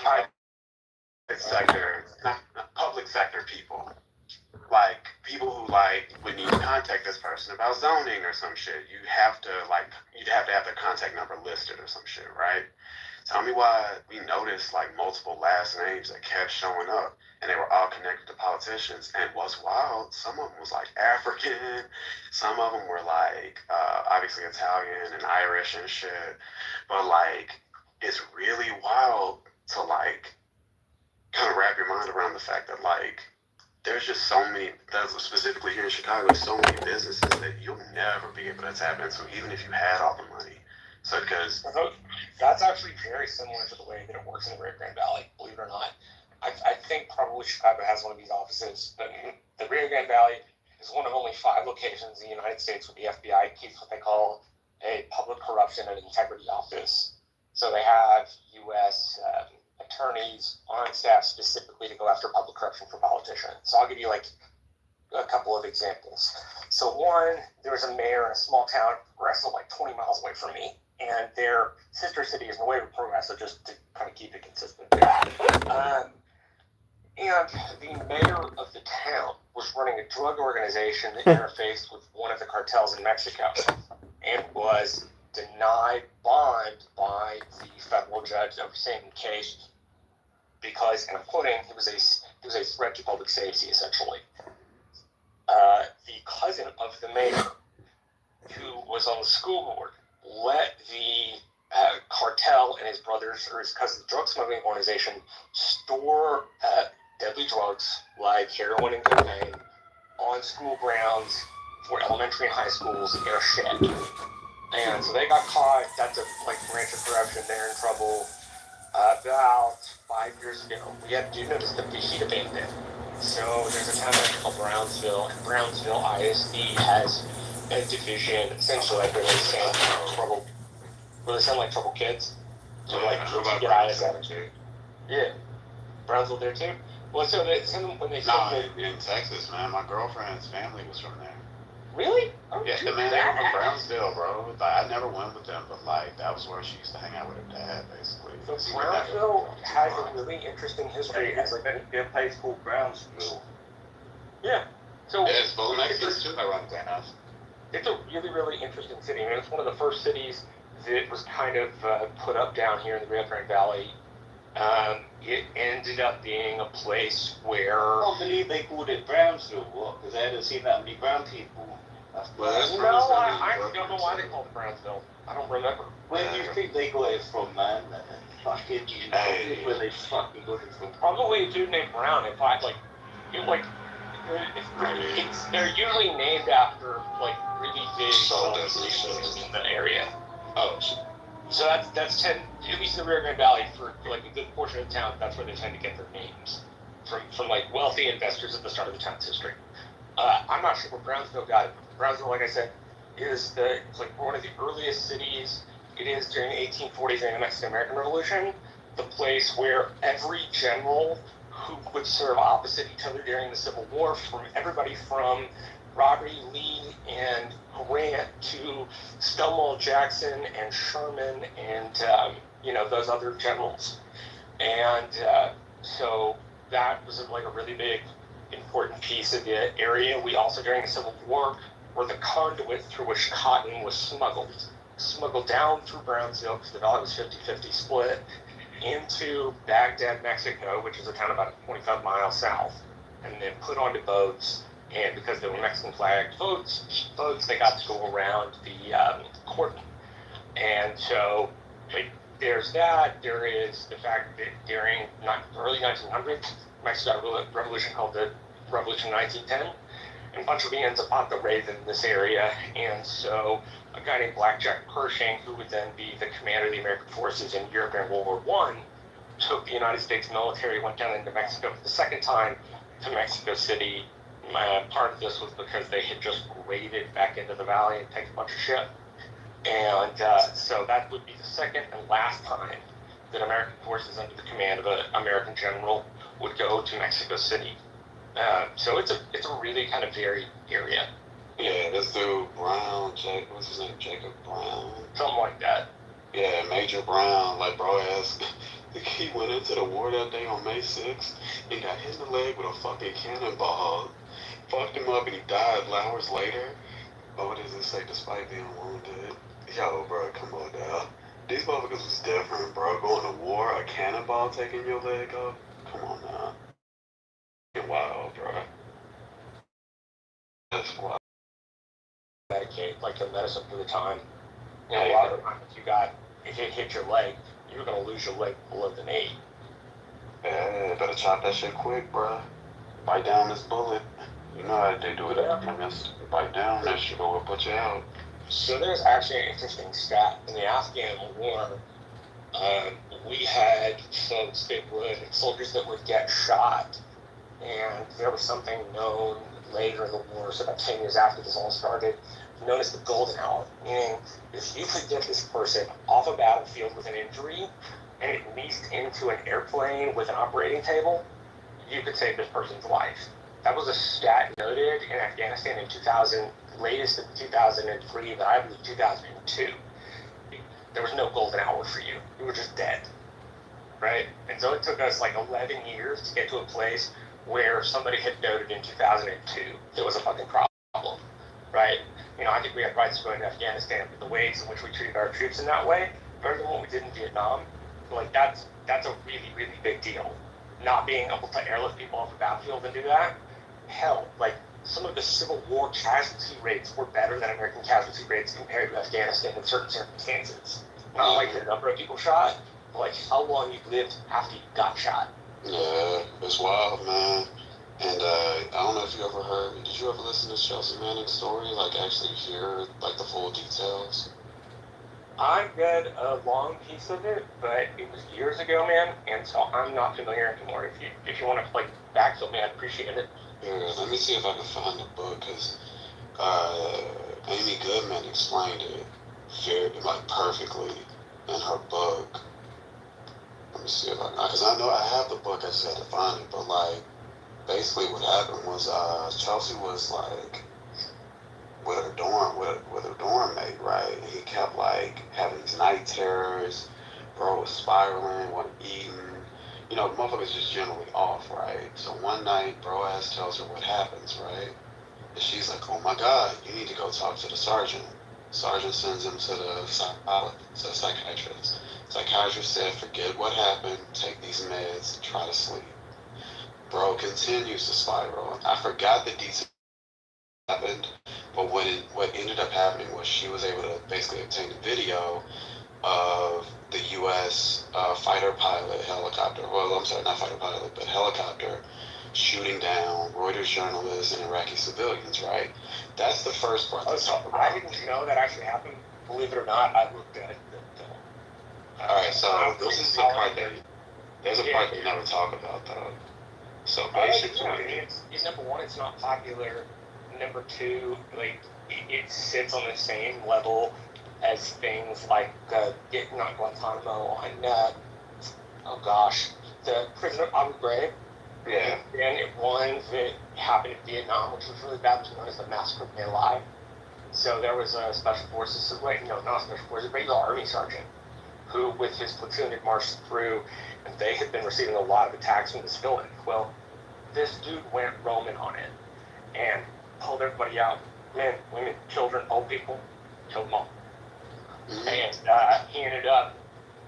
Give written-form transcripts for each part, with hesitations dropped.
private sector, not public sector people. Like, people who, like, would need to contact this person about zoning or some shit. You'd have to have their contact number listed or some shit, right? Tell me why we noticed, like, multiple last names that kept showing up, and they were all connected to politicians. And what's wild, some of them was, like, African, some of them were, like, obviously Italian and Irish and shit. But, like, it's really wild to, like, kind of wrap your mind around the fact that, like, there's just so many, specifically here in Chicago, so many businesses that you'll never be able to tap into, even if you had all the money. So, because that's actually very similar to the way that it works in the Rio Grande Valley, believe it or not. I think probably Chicago has one of these offices, but the Rio Grande Valley is one of only 5 locations in the United States where the FBI keeps what they call a public corruption and integrity office. So they have U.S. attorneys on staff specifically to go after public corruption for politicians. So I'll give you like a couple of examples. So one, there was a mayor in a small town, Progreso, like 20 miles away from me, and their sister city is Nuevo Progreso, just to kind of keep it consistent. And the mayor of the town was running a drug organization that interfaced with one of the cartels in Mexico and was denied bond by the federal judge overseeing the case because, and I'm quoting, it was a threat to public safety, essentially. The cousin of the mayor, who was on the school board, let the cartel and his brothers, or his cousin's drug smuggling organization, store deadly drugs like heroin and cocaine on school grounds for elementary and high schools in a shed. And so they got caught. That's a branch of corruption. They're in trouble. About 5 years ago, we had to notice the heat abandoned. So there's a town called Brownsville, and Brownsville ISD has a division, essentially like where they sound like trouble kids. So to get out of that. Yeah. Brownsville there too? Well, so when they said in Texas, man, my girlfriend's family was from there. Really? Oh, yeah, the man from Brownsville, bro. Like, I never went with them, but like that was where she used to hang out with her dad, basically. So Brownsville has a really interesting history. It's like a place called Brownsville. Yeah. So it's full Mexicans too. I run down. It's a really, really interesting city. I mean, it's one of the first cities that was kind of put up down here in the Rio Grande Valley. It ended up being a place where... I don't believe they called it Brownsville, because I hadn't seen that many brown people. I don't know why they called it Brownsville. I don't remember. Where do you think they got it from, man? Fucking, where they fucking got it from? Probably a dude named Brown. They're usually named after really big organizations in the area. Oh, so that's at least in the Rio Grande Valley for a good portion of the town. That's where they tend to get their names from wealthy investors at the start of the town's history. I'm not sure where Brownsville got it. Brownsville, like I said, is one of the earliest cities. It is during the 1840s during the Mexican-American Revolution, the place where every general who would serve opposite each other during the Civil War, from everybody from Robert E. Lee and Grant to Stonewall Jackson and Sherman and those other generals, and so that was a really big important piece of the area. We also, during the Civil War, were the conduit through which cotton was smuggled down through Brownsville, because the valley was 50-50 split, into Baghdad, Mexico, which is a town about 25 miles south, and then put onto boats. And because they were Mexican flagged boats, they got to go around the cordon. And so there's that. There is the fact that during early 1900s, Mexico got a revolution called the Revolution 1910. And a bunch of Indians fought the raid in this area. And so a guy named Blackjack Pershing, who would then be the commander of the American forces in Europe during World War I, took the United States military, went down into Mexico for the second time to Mexico City. Part of this was because they had just raided back into the valley and taken a bunch of shit. And so that would be the second and last time that American forces under the command of an American general would go to Mexico City. So it's a really kind of varied area. Yeah, this dude Brown, what's his name? Jacob Brown? Something like that. Yeah, Major Brown, bro has He went into the war that day on May 6th and got hit in the leg with a fucking cannonball. Fucked him up and he died hours later. Oh, what does it say? Despite being wounded. Yo, bro, come on now. These motherfuckers was different, bro. Going to war, a cannonball taking your leg off? Come on now. You're wild, bro. That's wild. Medicate, like the medicine for the time. You know, a lot of the time if it hit your leg, you're gonna lose your leg below the knee. Yeah, better chop that shit quick, bro. Bite down this bullet. You know how they do it at the chemist. Bite down that shit will put you out. So there's actually an interesting stat. In the Afghan war, we had folks that soldiers that would get shot, and there was something known later in the war, so about 10 years after this all started, known as the golden hour, meaning if you could get this person off a battlefield with an injury and it leaked into an airplane with an operating table, you could save this person's life. That was a stat noted in Afghanistan in 2000, latest in 2003, but I believe 2002. There was no golden hour for you. You were just dead, right? And so it took us like 11 years to get to a place where somebody had noted in 2002 there was a fucking problem, right? You know, I think we had rights to go into Afghanistan, but the ways in which we treated our troops in that way, better than what we did in Vietnam, like that's a really, really big deal. Not being able to airlift people off the battlefield and do that, hell, like some of the Civil War casualty rates were better than American casualty rates compared to Afghanistan in certain circumstances. Not like the number of people shot, but like how long you lived after you got shot. Yeah, it's wild, man. And I don't know if you ever heard, did you ever listen to Chelsea Manning's story? Like actually hear like the full details? I read a long piece of it, but it was years ago, man, and so I'm not familiar anymore. If you want to like backfill me, I'd appreciate it. Yeah, let me see if I can find the book, because Amy Goodman explained it very, like, perfectly in her book. Let me see if I can, because I know I have the book, I just had to find it, but, like, basically what happened was, Chelsea was, like, with her dorm mate, right? And he kept, like, having these night terrors. Bro was spiraling, wasn't eating. You know, the motherfucker's just generally off, right? So one night, bro ass tells her what happens, right? And she's like, oh my God, you need to go talk to the sergeant. Sergeant sends him to the psychiatrist. Psychiatrist said, forget what happened, take these meds, try to sleep. Bro continues to spiral. I forgot the details happened, but what ended up happening was she was able to basically obtain a video of the U.S. Fighter pilot helicopter, well, I'm sorry, not fighter pilot, but helicopter shooting down Reuters journalists and Iraqi civilians, right? That's the first part. I didn't know that actually happened. Believe it or not, I looked at it. Alright, so this is the part that, there's a part they never talk about, though. So basically... It's number one, it's not popular. Number two, like, it sits on the same level as things like not Guantanamo and the prisoner of Abu Ghraib. Yeah. And one that happened in Vietnam, which was really bad, was known as the Massacre of My Lai. So there was a special forces, not special forces, regular army sergeant who, with his platoon, had marched through, and they had been receiving a lot of attacks from the civilians. Well, this dude went Roman on it and pulled everybody out, men, women, children, old people, killed them all. Mm-hmm. And he ended up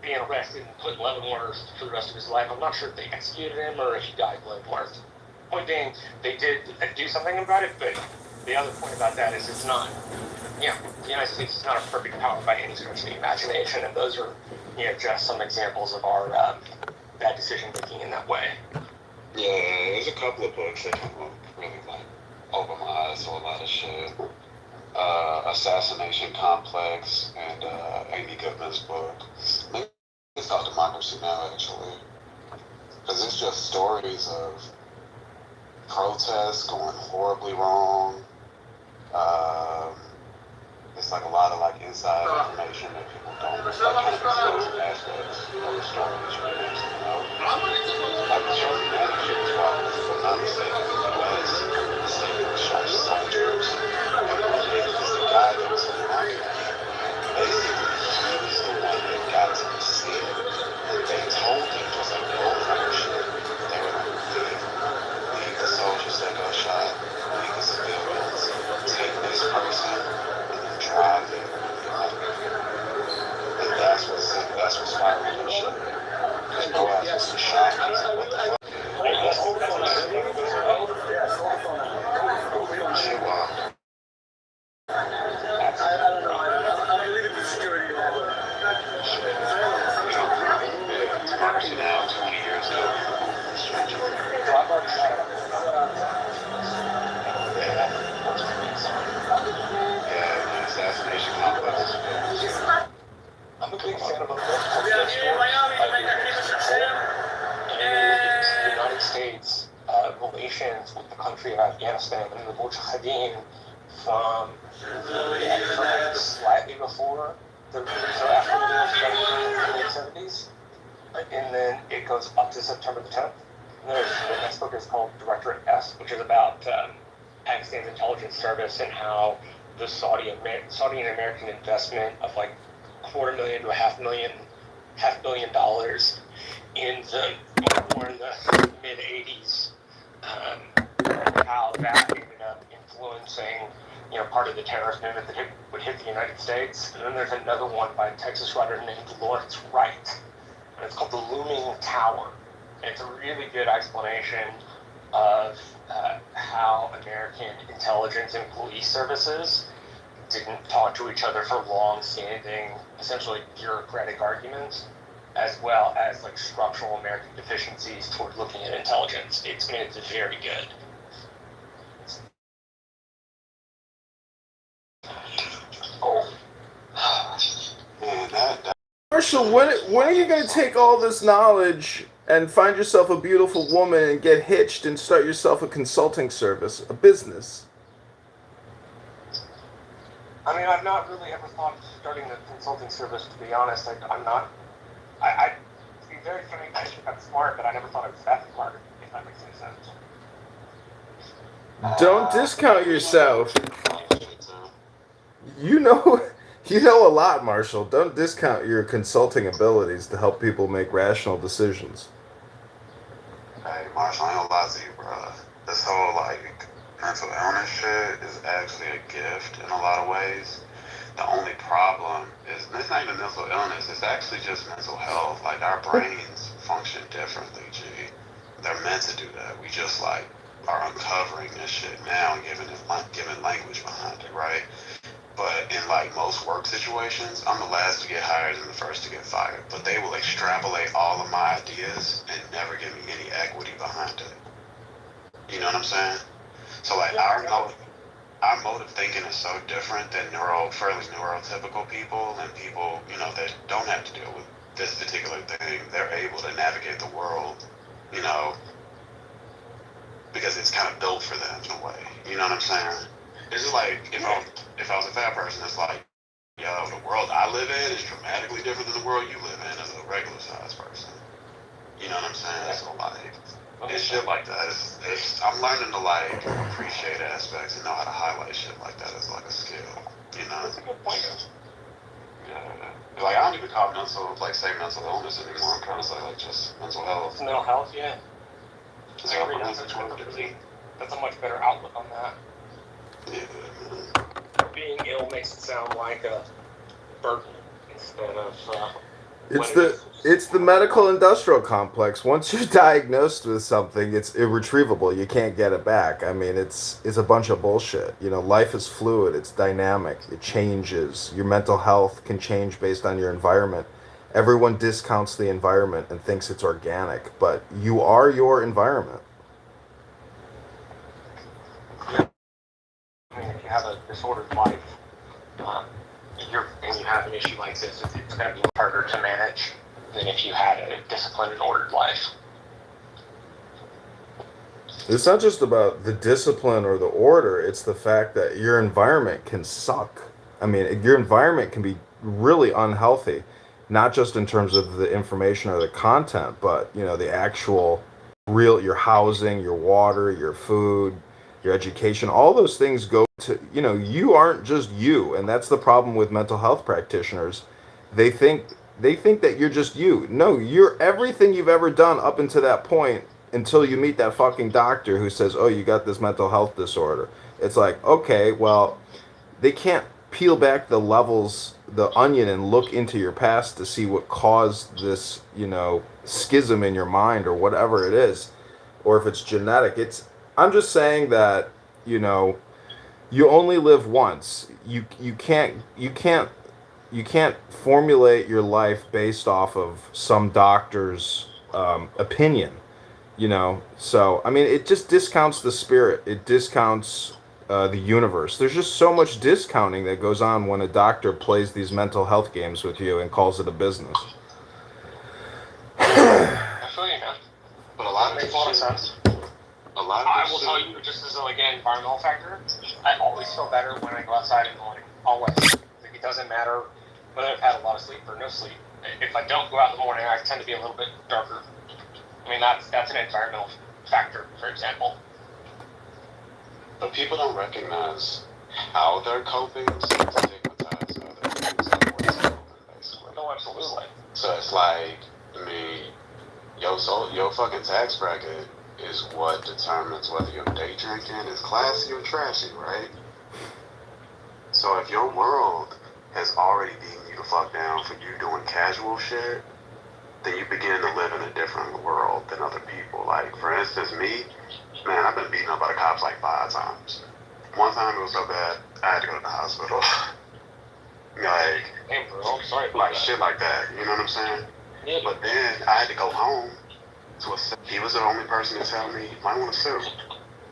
being arrested and put in 11 orders for the rest of his life. I'm not sure if they executed him or if he died in 11 orders. Point being, they did do something about it, but the other point about that is it's not, the United States is not a perfect power by any stretch of the imagination, and those are, just some examples of our bad decision making in that way. Yeah, there's a couple of books that really, like, open my eyes to a lot of shit. Assassination Complex and Amy Goodman's book. Maybe it's called Democracy Now, actually. Because it's just stories of protests going horribly wrong. It's like a lot of like inside information that people don't like kind of expose aspects of the story that you can actually know. Like the Chelsea Manning shit was wild. If I'm not mistaken, the U.S. discharged soldiers. And the guy that was in basically he was the one that got to the scene. And they told him Yes. Shit, wow. Democracy now, 20 years ago. Yeah, man, assassination complex. I'm a big fan of a book called Ghost Stories by the United States relations with the country of Afghanistan and the Mujahideen from slightly before the after the late 70s, and then it goes up to September the 10th. And the next book is called Directorate S, which is about Pakistan's intelligence service and how the Saudi and American investment of like $250,000 to $500,000 in the war in the mid 80s, how that ended up influencing part of the terrorist movement that would hit the United States. And then there's another one by a Texas writer named Lawrence Wright, and it's called The Looming Tower. And it's a really good explanation of how American intelligence and police services didn't talk to each other for long-standing, essentially bureaucratic arguments, as well as like structural American deficiencies toward looking at intelligence. It's very good. Man, that Marshall, when are you going to take all this knowledge and find yourself a beautiful woman and get hitched and start yourself a consulting service, a business? I mean, I've not really ever thought of starting a consulting service, to be honest. I'm not. To be very funny, I think I'm smart, but I never thought I was that smart, if that makes any sense. Don't discount yourself. You know a lot, Marshall. Don't discount your consulting abilities to help people make rational decisions. Hey, Marshall, I ain't gonna lie to you, bro. This whole, mental illness shit is actually a gift in a lot of ways. The only problem is, it's not even mental illness, it's actually just mental health. Like, our brains function differently, G. They're meant to do that. We just, are uncovering this shit now and giving language behind it, right? But in most work situations, I'm the last to get hired and the first to get fired. But they will extrapolate all of my ideas and never give me any equity behind it. You know what I'm saying? So our mode of thinking is so different than fairly neurotypical people and people, that don't have to deal with this particular thing. They're able to navigate the world, because it's kind of built for them in a way. You know what I'm saying? It's just like if I was a fat person, it's like, yo, the world I live in is dramatically different than the world you live in as a regular sized person. You know what I'm saying? So it's shit like that. I'm learning to appreciate aspects and know how to highlight shit like that as a skill. That's a good point. Yeah. I don't even call say mental illness anymore. I'm kind of say just mental health. Mental health, yeah. That's a much better outlook on that. Yeah. Being ill makes it sound like a burden instead of. It's the medical industrial complex. Once you're diagnosed with something, it's irretrievable. You can't get it back. I mean, it's a bunch of bullshit. Life is fluid. It's dynamic. It changes. Your mental health can change based on your environment. Everyone discounts the environment and thinks it's organic, but you are your environment. I mean, if you have a disordered life, and you have an issue like this, it's going to be harder to manage than if you had a disciplined and ordered life. It's not just about the discipline or the order, it's the fact that your environment can suck. I mean, your environment can be really unhealthy, not just in terms of the information or the content, but, the actual your housing, your water, your food, your education, all those things go to, you aren't just you. And that's the problem with mental health practitioners. They think that you're just you. No, you're everything you've ever done up until that point, until you meet that fucking doctor who says, oh, you got this mental health disorder. It's like, okay, well, they can't peel back the levels, the onion, and look into your past to see what caused this, schism in your mind or whatever it is, or if it's genetic. I'm just saying that, you only live once. You can't formulate your life based off of some doctor's opinion. So I mean, it just discounts the spirit. It discounts the universe. There's just so much discounting that goes on when a doctor plays these mental health games with you and calls it a business. I feel you, man. But a lot of Makes a lot of sense. A lot of I this will shit- tell you, just as like an environmental factor, I always feel better when I go outside in the morning. Always. Like, it doesn't matter whether I've had a lot of sleep or no sleep. If I don't go out in the morning, I tend to be a little bit darker. I mean, that's an environmental factor, for example. But people don't recognize how they're coping, so they stigmatize other things on ways of coping, basically. No, absolutely. So it's like, I mean, your fucking tax bracket is what determines whether your day drinking is classy or trashy, right? So if your world has already beaten you the fuck down for you doing casual shit, then you begin to live in a different world than other people. Like, for instance, me, man, I've been beaten up by the cops like 5 times. One time it was so bad, I had to go to the hospital. Like, Hey, bro, sorry about like that. shit like that, you know what I'm saying? Yeah, But then I had to go home to he was the only person to tell me, you might want to sue.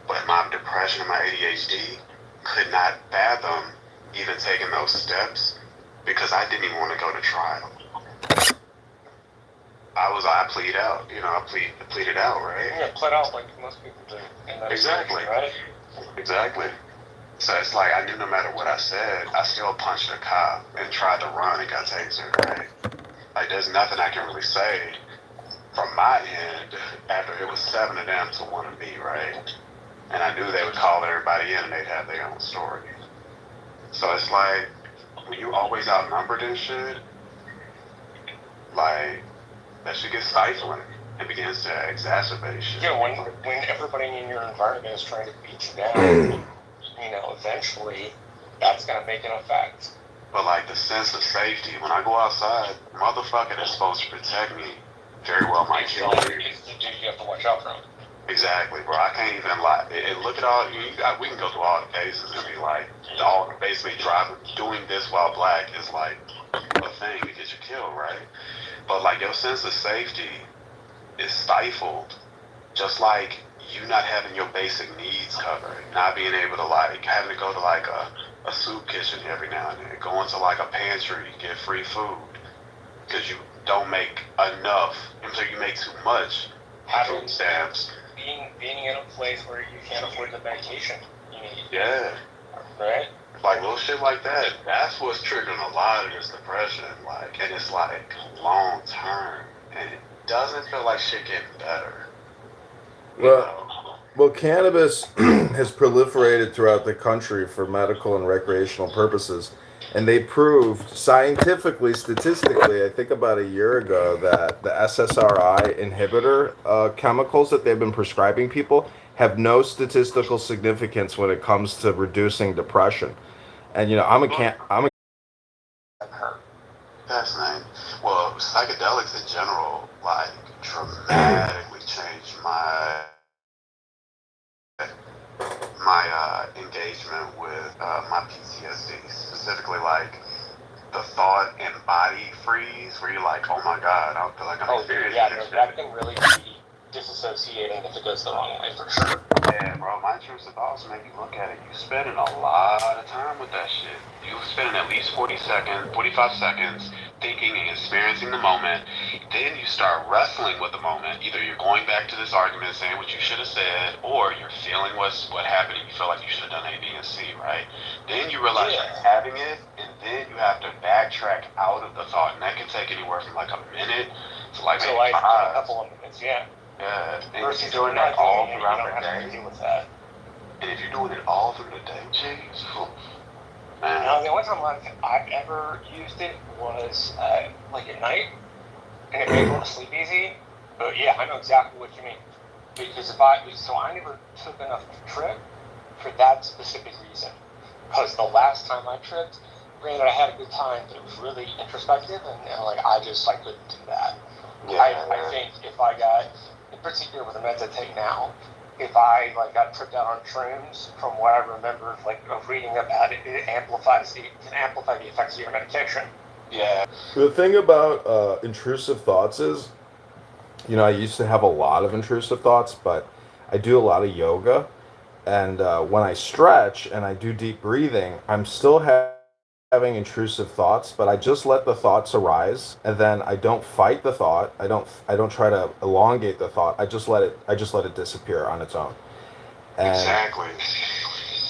But my depression and my ADHD could not fathom even taking those steps because I didn't even want to go to trial. I plead out, I pleaded out, right? yeah, played out like most people do. In that Exactly. Right? Exactly. So it's like I knew no matter what I said, I still punched a cop and tried to run and got tasered, right? Like there's nothing I can really say from my end after it was 7 of them to 1 of me, right? And I knew they would call everybody in and they'd have their own story. So it's like when you always outnumbered and shit, like that shit gets stifling and begins to exacerbate shit. Yeah, when everybody in your environment is trying to beat you down, eventually that's gonna make an effect. But like the sense of safety, when I go outside, motherfucker that's supposed to protect me very well might kill me. It's the dude you have to watch out from. Exactly, bro. I can't even lie. And look at all we can go through all the cases and be like, all basically doing this while black is like a thing to get you killed, right? But like your sense of safety is stifled, just like you not having your basic needs covered, not being able to like having to go to like a soup kitchen every now and then, going to like a pantry to get free food because you don't make enough until you make too much. Food stamps. Being in a place where you can't afford the medication you need. Yeah. Right? Like little shit like that. That's what's triggering a lot of this depression. Like, and it's like long term, and it doesn't feel like shit getting better. Well, cannabis has proliferated throughout the country for medical and recreational purposes. And they proved scientifically, statistically, I think about a year ago, that the SSRI inhibitor chemicals that they've been prescribing people have no statistical significance when it comes to reducing depression. And I'm a Fascinating. Well, psychedelics in general, like, dramatically changed my engagement with my PTSD, specifically like the thought and body freeze, where you're like, oh my god, I feel like I'm experiencing this that shit. can really be disassociating if it goes the wrong way, for sure. Yeah, bro, my intrusive thoughts make you look at it. You spending a lot of time with that shit. You spending at least 45 seconds thinking and experiencing the moment. Then you start wrestling with the moment. Either you're going back to this argument saying what you should have said, or you're feeling what happened and you feel like you should have done A, B, and C, right? Then you realize you're having it, and then you have to backtrack out of the thought. And that can take anywhere from like a minute to like maybe a 5. couple of minutes, yeah. Yeah, and Versus if you're doing that all you throughout don't the have to day, deal with that. and if you're doing it all through the day, jeez, man. Now, the only time I've ever used it was like at night, and it made me go to sleep easy. But yeah, I know exactly what you mean. Because I never took enough trip for that specific reason. Because the last time I tripped, granted, I had a good time, but it was really introspective, and like I just like couldn't do that. Yeah. I think if I got, in particular with the meds I take now, if I like got tripped out on shrooms, from what I remember like of reading about it, it can amplify the effects of your medication. Yeah. The thing about intrusive thoughts is, I used to have a lot of intrusive thoughts, but I do a lot of yoga. And when I stretch and I do deep breathing, I'm still having intrusive thoughts, but I just let the thoughts arise, and then I don't fight the thought. I don't try to elongate the thought. I just let it disappear on its own. And Exactly.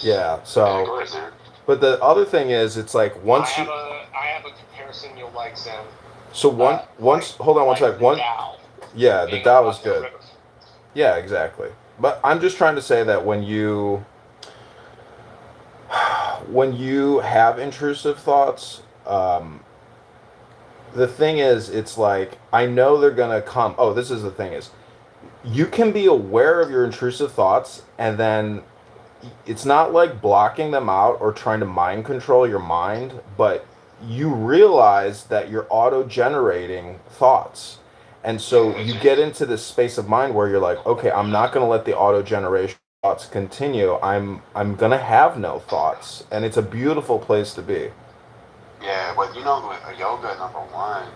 yeah, Yeah, so go ahead, man. but the other thing is, it's like once I you have a comparison you'll like, Sam. so once hold on one like second. the One Tao Yeah, the being Tao is above the good. river. Yeah, exactly. But I'm just trying to say that when you have intrusive thoughts, the thing is, it's like I know they're gonna come. Oh, this is the thing is, you can be aware of your intrusive thoughts, and then it's not like blocking them out or trying to mind control your mind, but you realize that you're auto generating thoughts. And so you get into this space of mind where you're like, okay, I'm not going to let the auto generation thoughts continue. I'm going to have no thoughts, and it's a beautiful place to be. Yeah, but with yoga, number one,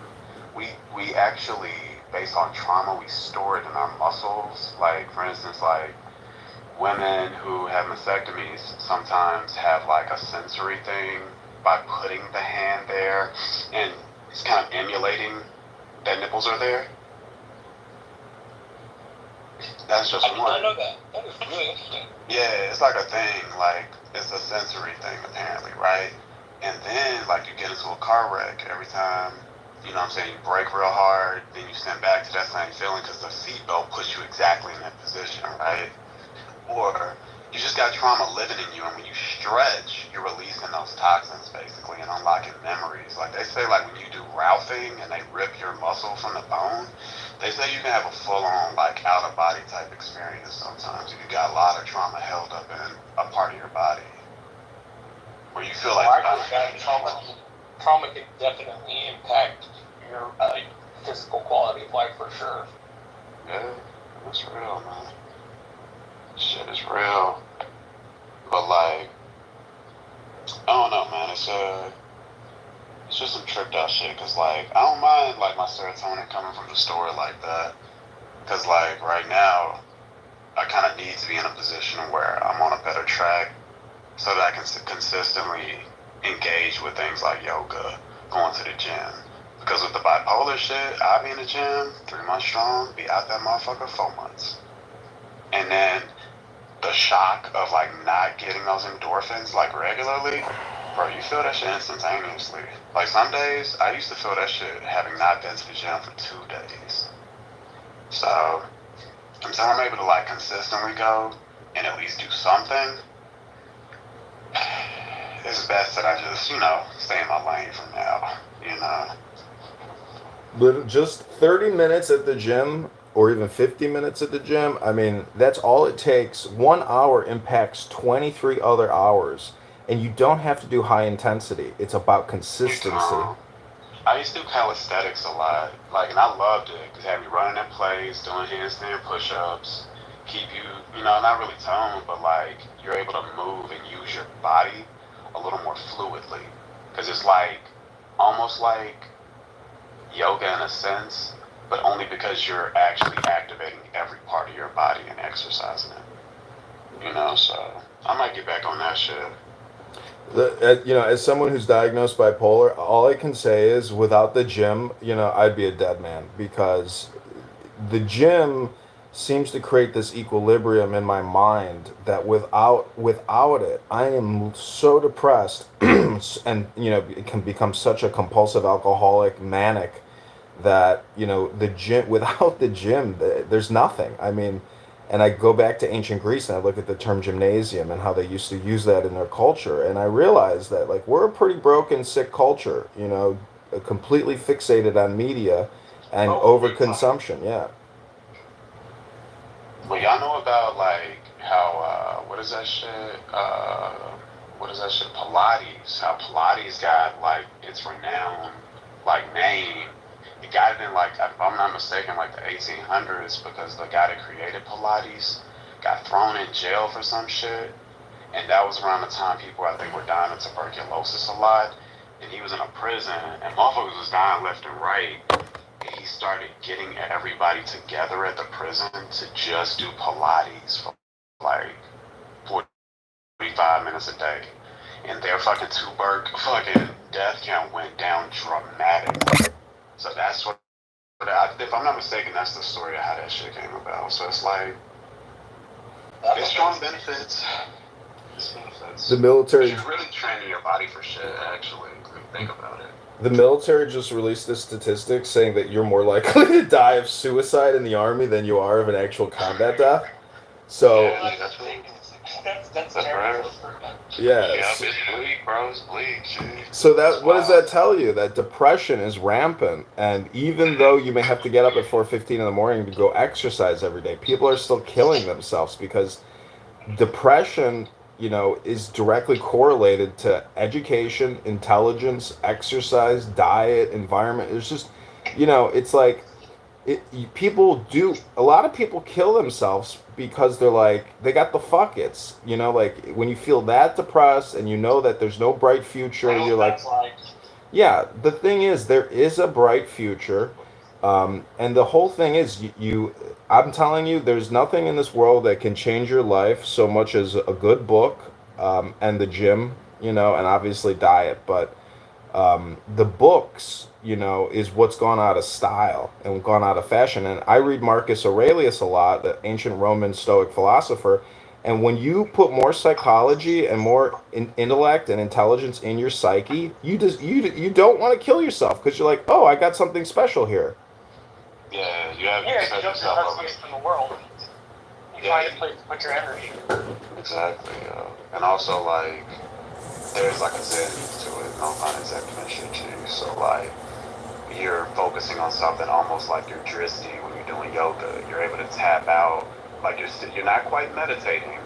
we actually, based on trauma, we store it in our muscles. Like, for instance, like women who have mastectomies sometimes have like a sensory thing by putting the hand there, and it's kind of emulating that nipples are there. That's just I did not one. know that. That is really interesting. Yeah, it's like a thing, like it's a sensory thing apparently, right? And then like you get into a car wreck every time, you know what I'm saying, you brake real hard, then you send back to that same feeling because the seatbelt puts you exactly in that position, right? Or you just got trauma living in you, and when you stretch, you're releasing those toxins basically and unlocking memories. Like they say, like when you do ralphing and they rip your muscle from the bone, they say you can have a full-on like out-of-body type experience sometimes if you got a lot of trauma held up in a part of your body, where you feel like Well, I you're not. think that trauma can definitely impact your physical quality of life for sure. Yeah, that's real, man. Shit is real. But like, I don't know, man. It's just some tripped out shit. Cause like, I don't mind like my serotonin coming from the store like that. Cause like right now, I kind of need to be in a position where I'm on a better track, so that I can consistently engage with things like yoga, going to the gym. Because with the bipolar shit, I be in the gym 3 months strong, be out that motherfucker 4 months, and then the shock of like not getting those endorphins like regularly, bro, you feel that shit instantaneously. Like some days, I used to feel that shit having not been to the gym for 2 days. So until I'm able to like consistently go and at least do something, it's best that I just, stay in my lane for now. But just 30 minutes at the gym or even 50 minutes at the gym, I mean, that's all it takes. 1 hour impacts 23 other hours. And you don't have to do high intensity. It's about consistency. I used to do calisthenics a lot, like, and I loved it because it had me running in place, doing handstand push-ups, keep you, not really toned, but like you're able to move and use your body a little more fluidly, because it's like almost like yoga in a sense, but only because you're actually activating every part of your body and exercising it. So I might get back on that shit. As someone who's diagnosed bipolar, all I can say is without the gym, I'd be a dead man because the gym seems to create this equilibrium in my mind that without it, I am so depressed and it can become such a compulsive alcoholic, manic that the gym without the gym, there's nothing. I mean, and I go back to ancient Greece and I look at the term gymnasium and how they used to use that in their culture, and I realize that like we're a pretty broken, sick culture, completely fixated on media and overconsumption. Yeah. Well, y'all know about like how what is that shit? what is that shit? Pilates. How Pilates got like its renowned like name. It got it in like, if I'm not mistaken, like the 1800s because the guy that created Pilates got thrown in jail for some shit. And that was around the time people, I think, were dying of tuberculosis a lot. And he was in a prison, and motherfuckers was dying left and right. And he started getting everybody together at the prison to just do Pilates for like 45 minutes a day. And their fucking fucking death count went down dramatically. So that's what, if I'm not mistaken, that's the story of how that shit came about. So it's like, it's strong benefits. The military. You're really training your body for shit, actually, if you think about it. The military just released this statistic saying that you're more likely to die of suicide in the army than you are of an actual combat death. So. Yeah, that's right. Yeah. Yep, it's bleak, bro. It's bleak, shit. So that, what does that tell you? That depression is rampant, and even though you may have to get up at 4:15 in the morning to go exercise every day, people are still killing themselves because depression, is directly correlated to education, intelligence, exercise, diet, environment. It's just, it's like a lot of people kill themselves because they're like, they got the fuck it's, like when you feel that depressed and you know that there's no bright future, you're like, yeah, the thing is, there is a bright future. And the whole thing is, I'm telling you, there's nothing in this world that can change your life so much as a good book, and the gym, and obviously diet. But the books, is what's gone out of style and gone out of fashion. And I read Marcus Aurelius a lot, the ancient Roman Stoic philosopher. And when you put more psychology and more intellect and intelligence in your psyche, you don't want to kill yourself because you're like, oh, I got something special here. Yeah, you have Yeah, to set you don't yourself up. from the world. You find a place to put your energy. Exactly, and also like, there's like a zen to it, no pun intended and shit too. So like, you're focusing on something almost like you're drifty when you're doing yoga. You're able to tap out, like you're not quite meditating,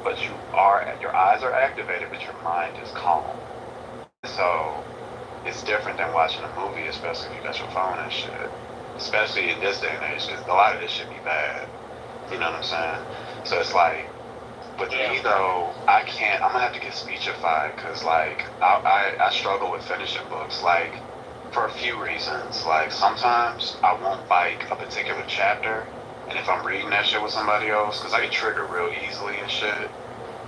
but your eyes are activated, but your mind is calm. So it's different than watching a movie, especially if you got your phone and shit. Especially in this day and age, because a lot of this shit be bad. You know what I'm saying? So it's like, with me though, I'm gonna have to get speechified, because like, I struggle with finishing books, like, for a few reasons. Like, sometimes I won't like a particular chapter, and if I'm reading that shit with somebody else, because I get triggered real easily and shit,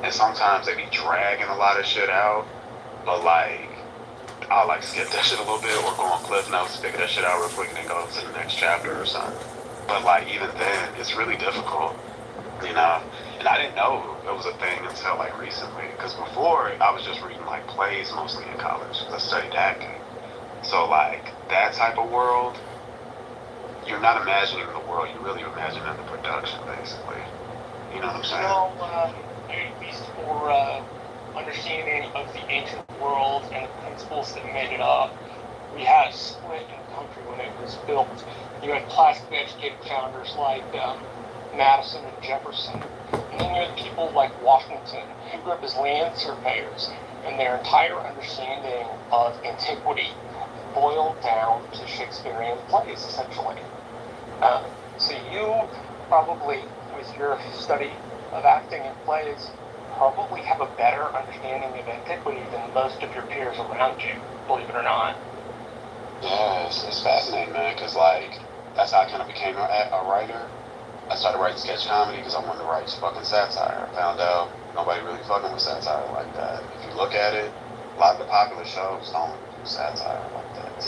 and sometimes they be dragging a lot of shit out, but like, I'll like skip that shit a little bit or go on Cliff Notes, figure that shit out real quick and then go to the next chapter or something. But like, even then, it's really difficult, And I didn't know it was a thing until like recently, because before I was just reading like plays mostly in college, because I studied acting. So like, that type of world, you're not imagining the world, you're really imagining the production, basically. You know what I'm saying? At least for understanding of the ancient world and the principles that made it up, we had a split in the country when it was built. You had classically educated founders like Madison and Jefferson, and then you had people like Washington, who grew up as land surveyors, and their entire understanding of antiquity boiled down to Shakespearean plays, essentially. So you probably, with your study of acting and plays, probably have a better understanding of antiquity than most of your peers around you, believe it or not. Yeah, it's fascinating, man, because like, that's how I kind of became a writer. I started writing sketch comedy because I wanted to write fucking satire. I found out nobody really fucking with satire like that. If you look at it, a lot of the popular shows don't do satire like that.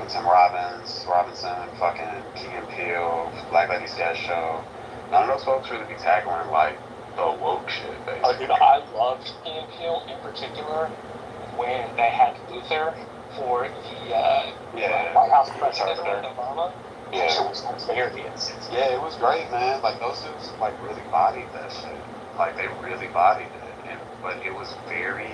Tim Robinson, fucking Key and Peele, Black Lady Sketch Show. None of those folks really be tackling like the woke shit, basically. Oh, dude, I loved Key and Peele in particular when they had Luther for the White House president Obama. Yeah, it was hilarious. Yeah, it was great, man. Like, those dudes like really bodied that shit. Like, they really bodied it, but it was very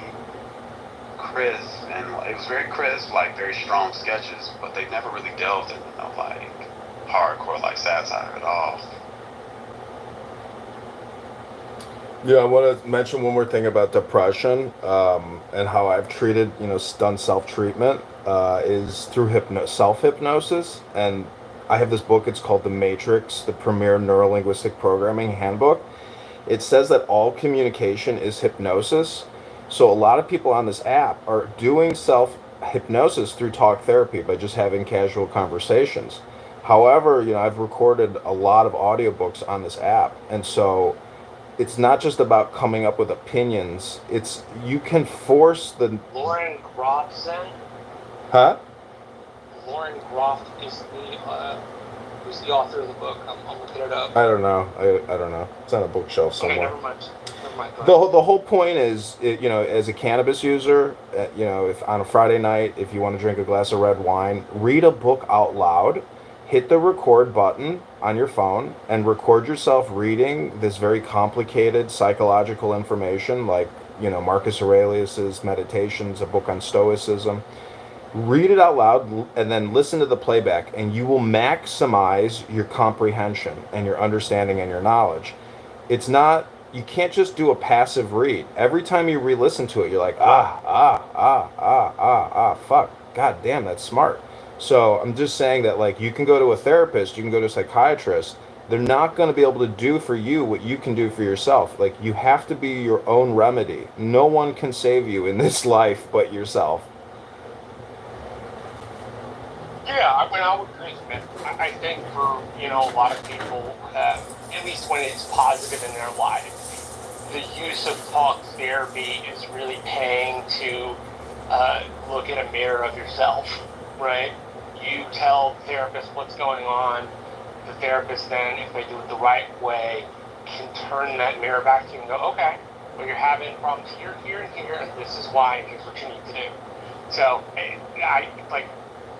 crisp, and it was very crisp, like very strong sketches. But they never really delved into like hardcore like satire at all. Yeah, I want to mention one more thing about depression, and how I've treated, done self treatment, is through self hypnosis. And I have this book. It's called The Matrix, the Premier Neurolinguistic Programming Handbook. It says that all communication is hypnosis. So a lot of people on this app are doing self hypnosis through talk therapy by just having casual conversations. However, I've recorded a lot of audiobooks on this app, and so it's not just about coming up with opinions. It's you can force the Lauren Grofson. huh? Lauren Groff is who's the author of the book. I'm looking it up. I don't know. I don't know. It's on a bookshelf Okay, somewhere. never mind. Never mind. The whole point is, as a cannabis user, if on a Friday night, if you want to drink a glass of red wine, read a book out loud, hit the record button on your phone, and record yourself reading this very complicated psychological information, like Marcus Aurelius's Meditations, a book on Stoicism. Read it out loud and then listen to the playback, and you will maximize your comprehension and your understanding and your knowledge. It's not, you can't just do a passive read. Every time you re-listen to it, you're like, fuck, god damn, that's smart. So I'm just saying that, like, you can go to a therapist, you can go to a psychiatrist. They're not going to be able to do for you what you can do for yourself. Like, you have to be your own remedy. No one can save you in this life but yourself. Yeah, I would agree, man. I think for, a lot of people, at least when it's positive in their life, the use of talk therapy is really paying to look in a mirror of yourself, right? You tell the therapist what's going on. The therapist then, if they do it the right way, can turn that mirror back to you and go, okay, well, you're having problems here, here, and here, and this is why, and here's what you need to do. So,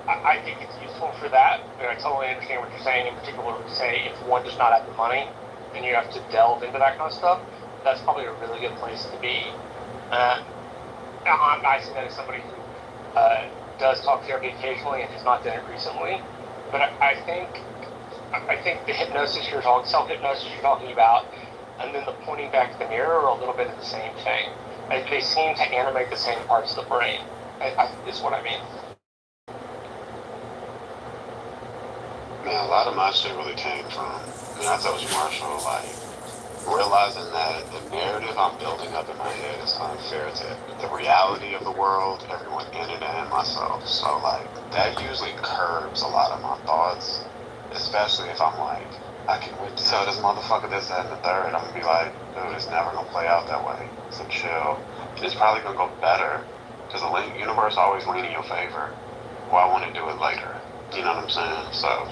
I think it's useful for that, and I totally understand what you're saying. In particular, say if one does not have the money, and you have to delve into that kind of stuff, that's probably a really good place to be. I see that as somebody who does talk therapy occasionally and has not done it recently. But I think the hypnosis you're talking, self-hypnosis you're talking about, and then the pointing back to the mirror are a little bit of the same thing. They seem to animate the same parts of the brain. Is what I mean. Man, a lot of my shit really came from, I told you, Marshall, like, realizing that the narrative I'm building up in my head is unfair to the reality of the world, everyone in it, and myself. So, like, that usually curbs a lot of my thoughts, especially if I'm like, I can wait to tell this motherfucker this, that, and the third. I'm gonna be like, dude, it's never gonna play out that way. So chill. It's probably gonna go better, because the universe always leans in your favor. Well, I want to do it later. You know what I'm saying? So.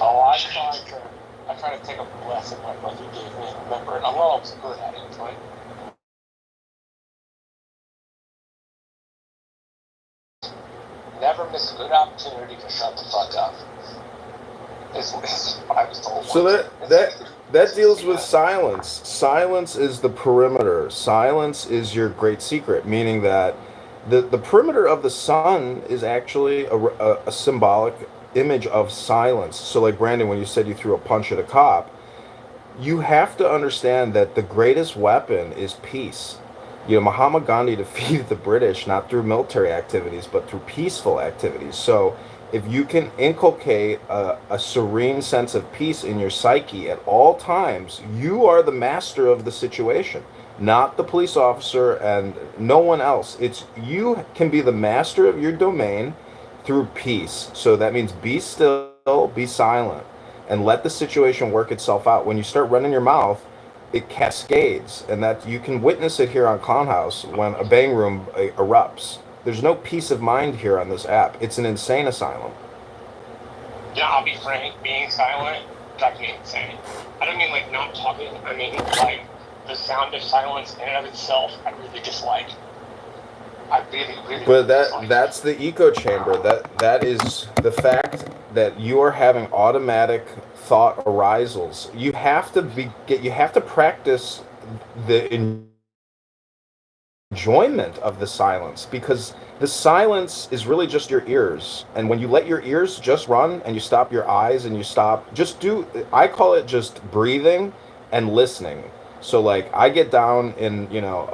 Oh, I try to take a lesson like what you gave me and remember it. I'm not always good at it, right? Never miss a good opportunity to shut the fuck up. Is what I was told. So that deals with silence. Silence is the perimeter. Silence is your great secret, meaning that the perimeter of the sun is actually a symbolic image of silence. So, like, Brandon, when you said you threw a punch at a cop, you have to understand that the greatest weapon is peace. Mahatma Gandhi defeated the British not through military activities, but through peaceful activities. So if you can inculcate a serene sense of peace in your psyche at all times, you are the master of the situation, not the police officer and no one else. It's you can be the master of your domain through peace. So that means be still, be silent, and let the situation work itself out. When you start running your mouth, it cascades, and that you can witness it here on Clown House when a bang room erupts. There's no peace of mind here on this app. It's an insane asylum. Yeah, I'll be frank, being silent drives me insane. I don't mean like not talking, I mean like the sound of silence in and of itself, I really dislike. I really But that's the echo chamber. That is the fact that you are having automatic thought arisals. You have to practice the enjoyment of the silence, because the silence is really just your ears. And when you let your ears just run and you stop your eyes and you stop, I call it just breathing and listening. So like I get down in, you know,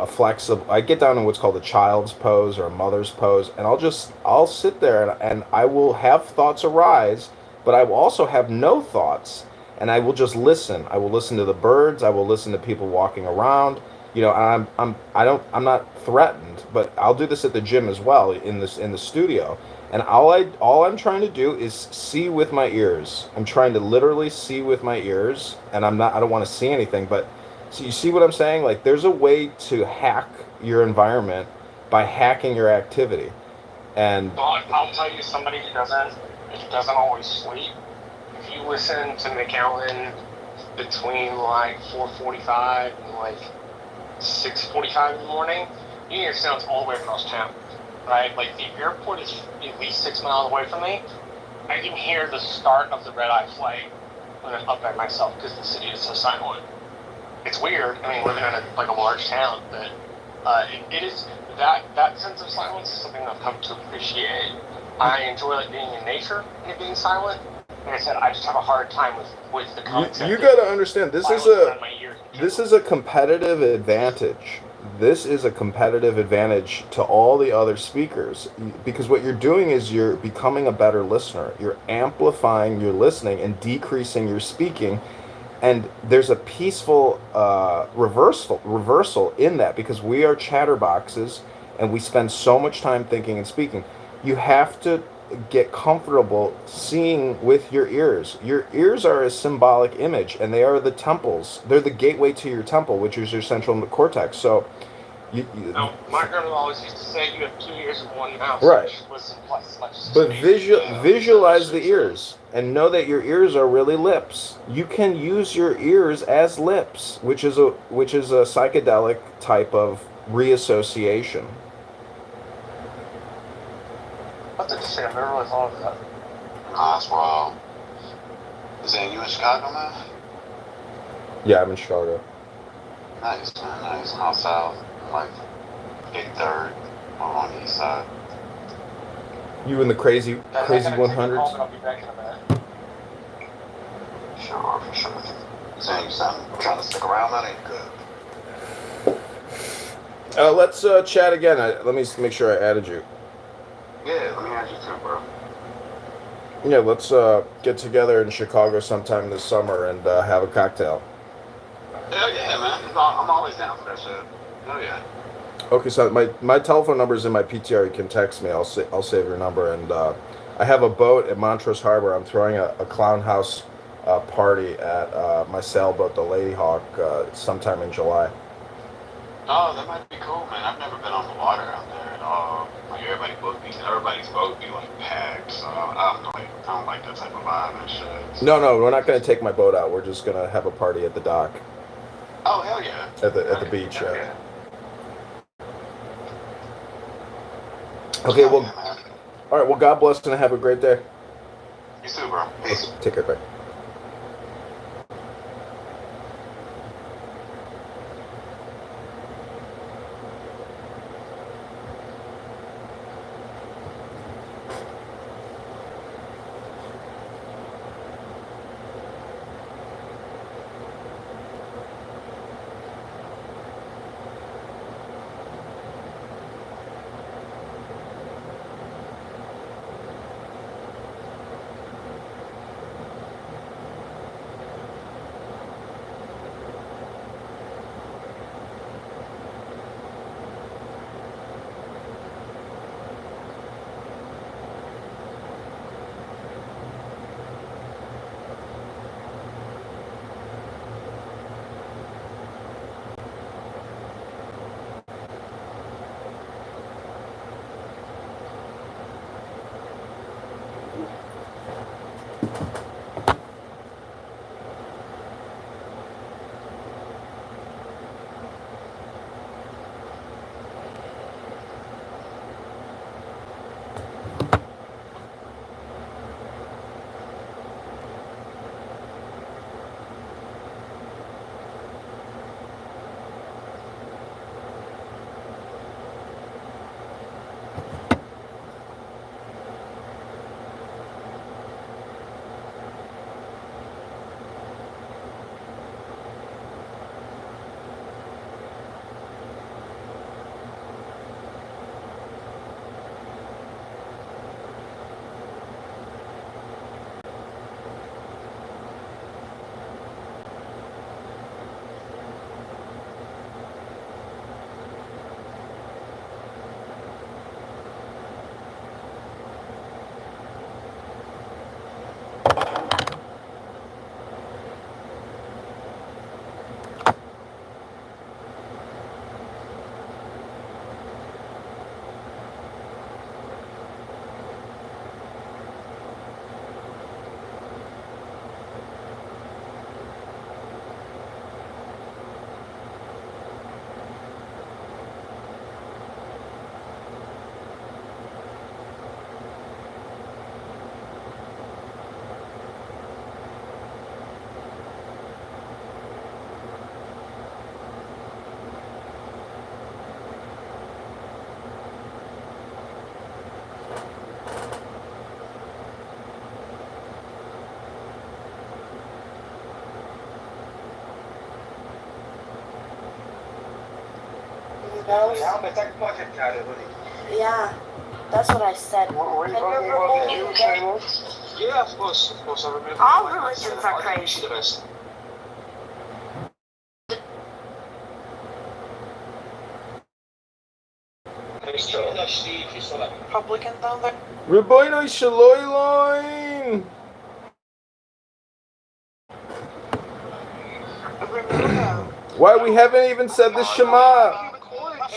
I get down in what's called a child's pose or a mother's pose, and I'll sit there and I will have thoughts arise, but I will also have no thoughts, and I will just listen. I will listen to the birds, I will listen to people walking around. You know, I'm not threatened, but I'll do this at the gym as well in the studio. And all I'm trying to do is see with my ears. I'm trying to literally see with my ears, and I don't want to see anything, but so you see what I'm saying? Like there's a way to hack your environment by hacking your activity. And Well, I'll tell you, somebody who doesn't always sleep. If you listen to McAllen between like 4:45 and like 6:45 in the morning, you hear sounds all the way across town, right? Like the airport is at least 6 miles away from me. I can hear the start of the red-eye flight when I'm up by myself because the city is so silent. It's weird. I mean, living in a large town, but it is that sense of silence is something I've come to appreciate. I enjoy like being in nature and it being silent. Like I said, I just have a hard time with the concept. you got to understand this is a competitive advantage. This is a competitive advantage to all the other speakers because what you're doing is you're becoming a better listener. You're amplifying your listening and decreasing your speaking, and there's a peaceful reversal in that because we are chatterboxes and we spend so much time thinking and speaking. You have to get comfortable seeing with your ears. Your ears are a symbolic image, and they are the temples. They're the gateway to your temple, which is your central cortex. So no, my grandma always used to say you have 2 ears and 1 mouth. Right. But Yeah. visualize the ears and know that your ears are really lips. You can use your ears as lips, which is a psychedelic type of reassociation. That's interesting. I've never really thought of that. Oswald. Zane, you in Chicago, man? Yeah, I'm in Chicago. Nice, man. Nice. I'm out south. Like 83rd on the east side. You in the crazy 100s? I'll be back in a minute. Sure, for sure. Zane, you sound trying to stick around? That ain't good. Let's chat again. Let me make sure I added you. Yeah, let me ask you too, bro. Yeah, let's get together in Chicago sometime this summer and have a cocktail. Hell yeah, man. I'm always down for that shit. Hell yeah. Okay, so my telephone number is in my PTR. You can text me. I'll save your number. And I have a boat at Montrose Harbor. I'm throwing a clown house party at my sailboat, the Lady Hawk, sometime in July. Oh, that might be cool, man. I've never been on the water out there at all. Like everybody's boat be like packed, so I don't like that type of vibe and shit. No, we're not going to take my boat out. We're just going to have a party at the dock. Oh hell yeah! At the beach. Yeah. Okay, well, all right. Well, God bless and have a great day. You too, bro. Peace. Take care, bye. girls? Yeah, that's what I said. Have you ever believed that? Yeah, of course, I remember. All religions are crazy. The best. Republican down there? Ribono Shaloyloin! Why we haven't even said the Shema?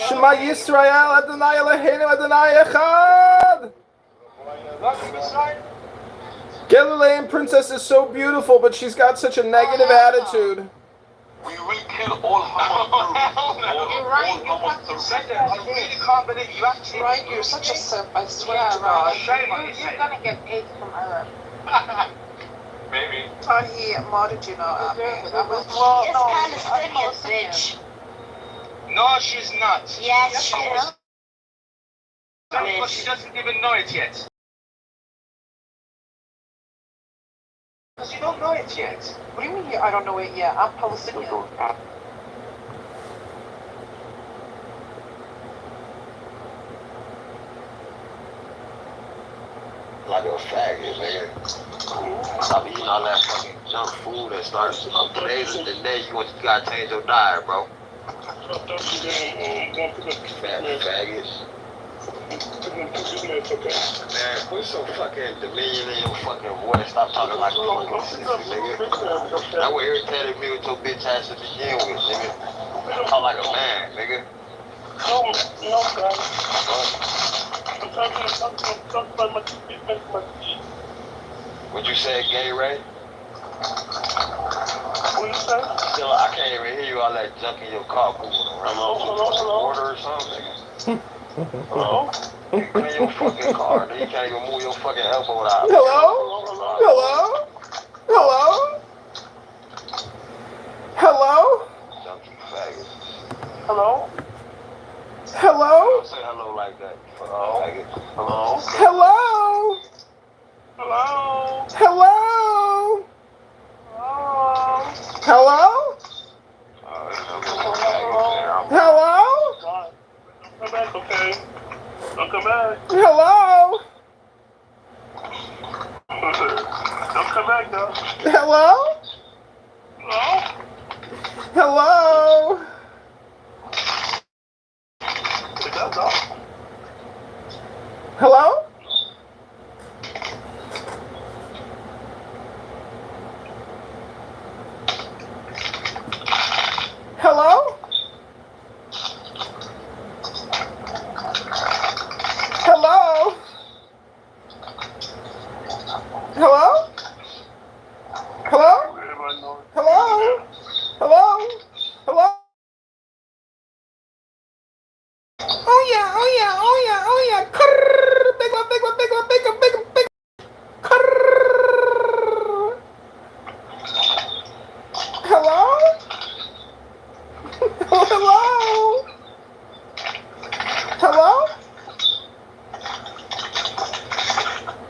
Shema Yisrael Adonai Eloheinu Adonai Echad! Galilean princess is so beautiful, but she's got such a negative attitude. We will kill all Hamas. You're right. You have to say that. I really can't believe you actually. Right, you're such a simp. I swear to God. You're gonna get AIDS from Arab. Maybe. He modded you now, Abby. It's Palestinian, bitch. No, she's not. Yes, she is. But she doesn't even know it yet. Because you don't know it yet. What do you mean I don't know it yet? I'm Palestinian. Like a faggot, nigga. Stop eating all that fucking junk food and start. Today's the day you gotta change your diet, bro. Faggots. Man, put some fucking dominion in your fucking voice. Stop talking like a fucking sissy, nigga. That what irritated me with your bitch ass to begin with, nigga. Talk like a man, nigga. What you said, gay Ray? What you say? Still, I can't even hear you all that junk in your car moving around. Hello? Water or something? Hello? You in your fucking car, nigga. You can't even move your fucking elbow out. Hello? Hello? Hello? Hello? Junkie faggot. Hello? Hello? Don't say hello like that. Hello? Faggot. Hello? Hello? Hello? Hello? Hello? Hello? Hello? God. Don't come back, okay? Don't come back. Hello? Don't come back, though. Hello? Hello? Hello? Is that dog? Hello? Hello? Hello? Hello? Hello? Everybody knows. Hello? Hello? Hello? Oh yeah, oh yeah, oh yeah, oh yeah. Krrr, big one, big one, big one, big one, big one, big one. Krrr. Hello? Hello? Hello?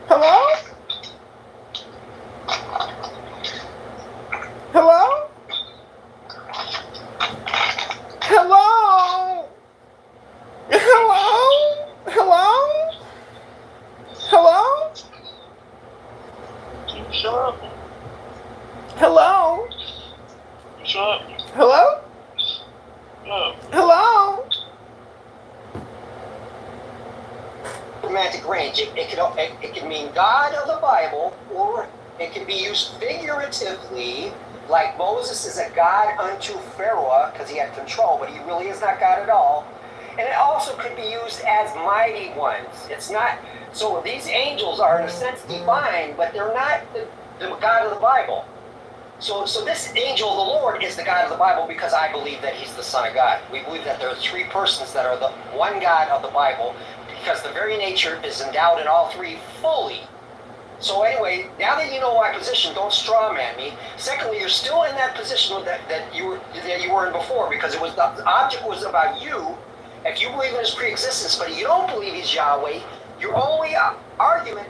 Hello? Hello? Hello? Hello? Hello? Hello? Shut up. Hello? Shut up. Hello? No. Hello? Semantic range. It can mean God of the Bible, or it can be used figuratively, like Moses is a God unto Pharaoh because he had control, but he really is not God at all. And it also could be used as mighty ones. It's not, so these angels are in a sense divine, but they're not the God of the Bible. So this angel of the Lord is the God of the Bible because I believe that he's the Son of God. We believe that there are three persons that are the one God of the Bible because the very nature is endowed in all three fully. So anyway, now that you know my position, don't straw man me. Secondly, you're still in that position that you were in before because it was the object was about you. If you believe in his pre-existence, but you don't believe he's Yahweh, your only argument.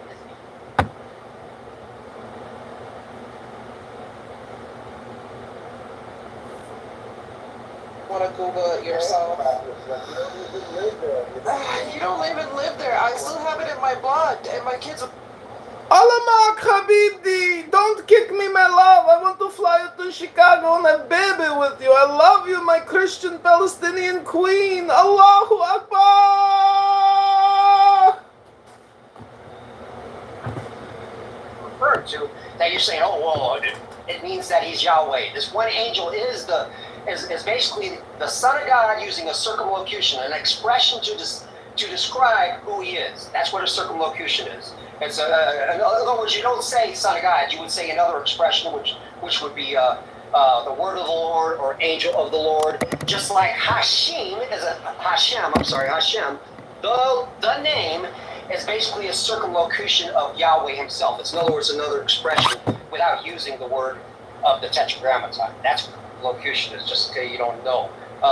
Want to Google it yourself? You don't even live there. I still have it in my blood, and my kids. Alamak, Habibdi, don't kick me, my love. I want to fly you to Chicago and have baby with you. I love you, my Christian Palestinian queen. Allahu Akbar. Referred to that you're saying, oh well, it means that he's Yahweh. This one angel is basically the Son of God using a circumlocution, an expression to describe who he is. That's what a circumlocution is. It's in other words, you don't say Son of God. You would say another expression, which would be the Word of the Lord or Angel of the Lord. Just like Hashem is Hashem. The name is basically a circumlocution of Yahweh himself. It's in other words another expression without using the word of the Tetragrammaton. That's what locution is. Just in case you don't know.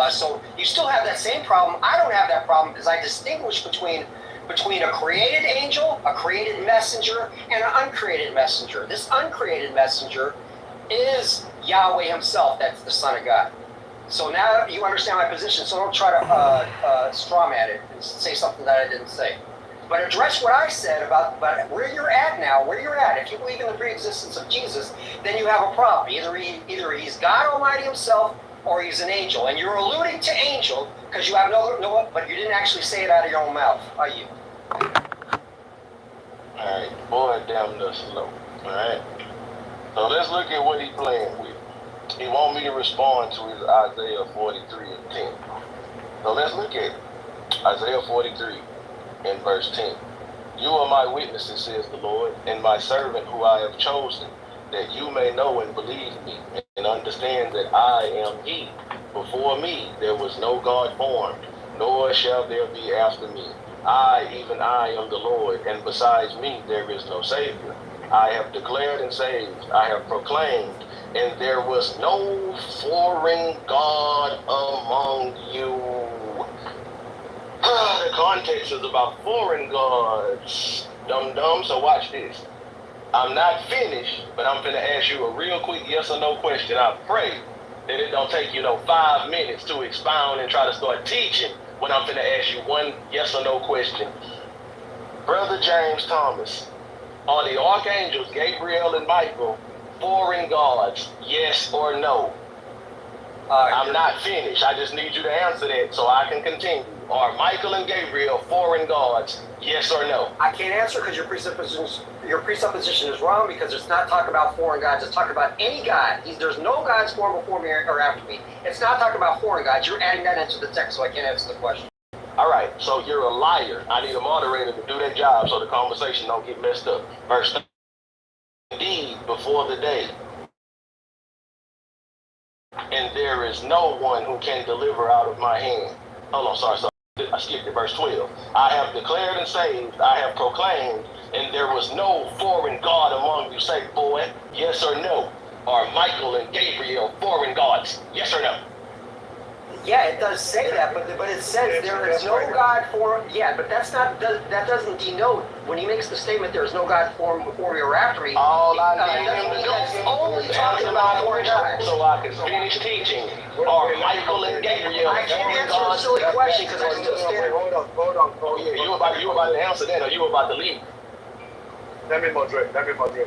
So you still have that same problem. I don't have that problem because I distinguish between a created angel, a created messenger, and an uncreated messenger. This uncreated messenger is Yahweh himself. That's the Son of God. So now you understand my position. So don't try to straw man it and say something that I didn't say. But address what I said about where you're at now, where you're at. If you believe in the pre-existence of Jesus, then you have a problem. Either he's God Almighty himself or he's an angel. And you're alluding to angel because you have no, but you didn't actually say it out of your own mouth, are you? Alright, boy, damn the slow. Alright. So let's look at what he's playing with. He want me to respond to his Isaiah 43 and 10. So let's look at it. Isaiah 43 and verse 10. You are my witnesses, says the Lord, and my servant who I have chosen, that you may know and believe me, and understand that I am he. Before me there was no God formed, nor shall there be after me. I, even I, am the Lord, and besides me there is no Savior. I have declared and saved, I have proclaimed, and there was no foreign God among you. The context is about foreign gods, dum-dum, so watch this. I'm not finished, but I'm finna ask you a real quick yes or no question. I pray that it don't take 5 minutes to expound and try to start teaching when I'm finna ask you one yes or no question. Brother James Thomas, are the archangels Gabriel and Michael foreign gods, yes or no? I'm not finished. I just need you to answer that so I can continue. Are Michael and Gabriel foreign gods, yes or no? I can't answer because your presupposition is wrong because it's not talking about foreign gods. It's talking about any god. There's no gods formed before me or after me. It's not talking about foreign gods. You're adding that into the text, so I can't answer the question. All right, so you're a liar. I need a moderator to do that job so the conversation don't get messed up. Verse 3. Indeed, before the day, and there is no one who can deliver out of my hand. Hold on, sorry. I skipped it, verse 12. I have declared and saved, I have proclaimed, and there was no foreign God among you. Say, boy, yes or no? Are Michael and Gabriel foreign gods? Yes or no? Yeah, it does say that, but it says there is no God formed. Yeah, but that doesn't denote when he makes the statement there is no God formed before me or after me. All I need him to do is only talking about foreign gods. So I can finish teaching. Are Michael and Gabriel I can't answer a silly question because I still stand. Hold on. Oh yeah, you about to answer that, or you about to leave? Let me moderate.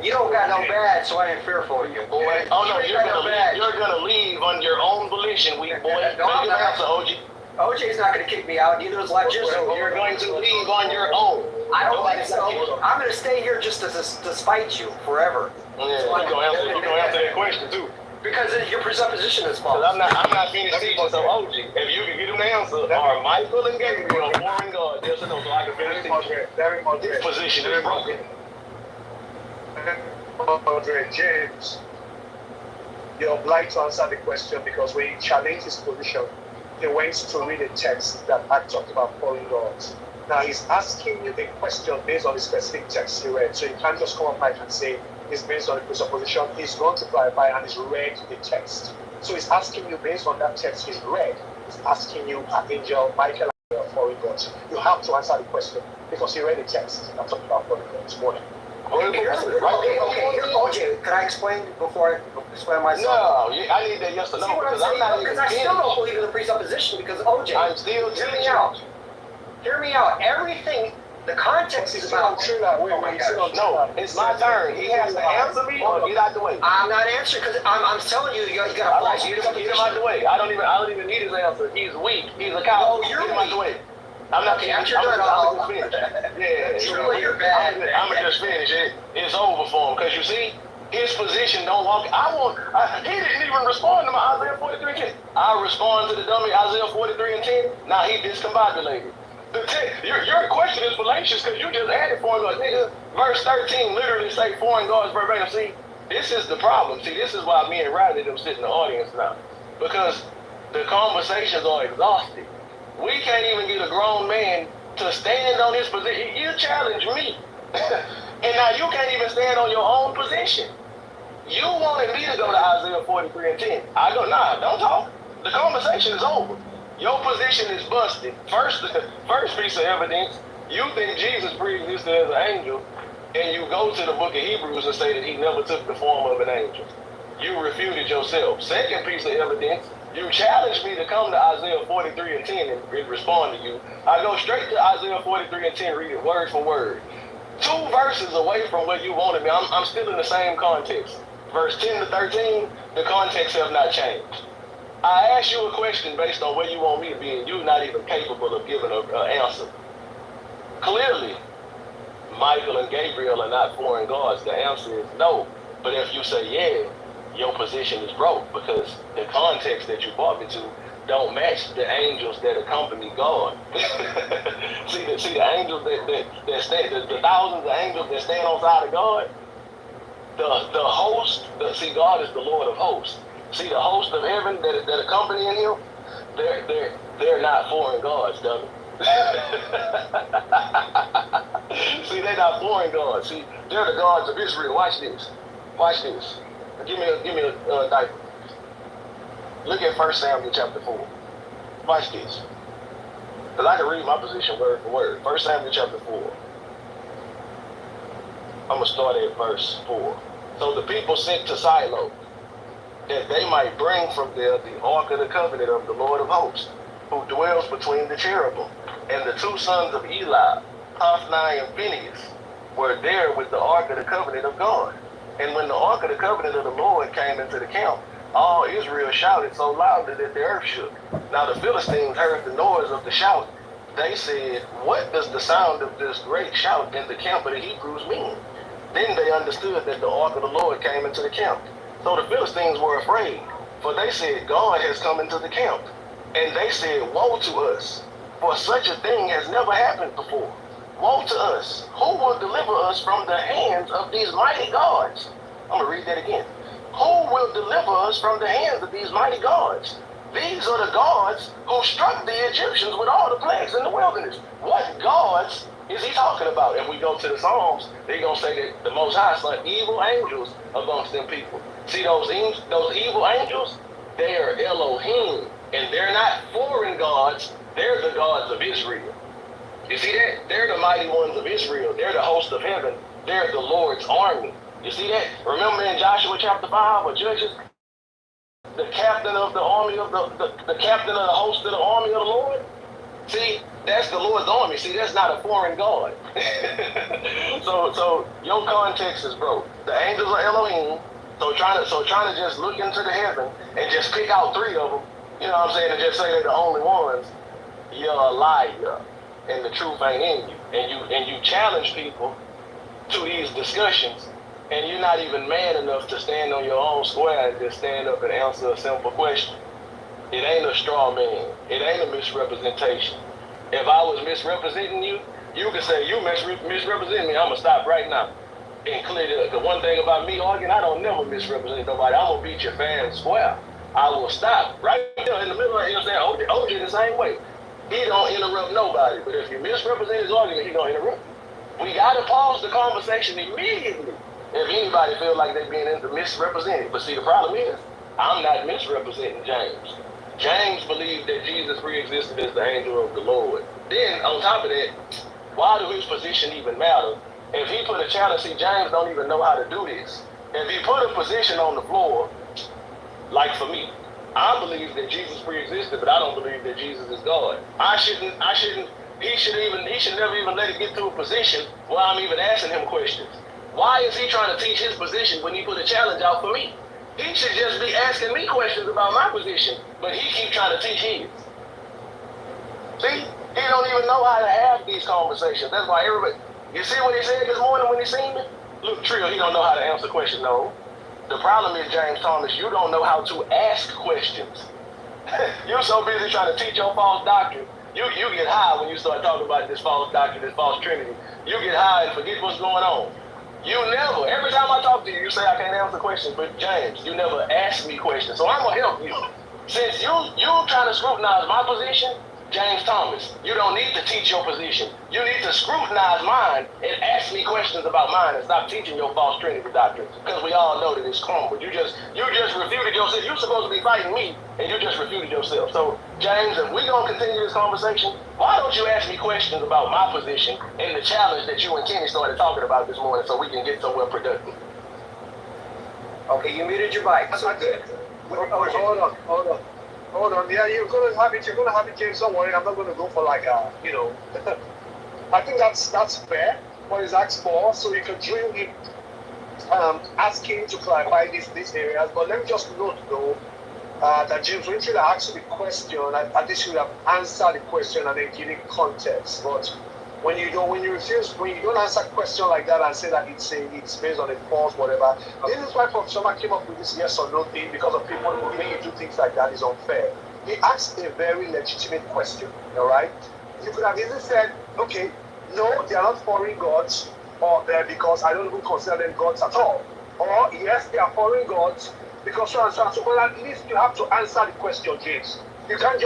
You don't got no badge, so I ain't fearful of you. Boy, oh no, you're gonna leave on your own volition, weak boy. No, I'm not. Answer, OG. OJ's not going to kick me out. Neither is Lecture. So you're going to leave on your own. I don't think so. I'm going to stay here just to spite you forever. Yeah, so you're gonna answer that question too. Because your presupposition is false. I'm not finished teaching, so OG, if you can get him the answer, are Michael and Gabriel foreign gods? Yes or no? So I can finish teaching. This position is broken. James, you're obliged to answer the question because when he challenged his position, he went to read a text that had talked about foreign gods. Now he's asking you the question based on the specific text he read, so you can't just come up and say it's based on the presupposition. He's going to clarify and he's read the text. So he's asking you based on that text he's read. He's asking you, Angel, Michael, and foreign gods. You have to answer the question because he read the text and talked about foreign gods. Morning. Okay, here, OJ, can I explain before I explain myself? No, I need that yes or no. See what I'm because I'm saying? not Because even I still finished. don't believe in the presupposition because OJ, I'm still hear me teaching. out. Hear me out. Everything, the context is about. No, it's my turn. He has to answer me or get out the way. I'm not answering because I'm telling you, you got to flash. Get him out the way. I don't even need his answer. He's weak. He's a coward. No, you're Get him out the way. weak. I'm not Okay, I'm after you're done, just finish. Yeah, Truly, you're bad. I'm gonna just finish it. It's over for him because you see, his position don't walk. He didn't even respond to my Isaiah 43:10. I respond to the dummy Isaiah 43:10. Now he discombobulated. Your question is fallacious because you just added foreign gods. Nigga, verse 13 literally say foreign gods verbatim. See, this is the problem. See, this is why me and Riley them sit in the audience now. Because the conversations are exhausted. We can't even get a grown man to stand on his position. You challenge me. And now you can't even stand on your own position. You wanted me to go to Isaiah 43:10. I go, nah, don't talk. The conversation is over. Your position is busted. First piece of evidence, you think Jesus pre-existed as an angel, and you go to the book of Hebrews and say that he never took the form of an angel. You refuted yourself. Second piece of evidence, you challenged me to come to Isaiah 43:10 and respond to you. I go straight to Isaiah 43:10, read it word for word. 2 verses away from where you wanted me. I'm still in the same context. Verse 10 to 13, the context have not changed. I ask you a question based on where you want me to be, and you're not even capable of giving an answer. Clearly, Michael and Gabriel are not foreign gods. The answer is no. But if you say yeah, your position is broke because the context that you brought me to don't match the angels that accompany God. see the angels that stand, the thousands of angels that stand on side of God. The host, God is the Lord of hosts. See the host of heaven that accompany him, they're not foreign gods, dummy. See, they're not foreign gods. See, they're the gods of Israel. Watch this. Watch this. Give me a diaper. Look at 1 Samuel chapter 4. Watch this. Because I can read my position word for word. 1 Samuel chapter 4. I'm going to start at verse 4. So the people sent to Shiloh, that they might bring from there the ark of the covenant of the Lord of hosts, who dwells between the cherubim. And the 2 sons of Eli, Hophni and Phinehas, were there with the ark of the covenant of God. And when the ark of the covenant of the Lord came into the camp, all Israel shouted so loudly that the earth shook. Now the Philistines heard the noise of the shout. They said, what does the sound of this great shout in the camp of the Hebrews mean? Then they understood that the ark of the Lord came into the camp. So the Philistines were afraid, for they said, God has come into the camp. And they said, woe to us, for such a thing has never happened before. Woe to us, who will deliver us from the hands of these mighty gods? I'm going to read that again. Who will deliver us from the hands of these mighty gods? These are the gods who struck the Egyptians with all the plagues in the wilderness. What gods is he talking about? If we go to the Psalms, they're going to say that the Most High sent evil angels amongst them people. See those evil angels? They are Elohim, and they're not foreign gods. They're the gods of Israel. You see that? They're the mighty ones of Israel. They're the host of heaven. They're the Lord's army. You see that? Remember in Joshua chapter 5 or Judges, the captain of the army of the captain of the host of the army of the Lord? See, that's the Lord's army. See, that's not a foreign god. so your context is broke. The angels are Elohim. So trying to just look into the heaven and just pick out 3 of them, you know what I'm saying, and just say they're the only ones, you're a liar, and the truth ain't in you. And you challenge people to these discussions, and you're not even man enough to stand on your own square and just stand up and answer a simple question. It ain't a straw man. It ain't a misrepresentation. If I was misrepresenting you, you could say you misrepresenting me. I'm gonna stop right now and clear it up. The one thing about me, Organ, I don't never misrepresent nobody. I'm gonna beat your fan square. I will stop right there in the middle of it. You know what I'm saying? OJ the same way. He don't interrupt nobody. But if you misrepresent his argument, he gonna interrupt. We gotta pause the conversation immediately if anybody feels like they're being misrepresented. But see, the problem is, I'm not misrepresenting James. James believed that Jesus pre-existed as the angel of the Lord. Then, on top of that, why do his position even matter If he put a challenge, see, James don't even know how to do this. If he put a position on the floor, like for me, I believe that Jesus pre-existed, but I don't believe that Jesus is God. He should never even let it get to a position where I'm even asking him questions. Why is he trying to teach his position when he put a challenge out for me? He should just be asking me questions about my position, but he keep trying to teach his. See, he don't even know how to have these conversations. That's why everybody, you see what he said this morning when he seen me? Look, Trill, he don't know how to answer questions, no. The problem is, James Thomas, you don't know how to ask questions. You're so busy trying to teach your false doctrine. You get high when you start talking about this false doctrine, this false trinity. You get high and forget what's going on. You never, every time I talk to you, you say I can't answer questions, but James, you never ask me questions. So I'm gonna help you. Since you trying to scrutinize my position, James Thomas, you don't need to teach your position. You need to scrutinize mine and ask me questions about mine and stop teaching your false trinity doctrine. Because we all know that it's crumbled. You just refuted yourself. You're supposed to be fighting me, and you just refuted yourself. So, James, if we're going to continue this conversation, why don't you ask me questions about my position and the challenge that you and Kenny started talking about this morning so we can get somewhere productive? Okay, you muted your mic. So good. Hold on. Yeah, you're gonna have it, James. Don't worry, I'm not gonna go for like I think that's fair. What is asked for, so you can drill him, ask him to clarify these areas. But let me just note though, that James, when you ask the question, at least you have answered the question and then giving context. But when you don't answer a question like that and say that it's based on a false whatever, this is why Professor Mark came up with this yes or no thing, because of people who make you do things like that is unfair. He asked a very legitimate question, all right? You could have easily said, okay, no, they are not foreign gods, or because I don't even consider them gods at all. Or yes, they are foreign gods because so and so and so. But at least you have to answer the question, James. You can't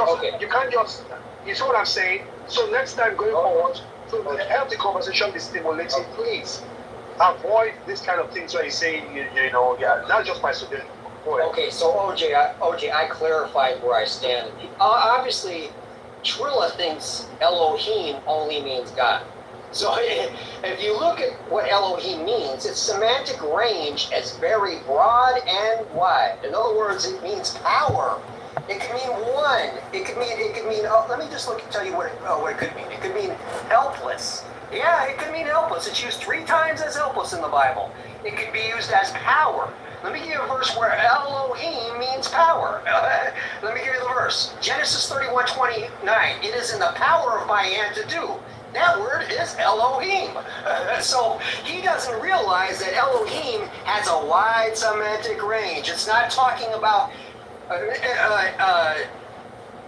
just, you see what I'm saying? So next time going forward, to help the conversation be stimulating, please avoid this kind of things where you say, that's just my suggestion. Okay, so OJ, I clarified where I stand. Obviously, Trilla thinks Elohim only means God. So if you look at what Elohim means, its semantic range is very broad and wide. In other words, it means power. It could mean one. It could mean. Let me just tell you what it could mean. It could mean helpless. Yeah, it could mean helpless. It's used 3 times as helpless in the Bible. It could be used as power. Let me give you a verse where Elohim means power. Let me give you the verse. Genesis 31:29. It is in the power of my hand to do. That word is Elohim. So he doesn't realize that Elohim has a wide semantic range. It's not talking about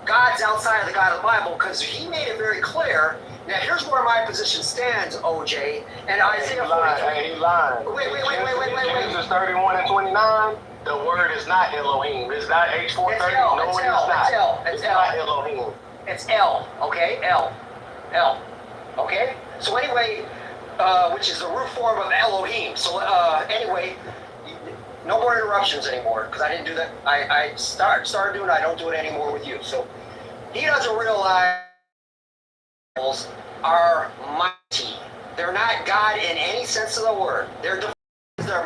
God's outside of the God of the Bible, because he made it very clear. Now here's where my position stands, OJ, and Isaiah 43. He lied. Wait. Genesis 31 and 29, the word is not Elohim. It's not H430. It's L. No, It's it's L. not. It's L. It's not Elohim. It's L, okay? L. Okay? So anyway, which is the root form of Elohim. So anyway, no more interruptions anymore, because I didn't do that. I started doing it. I don't do it anymore with you. So he doesn't realize are mighty. They're not God in any sense of the word. They're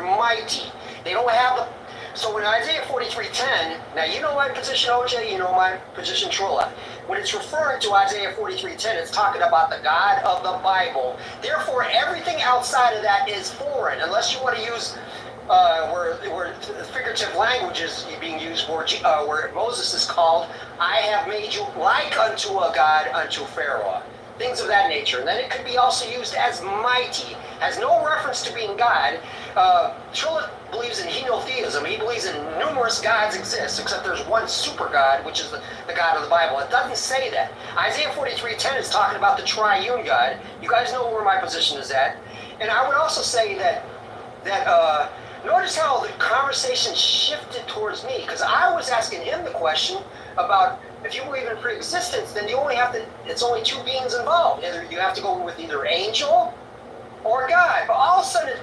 mighty. They don't have the. So in Isaiah 43:10, now you know my position, OJ. You know my position, Trilla. When it's referring to Isaiah 43:10, it's talking about the God of the Bible. Therefore, everything outside of that is foreign, unless you want to use where figurative language is being used, where Moses is called, I have made you like unto a God unto Pharaoh. Things of that nature. And then it could be also used as mighty, has no reference to being God. Trilla believes in henotheism. He believes in numerous gods exist, except there's one super God, which is the God of the Bible. It doesn't say that. Isaiah 43:10 is talking about the triune God. You guys know where my position is at. And I would also say that notice how the conversation shifted towards me, because I was asking him the question about, if you believe in pre-existence, then it's only 2 beings involved. Either you have to go with either angel or God. But all of a sudden,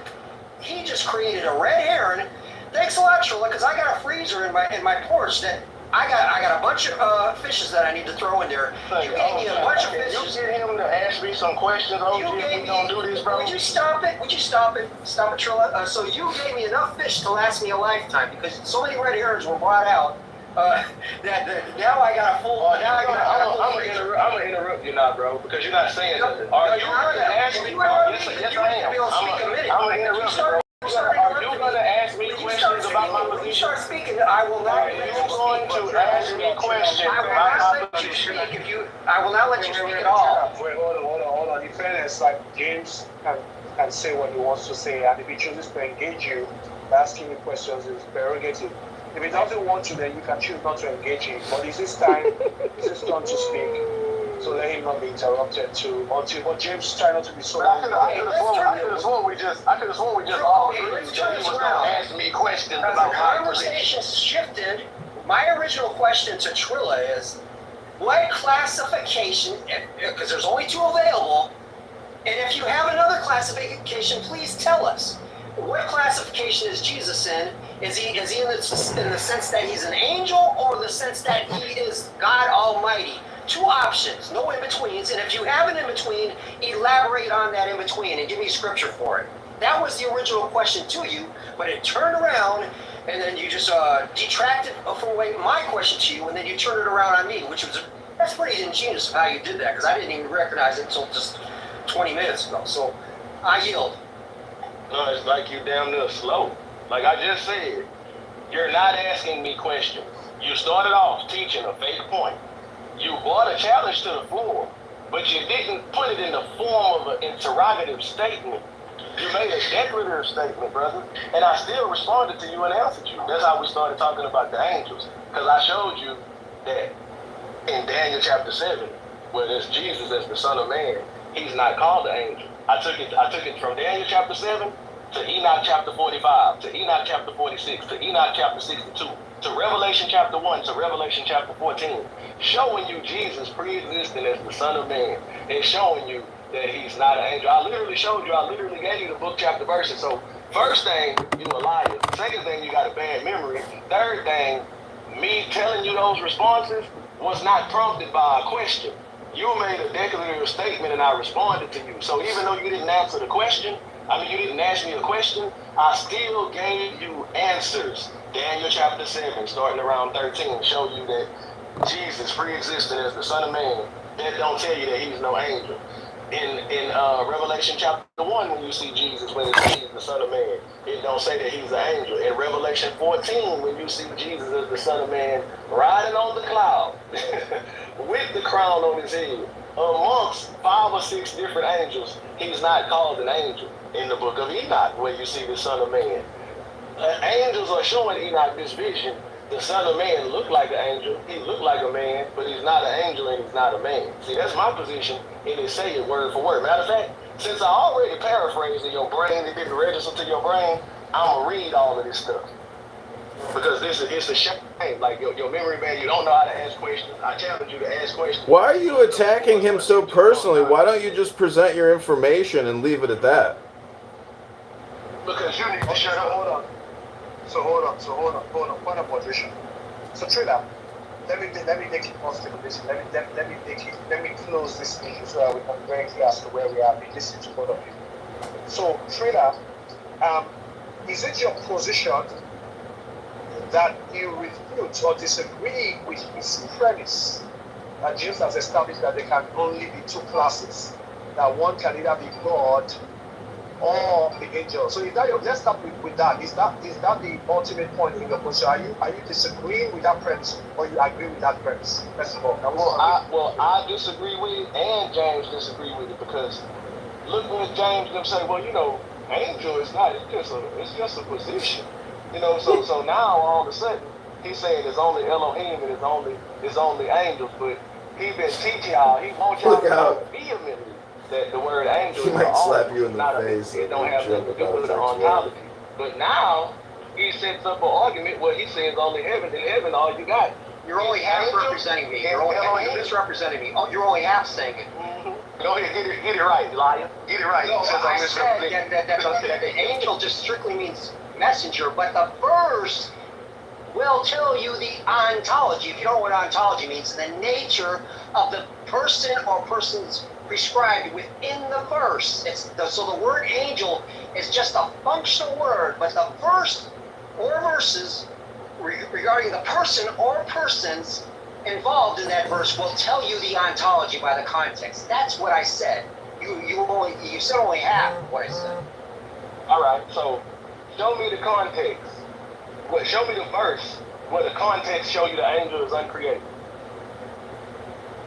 he just created a red herring. Thanks a lot, Trilla, because I got a freezer in my porch that I got a bunch of fishes that I need to throw in there. You gave me a bunch of fishes. You get him to ask me some questions, OG, if we don't do this, bro. Would you stop it? Would you stop it? Stop it, Trilla. So you gave me enough fish to last me a lifetime because so many red herrings were brought out that now I got a full. I'm gonna interrupt you now, bro, because you're not saying nothing. Are you gonna ask me? Yes, I am. I'm gonna interrupt you, bro. Are you gonna ask me questions about my position? When you start speaking, I will not. Are you going to ask me questions about my position? I will not let you speak at all. Wait, hold on. In fairness, like James can say what he wants to say, and if he chooses to engage you, asking you questions is prerogative. If he doesn't want to, then you can choose not to engage him. But it's his time, it's his turn to speak. So let him not be interrupted too. But James try not to be so. I could have sworn we just all agreed that he was gonna ask me questions about the conversation shifted. My original question to Trilla is, what classification? Because there's only two available, and if you have another classification, please tell us. What classification is Jesus in? Is he in the sense that he's an angel, or the sense that he is God Almighty? Two options, no in-betweens, and if you have an in-between, elaborate on that in-between and give me scripture for it. That was the original question to you, but it turned around, and then you just detracted from my question to you, and then you turned it around on me, that's pretty ingenious of how you did that, because I didn't even recognize it until just 20 minutes ago, so I yield. No, it's like you damn near slow. Like I just said, you're not asking me questions. You started off teaching a fake point. You brought a challenge to the floor, but you didn't put it in the form of an interrogative statement. You made a declarative statement, brother, and I still responded to you and answered you. That's how we started talking about the angels, because I showed you that in Daniel chapter 7, where there's Jesus as the Son of Man, he's not called the angel. I took it from Daniel chapter 7 to Enoch chapter 45, to Enoch chapter 46, to Enoch chapter 62, to Revelation chapter 1, to Revelation chapter 14, showing you Jesus pre-existing as the Son of Man, and showing you that he's not an angel. I literally gave you the book, chapter, verses. So first thing, you a liar. Second thing, you got a bad memory. Third thing, me telling you those responses was not prompted by a question. You made a declarative statement and I responded to you. So even though you didn't answer the question, you didn't ask me a question, I still gave you answers. Daniel chapter 7, starting around 13, show you that Jesus pre-existed as the Son of Man. That don't tell you that he's no angel. In Revelation chapter 1, when you see Jesus, when it says he's the Son of Man, it don't say that he's an angel. In Revelation 14, when you see Jesus as the Son of Man riding on the cloud with the crown on his head, amongst 5 or 6 different angels, he's not called an angel. In the book of Enoch, where you see the Son of Man, angels are showing Enoch this vision. The Son of Man looked like an angel, he looked like a man, but he's not an angel and he's not a man. See, that's my position, and it say it word for word. Matter of fact, since I already paraphrased in your brain, it didn't register to your brain, I'm gonna read all of this stuff. Because it's a shame. Like your memory, man, you don't know how to ask questions. I challenge you to ask questions. Why are you attacking him so personally? Why don't you just present your information and leave it at that? Because you need to shut up. Hold on. Point of moderation. So Trilla, let me make it positive with this. Let me close this issue so that we can very clear as to where we are. Be listening to both of you. So Trilla, is it your position that you refute or disagree with his premise that James has established that there can only be 2 classes, that one can either be God or the angel? So let's start with that. Is that the ultimate point in your position? Are you disagreeing with that premise, or you agree with that premise? First of all, I disagree with it, and James disagree with it, because look what James them say. Well, angel is not. It's just a position. So now all of a sudden he's saying it's only Elohim and it's only angels, but he been teaching y'all. He wants y'all to know vehemently that the word angel he is might slap all, you in the face. It don't have nothing to do with the ontology. But now he sets up an argument where he says only heaven. In heaven, all you got. You're only half representing me. You're misrepresenting me. You're only half saying it. Mm-hmm. Go ahead, get it right, liar. Get it right. No, I said that the angel just strictly means messenger, but the verse will tell you the ontology. If you don't know what ontology means, the nature of the person or persons prescribed within the verse. So the word angel is just a functional word, but the verse or verses regarding the person or persons involved in that verse will tell you the ontology by the context. That's what I said. You said only half of what I said. All right, so show me the context. Show me the verse where the context show you the angel is uncreated.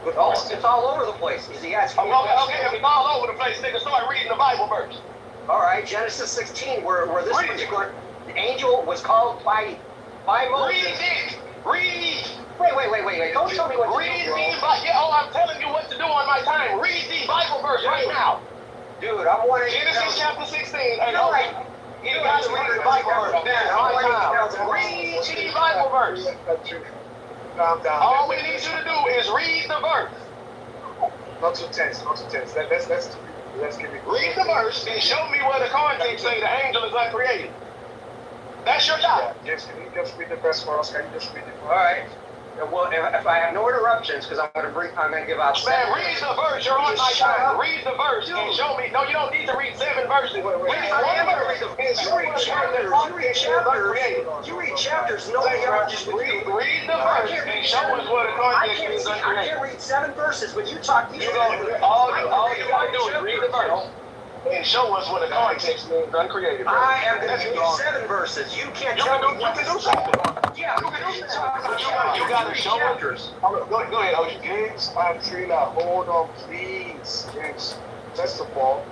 It's all over the place. Is he asking? Okay, if it's all over the place, nigga, start reading the Bible verse. All right, Genesis 16, where this particular angel was called by Moses. Read it. Read. Wait. Don't tell me what to Read do, bro. I'm telling you what to do on my time. Read the Bible verse right now. Dude, I'm wanting Genesis chapter 16. You got to read the Bible verse. Read the Bible verse. Calm down. All we need you to do is read the verse. Not too tense. Let's give it. Read the verse and show me where the context say the angel is uncreated. That's your job. Yeah, can you just read the verse for us? Can you just read it? All right. Well, if I have no interruptions, because I'm gonna give out. Man, read the verse. You're on my time. Read the verse and show me. No, you don't need to read 7 verses. You read chapters. Nobody argues with you. Read the verse and show us what the context is I uncreated. can't read 7 verses, but you talk. All you gotta do is read the verse and show us what the context means uncreated. I am going to give you 7 verses. You can't tell me what to do. Yeah, you can do something. You gotta show us. Go ahead, Ocean. James and Trailer, hold on, please. James, first of all,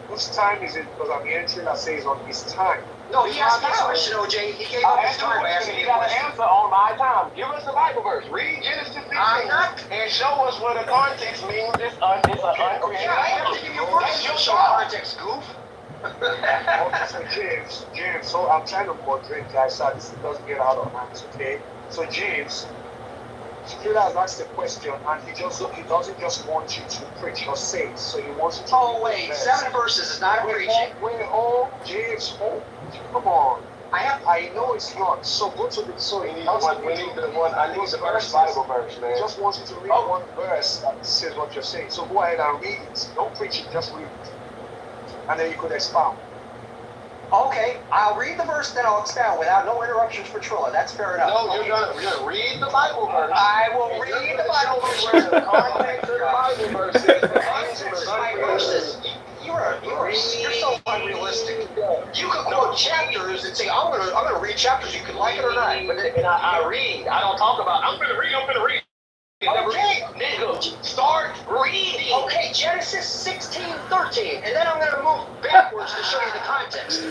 whose time is it? Because I'm hearing Trailer say it's on his time. No, he asked me a question, OJ. He gave up his time by asking me You a got an question. answer on my time. Give us the Bible verse. Read Genesis 15 and show us what the context means. It's an uncreated. Yeah, I have to give you verses to show context, goof. Okay, so James, so I'm trying to moderate guys so this doesn't get out of hand, okay? So James, Trailer has asked a question and he doesn't just want you to preach or say it, so he wants you to. Oh, wait, 7 verses is not preaching. James, come on. I know it's not. So go to the. So I need the first Bible verse, man. He just wants you to read one verse that says what you're saying. So go ahead and read it. Don't preach it, just read it. And then you could expound. Okay, I'll read the verse, then I'll expound without no interruptions for Trilla. That's fair enough. No, you're gonna read the Bible verse. I will read the Bible verse. The context of the Bible verse is the angel is uncreated. You're so unrealistic. You could quote chapters and say, I'm gonna read chapters. You can like it or not. But then, I read. I don't talk about. I'm gonna read. okay, Nigga, start reading. okay, Genesis 16:13, and then I'm gonna move backwards to show you the context.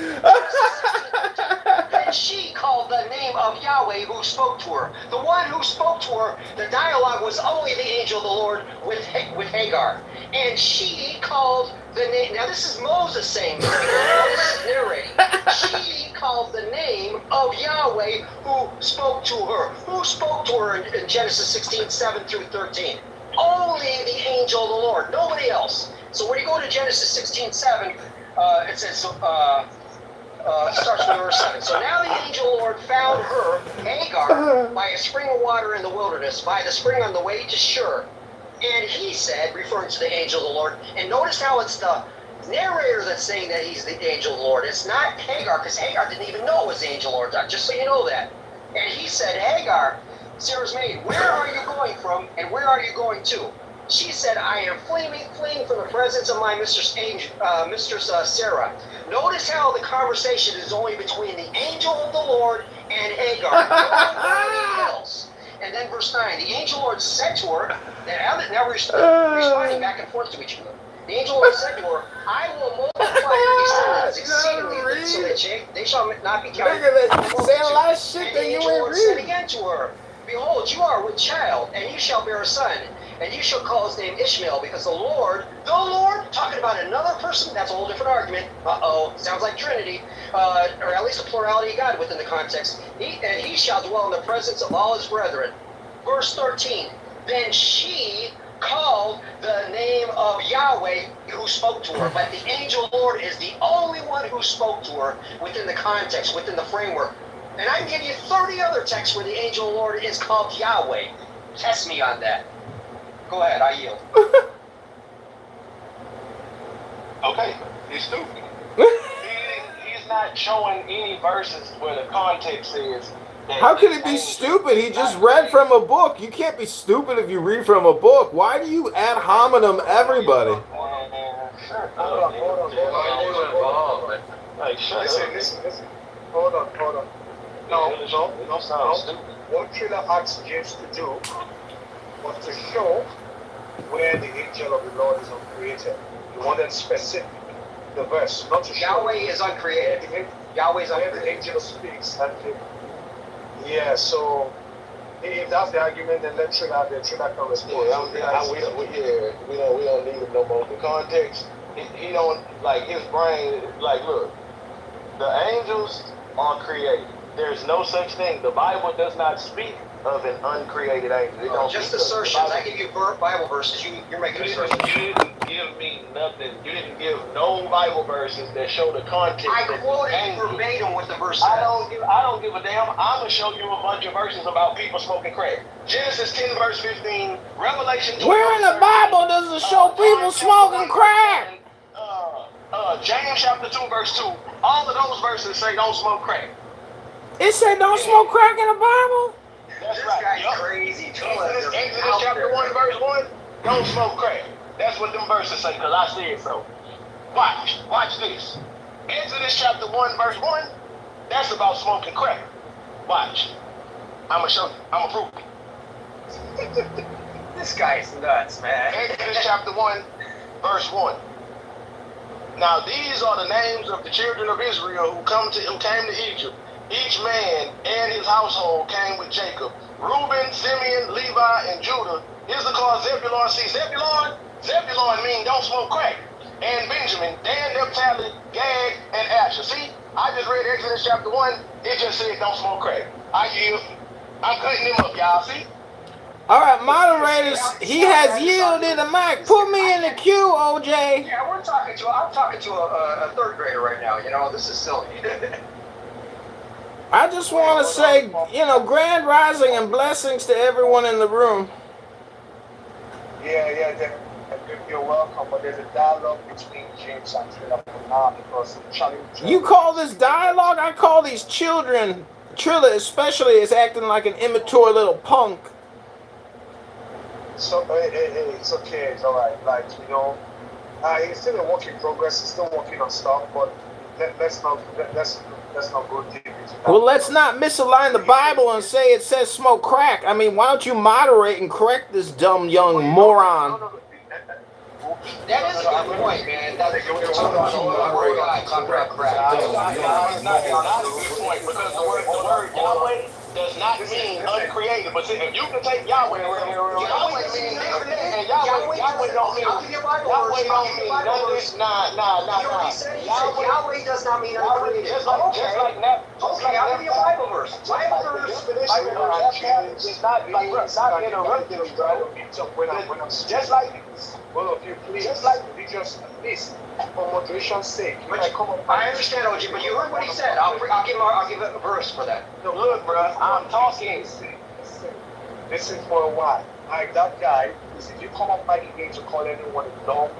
Then she called the name of Yahweh who spoke to her. The one who spoke to her, the dialogue was only the angel of the Lord with Hagar. And she called the name, now this is Moses saying this, Moses is narrating. She called the name of Yahweh who spoke to her. Who spoke to her in Genesis 16:7 through 13? Only the angel of the Lord, nobody else. So when you go to Genesis 16:7, it says, starts with verse 7. So now the angel of the Lord found her, Hagar, by a spring of water in the wilderness, by the spring on the way to Shur. And he said, referring to the angel of the Lord, and notice how it's the narrator that's saying that he's the angel of the Lord. It's not Hagar, because Hagar didn't even know it was the angel of the Lord, just so you know that. And he said, Hagar, Sarah's maid, where are you going from, and where are you going to? She said, I am fleeing from the presence of my mistress Sarah. Notice how the conversation is only between the angel of the Lord and Hagar. Nobody else. And then verse 9, the angel Lord said to her, now we're responding back and forth to each other. The angel Lord said to her, I will multiply your descendants exceedingly, so that they shall not be counted. Say a lot of shit that you ain't said read. again to her, behold, you are with child, and you shall bear a son, and you shall call his name Ishmael, because the Lord, talking about another person, that's a whole different argument. Sounds like Trinity, or at least a plurality of God within the context. He shall dwell in the presence of all his brethren. Verse 13, then she called the name of Yahweh who spoke to her, but the angel of the Lord is the only one who spoke to her within the context, within the framework. And I can give you 30 other texts where the angel of the Lord is called Yahweh. Test me on that. Go ahead, I yield. Okay, he's stupid. He's not showing any verses where the context says that. How can he be stupid? He just read from a book. You can't be stupid if you read from a book. Why do you ad hominem everybody? Listen. Hold on. No. Stupid. What Triller asked James to do was to show where the angel of the Lord is uncreated. He wanted specific, the verse, not to show. Yahweh is uncreated. Yahweh is Where the uncreated. angel speaks. Yeah, so if that's the argument, then let Triller can respond. We don't need him no more. The context, he don't, like, his brain, like, look, the angels are created. There's no such thing. The Bible does not speak of an uncreated angel. It don't Just speak of- assertions. I give you Bible verses. You're making assertions. You didn't give me nothing. You didn't give no Bible verses that show the context. I that quoted angels- verbatim what the verse I says. don't give a damn. I'm gonna show you a bunch of verses about people smoking crack. Genesis 10 verse 15, Revelation 12. Where in the Bible does it show people smoking crack? James chapter 2 verse 2. All of those verses say don't smoke crack. It said don't smoke crack in the Bible? That's This right. guy's Yup. crazy. Exodus chapter 1 verse 1. Don't smoke crack. That's what them verses say, because I said so. Watch this. Exodus chapter 1 verse 1. That's about smoking crack. Watch. I'm gonna show you. I'm gonna prove it. This guy's nuts, man. Exodus chapter 1 verse 1. Now these are the names of the children of Israel who came to Egypt. Each man and his household came with Jacob. Reuben, Simeon, Levi, and Judah. Issachar, Zebulun. See, Zebulun means don't smoke crack. And Benjamin, Dan, Naphtali, Gad, and Asher. See, I just read Exodus chapter 1. It just said don't smoke crack. I yield. I'm cutting him up, y'all. See? All right, moderators, he has yielded the mic. Put me in the queue, OJ. Yeah, I'm talking to a third grader right now. You know, this is silly. I just want to say, grand rising and blessings to everyone in the room. Yeah, you're welcome. But there's a dialogue between James and Triller now because the challenge. You call this dialogue? I call these children. Triller especially is acting like an immature little punk. So it's okay, it's alright. Like, he's still a work in progress. He's still working on stuff, but let's not go deep into that. Well, let's not misalign the Bible and say it says smoke crack. I mean, why don't you moderate and correct this dumb young moron? That is a good point, man. That's a good point. It's not a good point because the word Yahweh does not mean uncreated. But see, if you can take Yahweh, Yahweh means different, and Yahweh don't mean none of this. Nah. Yahweh does not mean uncreated. Just like that. Okay, I'll give you a Bible verse. Bible verse. It's not like not interrupting me, bro. Just like. Well, if you please, just like religious list for moderation's sake. I understand, OG, but you heard what he said. I'll give a verse for that. No, look, bro, I'm talking. Listen for a while. Like that guy, is if you come up back again to call anyone a dumb,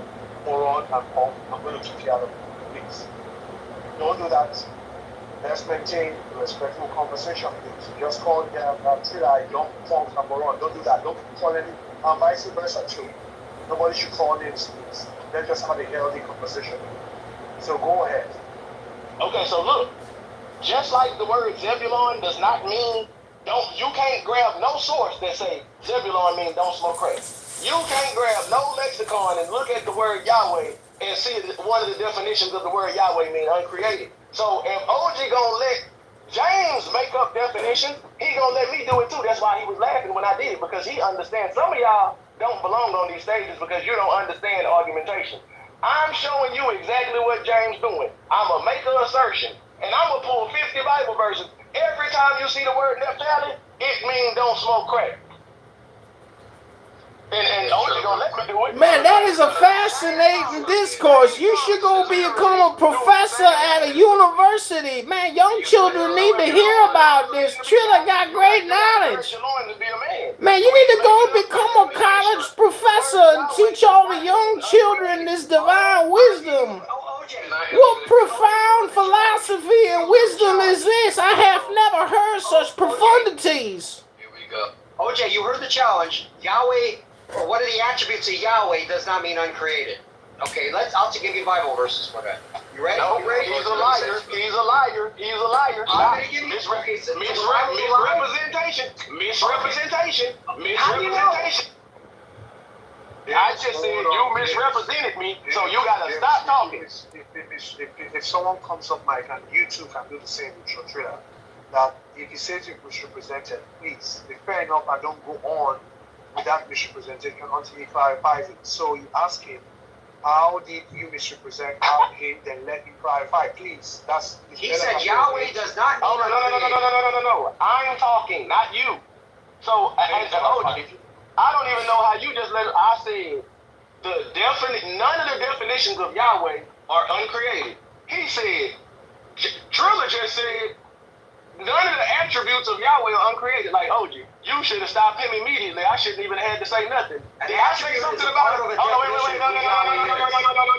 moron, and punk, I'm going to kick you out of it. Please. Don't do that. Let's maintain a respectful conversation, please. Just call them Triller a dumb, punk, and moron. Don't do that. Don't call any, and vice versa too. Nobody should call names, please. Let's just have a healthy conversation. So go ahead. Okay, so look, just like the word Zebulon does not mean you can't grab no source that say Zebulon means don't smoke crack. You can't grab no lexicon and look at the word Yahweh and see one of the definitions of the word Yahweh mean uncreated. So if OG gonna let James make up definitions, he gonna let me do it too. That's why he was laughing when I did it, because he understands. Some of y'all don't belong on these stages because you don't understand argumentation. I'm showing you exactly what James doing. I'm going to make an assertion, and I'm going to pull 50 Bible verses. Every time you see the word Naphtali, it means don't smoke crack. And OG going Man, that is a fascinating discourse. You should go become a professor at a university. Man, young children need to hear about this. Trilla got great knowledge. Man, you need to go become a college professor and teach all the young children this divine wisdom. What profound philosophy and wisdom is this? I have never heard such profundities. Here we go. OJ, you heard the challenge. Yahweh, or one of the attributes of Yahweh does not mean uncreated. Okay, I'll give you Bible verses for that. You ready? No, you ready? he's a liar. He's a liar. He's a liar. I'm gonna give you Misrepresentation. I just said you misrepresented me, so you gotta stop talking. If someone comes up, Mike, and you too can do the same with your trailer, that if he says you misrepresented, please, fair enough, I don't go on with that misrepresentation until he clarifies it. So you ask him, how did you misrepresent him? Then let him clarify, please. He said Yahweh does not mean No. I'm talking, not you. So, I don't even know how you just I said none of the definitions of Yahweh are uncreated. He said, Trilla just said, none of the attributes of Yahweh are uncreated. Like, OG, you should have stopped him immediately. I shouldn't even have had to say nothing. Did I say something about it?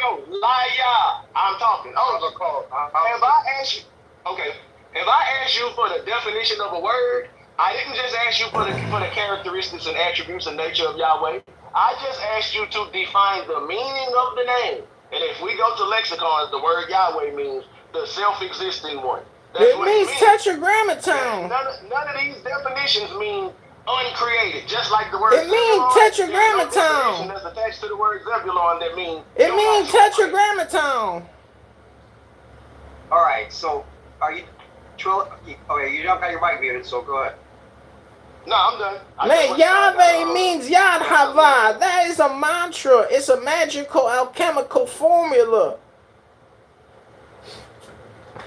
No. Liar. I'm talking. If I ask you for the definition of a word, I didn't just ask you for the characteristics and attributes and nature of Yahweh. I just asked you to define the meaning of the name. And if we go to lexicons, the word Yahweh means the self-existing one. It means tetragrammaton. None of these definitions mean uncreated, just like the word It means tetragrammaton. That's attached to the word Zebulon that means it means tetragrammaton. All right, so are you Trilla? Okay, you don't got your mic muted, so go ahead. No, I'm done. Man, Yahweh means Yad Hava. That is a mantra. It's a magical alchemical formula.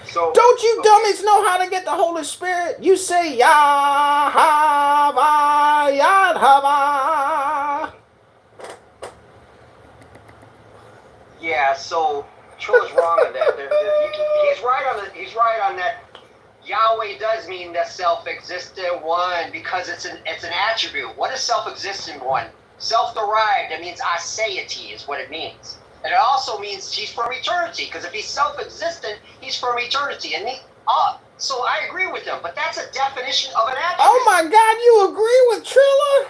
So, don't you dummies know how to get the Holy Spirit? You say Yad Hava, Yad Hava. Yeah, so Trilla's wrong on that. He's right on that. Yahweh does mean the self-existent one because it's an attribute. What is self-existent one? Self-derived. That means aseity is what it means. And it also means he's from eternity, because if he's self-existent, he's from eternity. And so I agree with him, but that's a definition of an attribute. Oh my God, you agree with Trilla?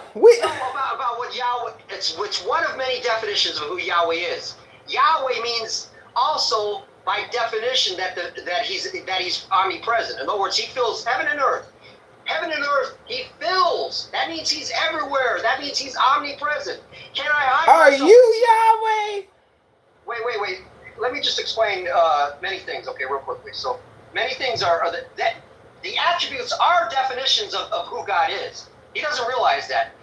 About what Yahweh, it's one of many definitions of who Yahweh is. Yahweh means also, by definition, that he's omnipresent. In other words, he fills heaven and earth. Heaven and earth, he fills. That means he's everywhere. That means he's omnipresent. Can I hide myself? Are you Yahweh? Wait. Let me just explain many things, okay, real quickly. So, many things are that the attributes are definitions of who God is. He doesn't realize that.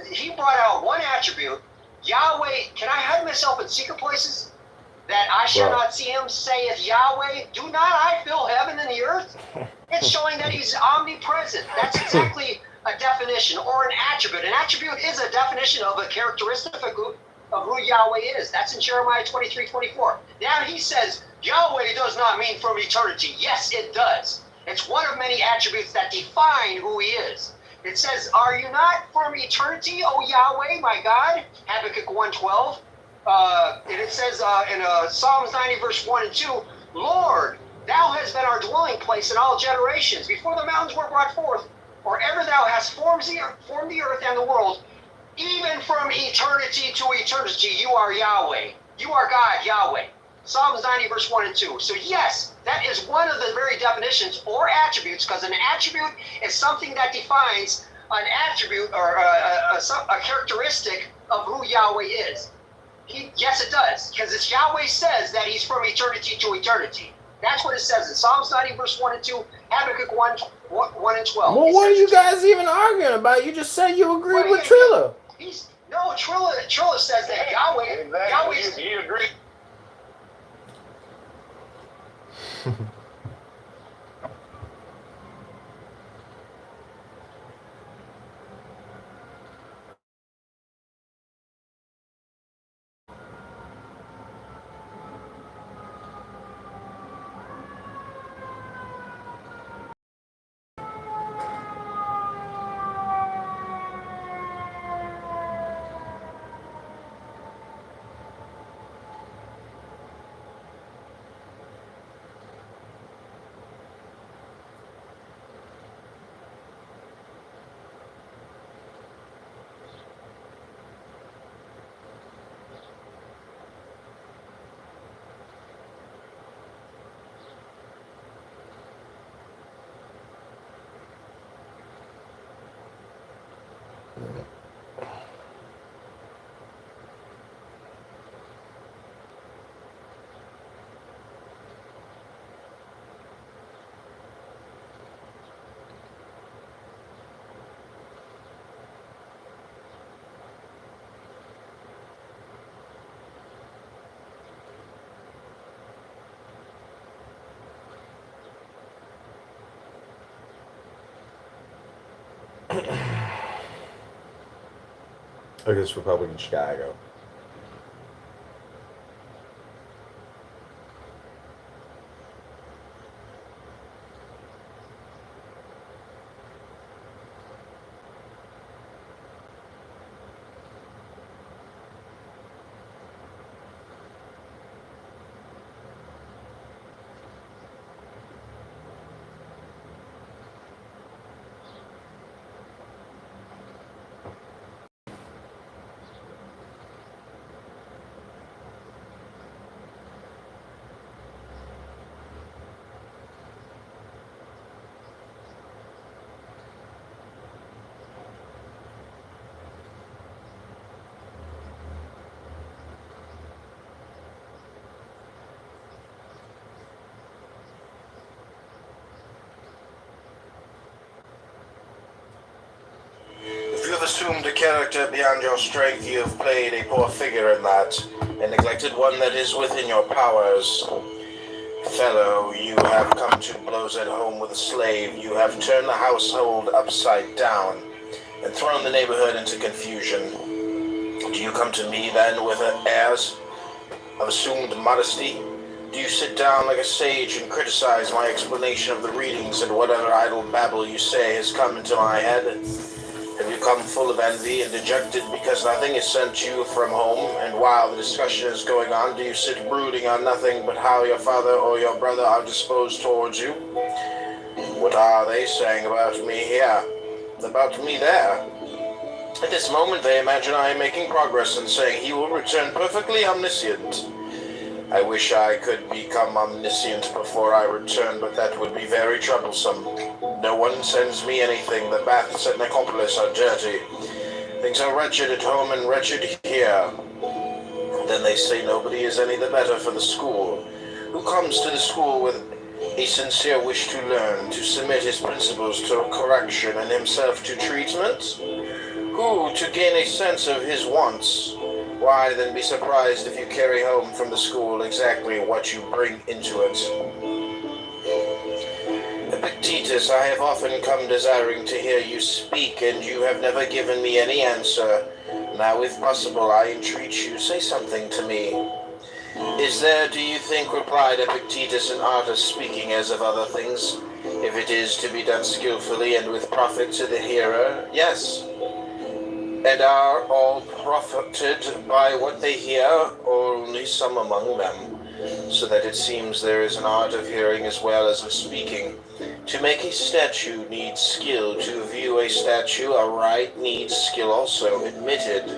He brought out one attribute. Yahweh, can I hide myself in secret places that I shall not see him, saith Yahweh? Do not I fill heaven and the earth? It's showing that he's omnipresent. That's exactly a definition or an attribute. An attribute is a definition of a characteristic of who Yahweh is. That's in Jeremiah 23:24. Now he says, Yahweh does not mean from eternity. Yes, it does. It's one of many attributes that define who he is. It says, are you not from eternity, O Yahweh, my God? Habakkuk 1:12. And it says in Psalms 90, verse 1 and 2, Lord, thou hast been our dwelling place in all generations, before the mountains were brought forth, or ever thou hast formed the earth and the world, even from eternity to eternity, you are Yahweh. You are God, Yahweh. Psalms 90, verse 1 and 2. So yes, that is one of the very definitions or attributes, because an attribute is something that defines an attribute or a characteristic of who Yahweh is. Yes, it does, because Yahweh says that he's from eternity to eternity. That's what it says in Psalms 90, verse 1 and 2, Habakkuk 1 and 12. Well, what are you guys even arguing about? You just said you agreed with Trilla. Trilla says that Yahweh, He agreed. Against Republican Chicago. If you have assumed a character beyond your strength, you have played a poor figure in that, and neglected one that is within your powers. Fellow, you have come to blows at home with a slave. You have turned the household upside down, and thrown the neighborhood into confusion. Do you come to me, then, with airs of assumed modesty? Do you sit down like a sage and criticize my explanation of the readings, and whatever idle babble you say has come into my head? Have you come full of envy and dejected because nothing is sent you from home, and while the discussion is going on, do you sit brooding on nothing but how your father or your brother are disposed towards you? What are they saying about me here? About me there? At this moment they imagine I am making progress and saying he will return perfectly omniscient. I wish I could become omniscient before I return, but that would be very troublesome. No one sends me anything. The baths at Nicopolis are dirty. Things are wretched at home and wretched here. Then they say nobody is any the better for the school. Who comes to the school with a sincere wish to learn, to submit his principles to correction and himself to treatment? Who, to gain a sense of his wants? Why then be surprised if you carry home from the school exactly what you bring into it? Epictetus, I have often come desiring to hear you speak, and you have never given me any answer. Now, if possible, I entreat you, say something to me. Is there, do you think, replied Epictetus, an art of speaking as of other things? If it is to be done skillfully and with profit to the hearer, yes. And are all profited by what they hear, or only some among them? So that it seems there is an art of hearing as well as of speaking. To make a statue needs skill, to view a statue aright needs skill also, admitted.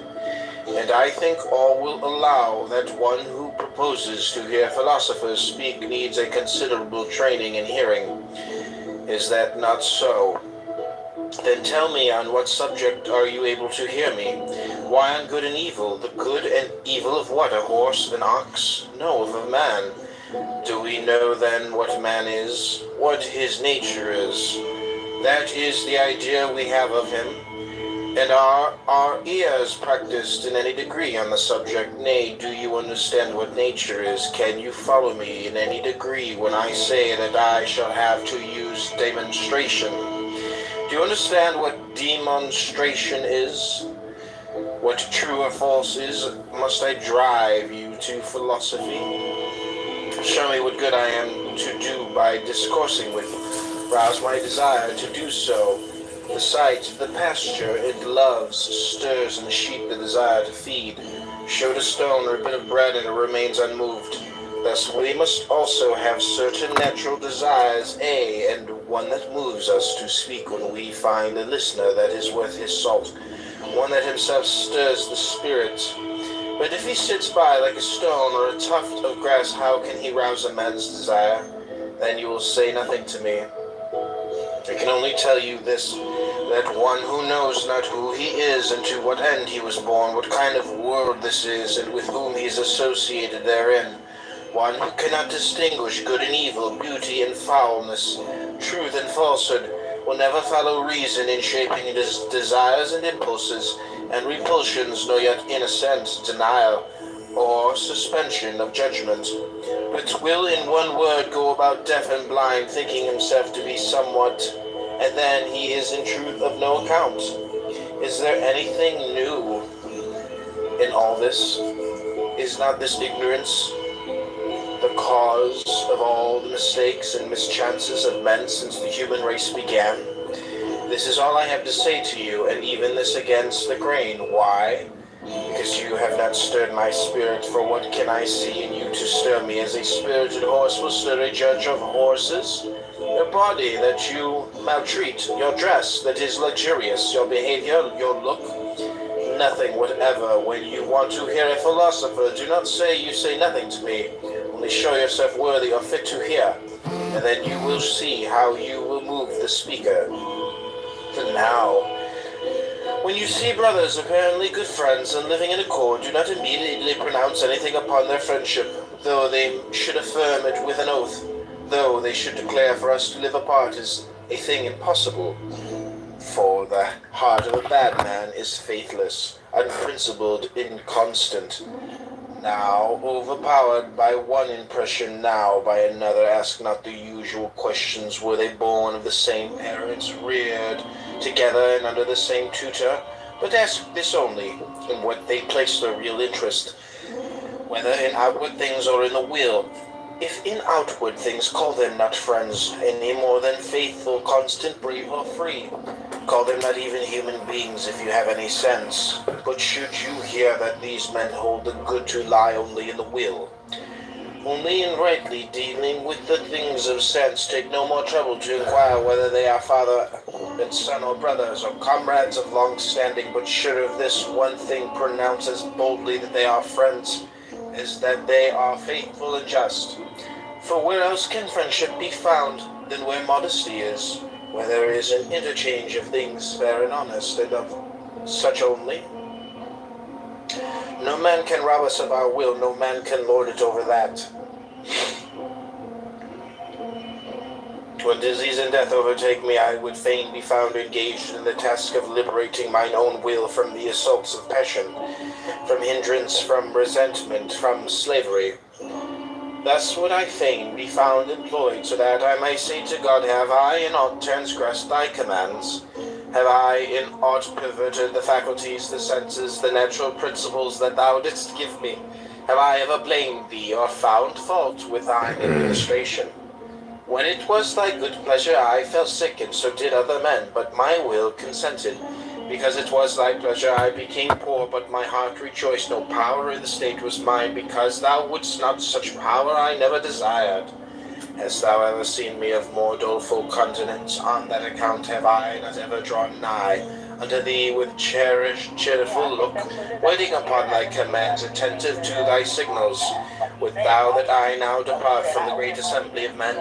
And I think all will allow that one who proposes to hear philosophers speak needs a considerable training in hearing. Is that not so? Then tell me, on what subject are you able to hear me? Why on good and evil? The good and evil of what? A horse, an ox? No, of a man. Do we know then what man is? What his nature is? That is the idea we have of him. And are our ears practiced in any degree on the subject? Nay, do you understand what nature is? Can you follow me in any degree when I say that I shall have to use demonstration? Do you understand what demonstration is? What true or false is? Must I drive you to philosophy? Show me what good I am to do by discoursing with you. Rouse my desire to do so. The sight, the pasture it loves, stirs in the sheep the desire to feed. Showed a stone or a bit of bread and it remains unmoved. Thus we must also have certain natural desires, and one that moves us to speak when we find a listener that is worth his salt, one that himself stirs the spirit. But if he sits by like a stone or a tuft of grass, how can he rouse a man's desire? Then you will say nothing to me. I can only tell you this, that one who knows not who he is and to what end he was born, what kind of world this is, and with whom he is associated therein, one who cannot distinguish good and evil, beauty and foulness, truth and falsehood, will never follow reason in shaping his desires and impulses, and repulsions, nor yet innocent denial, or suspension of judgment, but will in one word go about deaf and blind, thinking himself to be somewhat and then he is in truth of no account. Is there anything new in all this? Is not this ignorance the cause of all the mistakes and mischances of men since the human race began? This is all I have to say to you, and even this against the grain. Why? Because you have not stirred my spirit, for what can I see in you to stir me as a spirited horse will stir a judge of horses? Your body that you maltreat, your dress that is luxurious, your behavior, your look, nothing whatever. When you want to hear a philosopher, do not say you say nothing to me, only show yourself worthy or fit to hear, and then you will see how you will move the speaker. And now, when you see brothers apparently good friends and living in accord, do not immediately pronounce anything upon their friendship, though they should affirm it with an oath, though they should declare for us to live apart is a thing impossible. For the heart of a bad man is faithless, unprincipled, inconstant. Now overpowered by one impression, now by another. Ask not the usual questions. Were they born of the same parents, reared together and under the same tutor? But ask this only, in what they place their real interest, whether in outward things or in the will. If in outward things, call them not friends, any more than faithful, constant, brave, or free. Call them not even human beings if you have any sense. But should you hear that these men hold the good to lie only in the will, only in rightly dealing with the things of sense, take no more trouble to inquire whether they are father and son or brothers or comrades of long standing, but sure of this one thing, pronounce as boldly that they are friends as that they are faithful and just. For where else can friendship be found than where modesty is, where there is an interchange of things fair and honest, and of such only? No man can rob us of our will, no man can lord it over that. When disease and death overtake me, I would fain be found engaged in the task of liberating mine own will from the assaults of passion, from hindrance, from resentment, from slavery. Thus would I fain be found employed, so that I may say to God, have I in aught transgressed thy commands? Have I in aught perverted the faculties, the senses, the natural principles that thou didst give me? Have I ever blamed thee, or found fault with thine administration? When it was thy good pleasure, I fell sick, and so did other men, but my will consented. Because it was thy pleasure, I became poor, but my heart rejoiced. No power in the state was mine, because thou wouldst not such power I never desired. Hast thou ever seen me of more doleful countenance? On that account have I not ever drawn nigh unto thee with cheerful look, waiting upon thy commands, attentive to thy signals. Would thou that I now depart from the great assembly of men?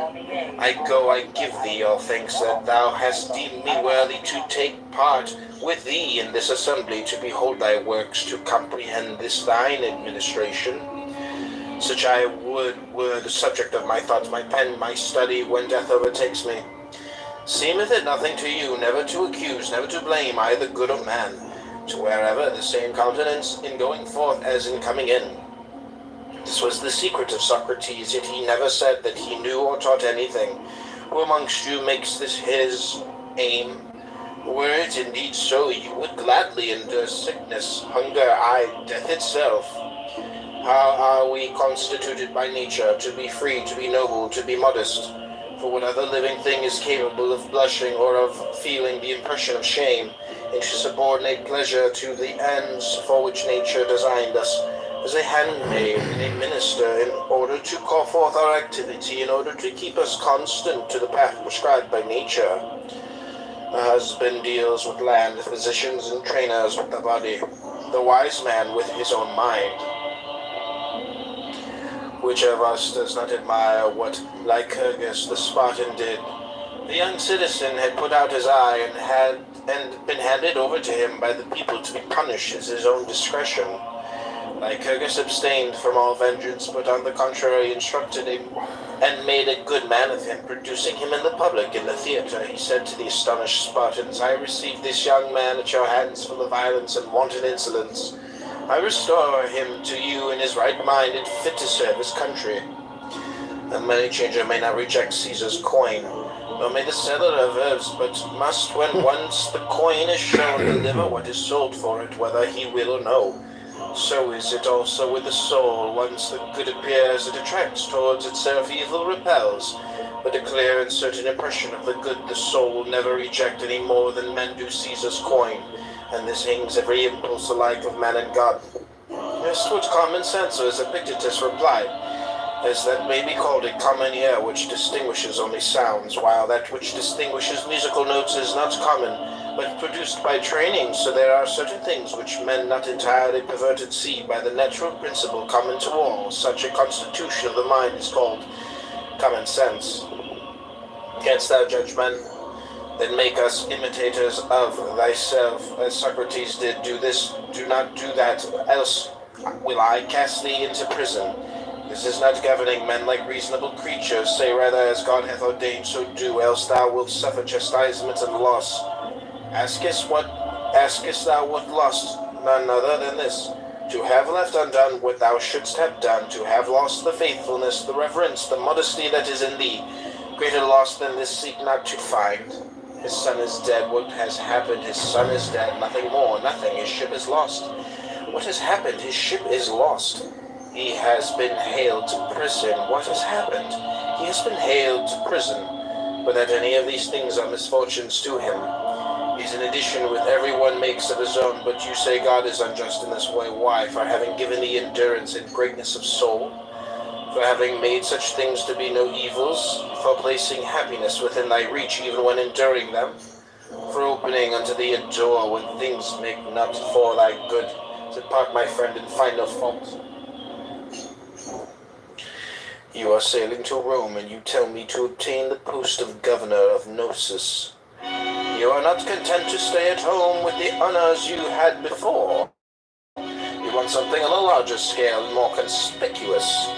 I go, I give thee all thanks that thou hast deemed me worthy to take part with thee in this assembly, to behold thy works, to comprehend this thine administration. Such I were the subject of my thoughts, my pen, my study, when death overtakes me. Seemeth it nothing to you, never to accuse, never to blame either good or man, to wherever the same countenance in going forth as in coming in? This was the secret of Socrates, yet he never said that he knew or taught anything. Who amongst you makes this his aim? Were it indeed so, you would gladly endure sickness, hunger, aye, death itself. How are we constituted by nature to be free, to be noble, to be modest? For what other living thing is capable of blushing or of feeling the impression of shame, and to subordinate pleasure to the ends for which nature designed us, as a handmaid and a minister, in order to call forth our activity, in order to keep us constant to the path prescribed by nature? The husband deals with land, physicians and trainers with the body, the wise man with his own mind. Which of us does not admire what Lycurgus the Spartan did? The young citizen had put out his eye and been handed over to him by the people to be punished at his own discretion. Lycurgus abstained from all vengeance, but on the contrary instructed him and made a good man of him, producing him in the public in the theatre. He said to the astonished Spartans, I received this young man at your hands full of violence and wanton insolence. I restore him to you in his right mind and fit to serve his country. A money changer may not reject Caesar's coin, nor may the seller of herbs, but must, when once the coin is shown, deliver what is sold for it, whether he will or no. So is it also with the soul. Once the good appears, it attracts towards itself, evil repels. But a clear and certain impression of the good the soul will never reject any more than men do Caesar's coin, and this hangs every impulse alike of man and God. Yes, what common sense, as Epictetus replied, as that may be called a common ear which distinguishes only sounds, while that which distinguishes musical notes is not common, but produced by training. So there are certain things which men not entirely perverted see by the natural principle common to all. Such a constitution of the mind is called common sense. Canst thou judge men? Then make us imitators of thyself, as Socrates did. Do this, do not do that, else will I cast thee into prison. This is not governing men like reasonable creatures. Say rather, as God hath ordained, so do, else thou wilt suffer chastisement and loss. Askest thou what lost? None other than this: to have left undone what thou shouldst have done, to have lost the faithfulness, the reverence, the modesty that is in thee. Greater loss than this seek not to find. His son is dead. What has happened? His son is dead. Nothing more, nothing. His ship is lost. What has happened? His ship is lost. He has been haled to prison. What has happened? He has been haled to prison. But that any of these things are misfortunes to him is in addition with every one makes of his own. But you say God is unjust in this way. Why? For having given thee endurance and greatness of soul, for having made such things to be no evils, for placing happiness within thy reach even when enduring them, for opening unto thee a door when things make not for thy good. Depart, my friend, and find no fault. You are sailing to Rome, and you tell me to obtain the post of governor of Gnosis. You are not content to stay at home with the honors you had before. You want something on a larger scale and more conspicuous.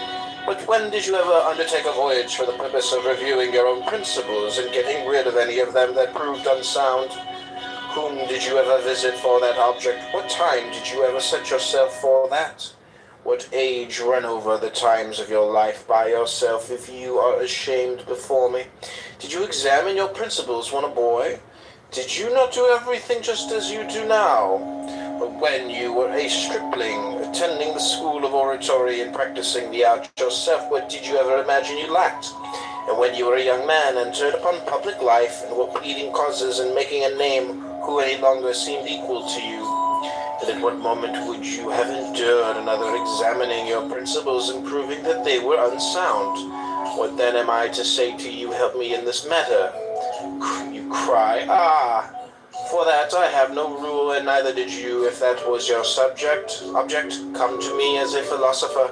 But when did you ever undertake a voyage for the purpose of reviewing your own principles and getting rid of any of them that proved unsound? Whom did you ever visit for that object? What time did you ever set yourself for that? What age run over the times of your life by yourself, if you are ashamed before me? Did you examine your principles when a boy? Did you not do everything just as you do now? But when you were a stripling, attending the school of oratory and practicing the art yourself, what did you ever imagine you lacked? And when you were a young man, entered upon public life, and were pleading causes and making a name, who any longer seemed equal to you? And at what moment would you have endured another examining your principles and proving that they were unsound? What then am I to say to you, help me in this matter? You cry, ah! For that I have no rule, and neither did you. If that was your object, come to me as a philosopher,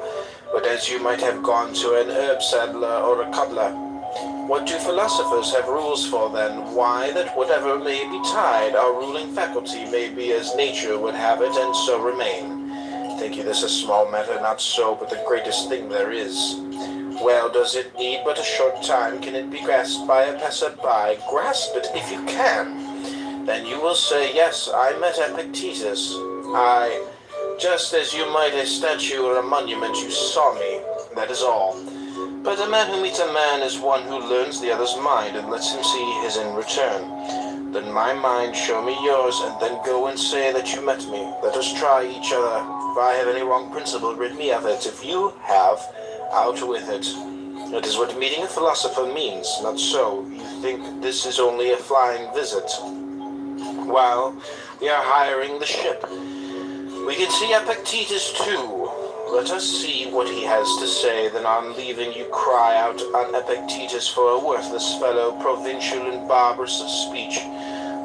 but as you might have gone to an herb saddler or a cobbler. What do philosophers have rules for then? Why, that whatever may be tied, our ruling faculty may be as nature would have it, and so remain. Think you this a small matter? Not so, but the greatest thing there is. Well, does it need but a short time? Can it be grasped by a passer-by? Grasp it if you can. Then you will say, yes, I met Epictetus. I, just as you might a statue or a monument, you saw me. That is all. But a man who meets a man is one who learns the other's mind and lets him see his in return. Then my mind, show me yours, and then go and say that you met me. Let us try each other. If I have any wrong principle, rid me of it. If you have, out with it. That is what meeting a philosopher means. Not so. You think this is only a flying visit. Well, we are hiring the ship. We can see Epictetus too. Let us see what he has to say. Then on leaving you cry out on Epictetus for a worthless fellow, provincial and barbarous of speech.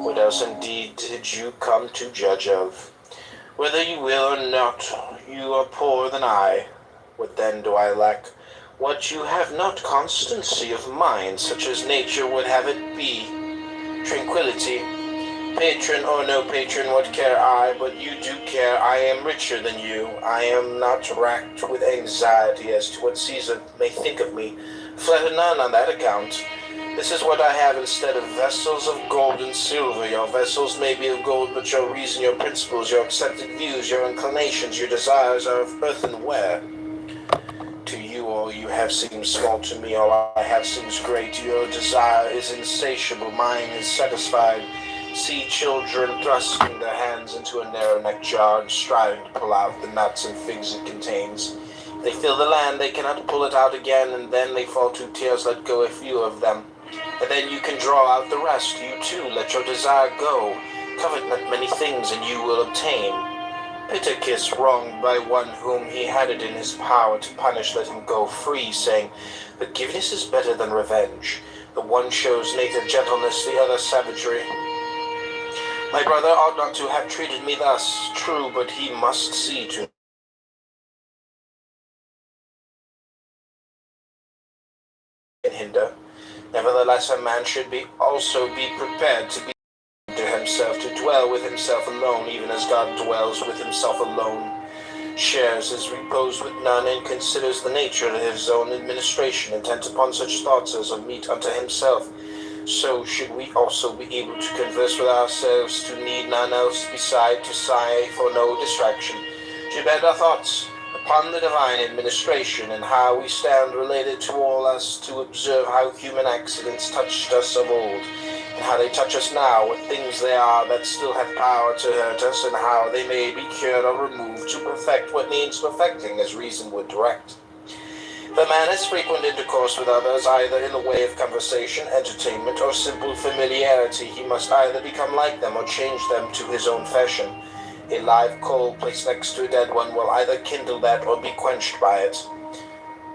What else indeed did you come to judge of? Whether you will or not, you are poorer than I. What then do I lack? What you have not, constancy of mind, such as nature would have it be. Tranquility. Patron or no patron, what care I? But you do care. I am richer than you. I am not racked with anxiety as to what Caesar may think of me. Flatter none on that account. This is what I have instead of vessels of gold and silver. Your vessels may be of gold, but your reason, your principles, your accepted views, your inclinations, your desires are of earthenware. To you or All you have seems small to me, all I have seems great. Your desire is insatiable, mine is satisfied. See children thrusting their hands into a narrow-necked jar and striving to pull out the nuts and figs it contains. They fill the land, they cannot pull it out again, and then they fall to tears, let go a few of them. And then you can draw out the rest, you too, let your desire go. Covet not many things, and you will obtain. Pittacus, wronged by one whom he had it in his power to punish, let him go free, saying, forgiveness is better than revenge. The one shows native gentleness, the other savagery. My brother ought not to have treated me thus, true, but he must see to hinder. Nevertheless, a man should also be prepared to be to himself, to dwell with himself alone, even as God dwells with himself alone, shares his repose with none, and considers the nature of his own administration, intent upon such thoughts as are meet unto himself. So should we also be able to converse with ourselves, to need none else beside, to sigh for no distraction, to bend our thoughts upon the divine administration, and how we stand related to all us, to observe how human accidents touched us of old, and how they touch us now, what things they are that still have power to hurt us, and how they may be cured or removed to perfect what needs perfecting, as reason would direct. If a man has frequent intercourse with others, either in the way of conversation, entertainment, or simple familiarity, he must either become like them or change them to his own fashion. A live coal placed next to a dead one will either kindle that or be quenched by it.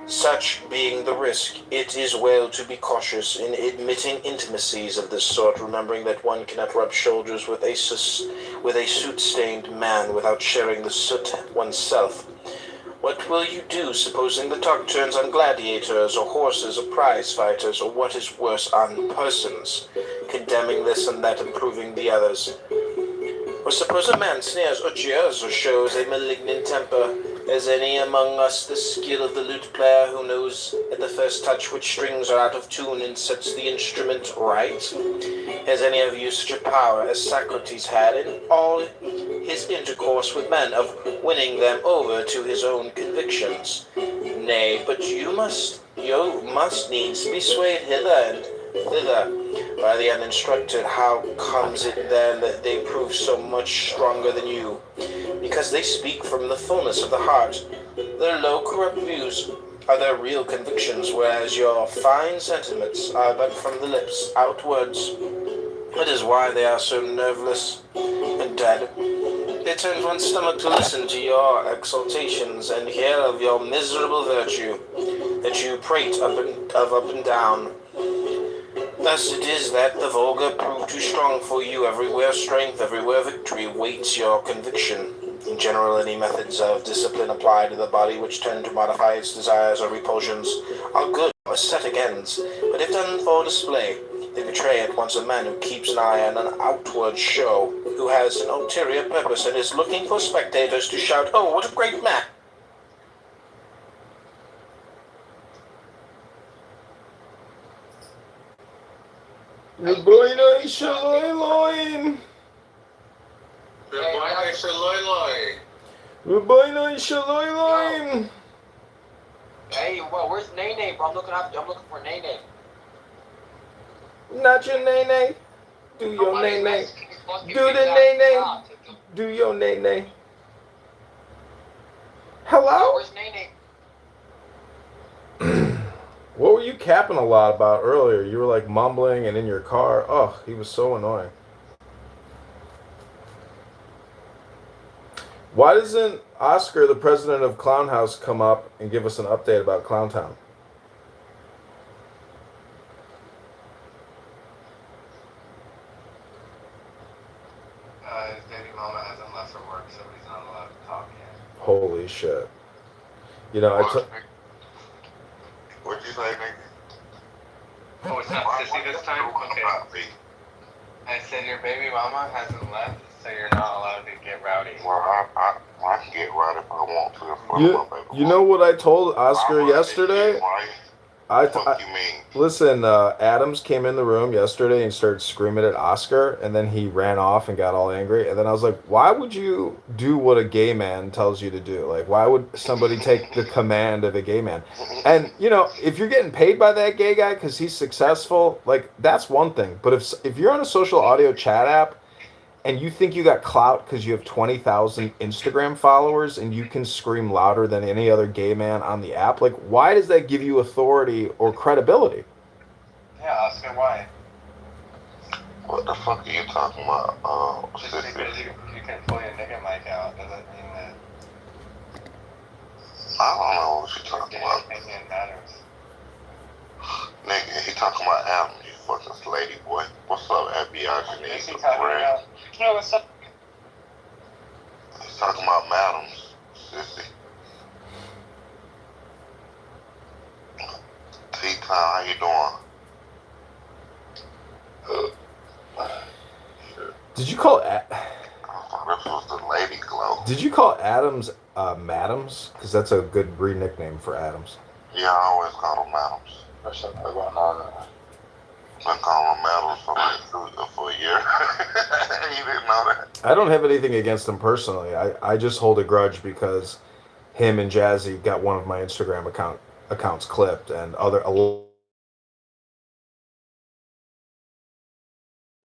Such being the risk, it is well to be cautious in admitting intimacies of this sort, remembering that one cannot rub shoulders with a soot-stained man without sharing the soot oneself. What will you do, supposing the talk turns on gladiators, or horses, or prize fighters, or what is worse, on persons, condemning this and that, improving the others? Or suppose a man sneers or jeers or shows a malignant temper. Has any among us the skill of the lute player, who knows at the first touch which strings are out of tune and sets the instrument right? Has any of you such a power as Socrates had in all his intercourse with men, of winning them over to his own convictions? Nay, but you must needs be swayed hither and thither by the uninstructed. How comes it then that they prove so much stronger than you? Because they speak from the fullness of the heart. Their low, corrupt views are their real convictions, whereas your fine sentiments are but from the lips outwards. That is why they are so nerveless and dead. It turns one's stomach to listen to your exaltations and hear of your miserable virtue, that you prate up and down. Thus it is that the vulgar prove too strong for you. Everywhere strength, everywhere victory waits your conviction. In general, any methods of discipline applied to the body which tend to modify its desires or repulsions are good ascetic ends, but if done for display, they betray at once a man who keeps an eye on an outward show, who has an ulterior purpose and is looking for spectators to shout, "Oh, what a great man!" Reboino Shaloiloin! Reboino Shaloiloin! Hey, well, where's Nene, bro? I'm looking for Nene. Not your Nene. Do your Nene. Do the Nene. Do your Nene. Hello? Where's Nene? What were you capping a lot about earlier? You were like mumbling and in your car. Oh, he was so annoying. Why doesn't Oscar, the president of Clown House, come up and give us an update about Clowntown? His baby mama hasn't left for work, so he's not allowed to talk yet. Holy shit. You know, What'd you say, nigga? Oh, it's not sissy this time? Okay. I said your baby mama hasn't left, so you're not allowed to get rowdy. Well, I can get right if I want to. You know what I told Oscar yesterday? Fuck you mean? Listen, Adams came in the room yesterday and started screaming at Oscar, and then he ran off and got all angry. And then I was like, why would you do what a gay man tells you to do? Like, why would somebody take the command of a gay man? And, you know, if you're getting paid by that gay guy because he's successful, like, that's one thing. But if you're on a social audio chat app and you think you got clout because you have 20,000 Instagram followers and you can scream louder than any other gay man on the app, like, why does that give you authority or credibility? Yeah, Oscar, why? What the fuck are you talking about? Just because you can pull your nigga mic out doesn't mean that I don't know what you're your talking gay about. opinion matters. Nigga, he talking about Adam, you fucking lady boy. What's up, FBI? Is he talking about? No, what's up? He's talking about madams, sissy. T-Town, how you doing? Did you call This was the lady glow. Did you call Adams Madams? Because that's a good nickname for Adams. Yeah, I always call them madams. What's up going on? Been calling them madams for a year. You didn't know that? I don't have anything against him personally. I just hold a grudge because him and Jazzy got one of my Instagram accounts clipped, and other auto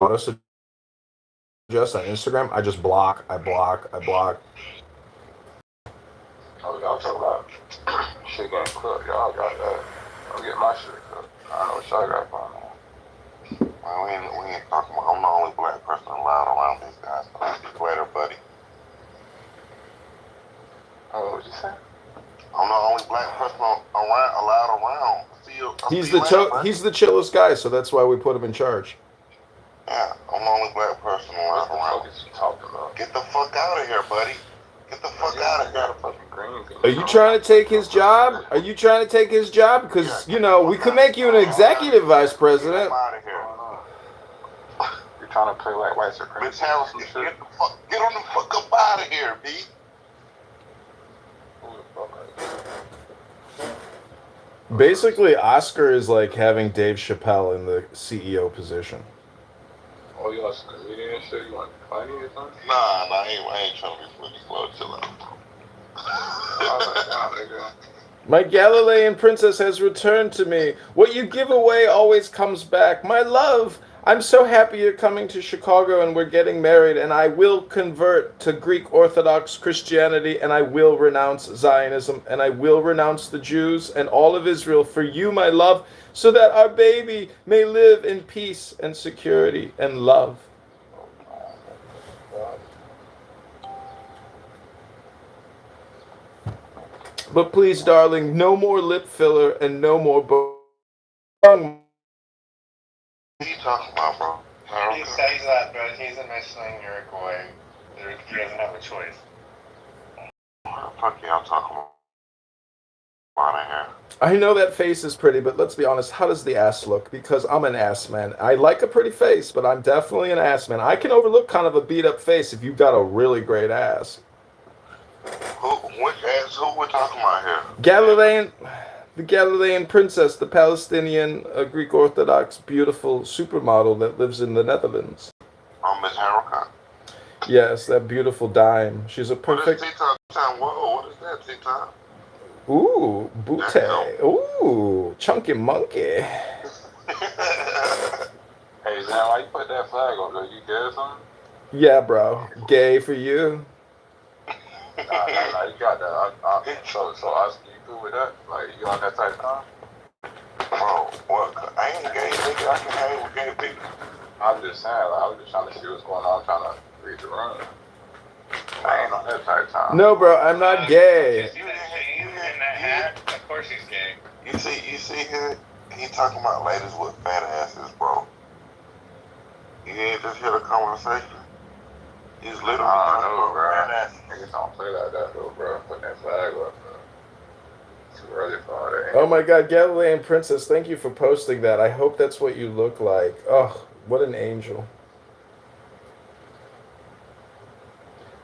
suggest on Instagram. I just block. I block. Oh, y'all talking about shit getting cooked. Y'all got that. I'll get my shit cooked. I don't know what y'all got going on. Well, we ain't talking about, I'm the only black person allowed around these guys. So be later, buddy. Oh, what you say? I'm the only black person allowed around. He's the chillest guy, so that's why we put him in charge. Yeah, I'm the only black person allowed around. What you talking about? Get the fuck out of here, buddy. Get the fuck out of here. Are you trying to take his job? Because, you know, we could make you an executive vice president. Get out of here. You're trying to play like white supremacy. Miss Harris, get on the fuck up out of here, B. Who the fuck are you? Basically, Oscar is like having Dave Chappelle in the CEO position. Oh, y'all comedian and shit? You want to be funny or something? Nah, I ain't trying to be funny. Slow, chill out. My Galilean princess has returned to me. What you give away always comes back. My love, I'm so happy you're coming to Chicago and we're getting married, and I will convert to Greek Orthodox Christianity, and I will renounce Zionism, and I will renounce the Jews and all of Israel for you, my love, so that our baby may live in peace and security and love. But please, darling, no more lip filler and no more tongue. What are you talking about, bro? He says that, but he's a Michelin Uruguay. He doesn't have a choice. What the fuck y'all talking about in here? I know that face is pretty, but let's be honest, how does the ass look? Because I'm an ass man. I like a pretty face, but I'm definitely an ass man. I can overlook kind of a beat up face if you've got a really great ass. Which ass? Who we're talking about The here? Galilean princess, the Palestinian Greek Orthodox beautiful supermodel that lives in the Netherlands. Oh, Miss Harrison. Yes, that beautiful dime. She's a perfect. What is T-Time? Whoa, what is that, T-Time? Ooh, booty. Ooh, chunky monkey. Hey, Zan, why you put that flag on there? You gay or something? Yeah, bro. Gay for you. Nah, you got that. So Oscar, you cool with that? Like, you on that type of time? Bro, what? I ain't gay, nigga. I can hang with gay people. I'm just saying, like, I was just trying to see what's going on, trying to read the room. I ain't on that type of time. No, bro, I'm not gay. You in that hat? Of course he's gay. You see here? He talking about ladies with fat asses, bro. You ain't just hear the conversation? He's literally I talking know, about bro. fat asses. Niggas don't play like that, though, bro. Putting that flag up, bro. Too early for all that. Oh my god, Galilean princess, thank you for posting that. I hope that's what you look like. Oh, what an angel.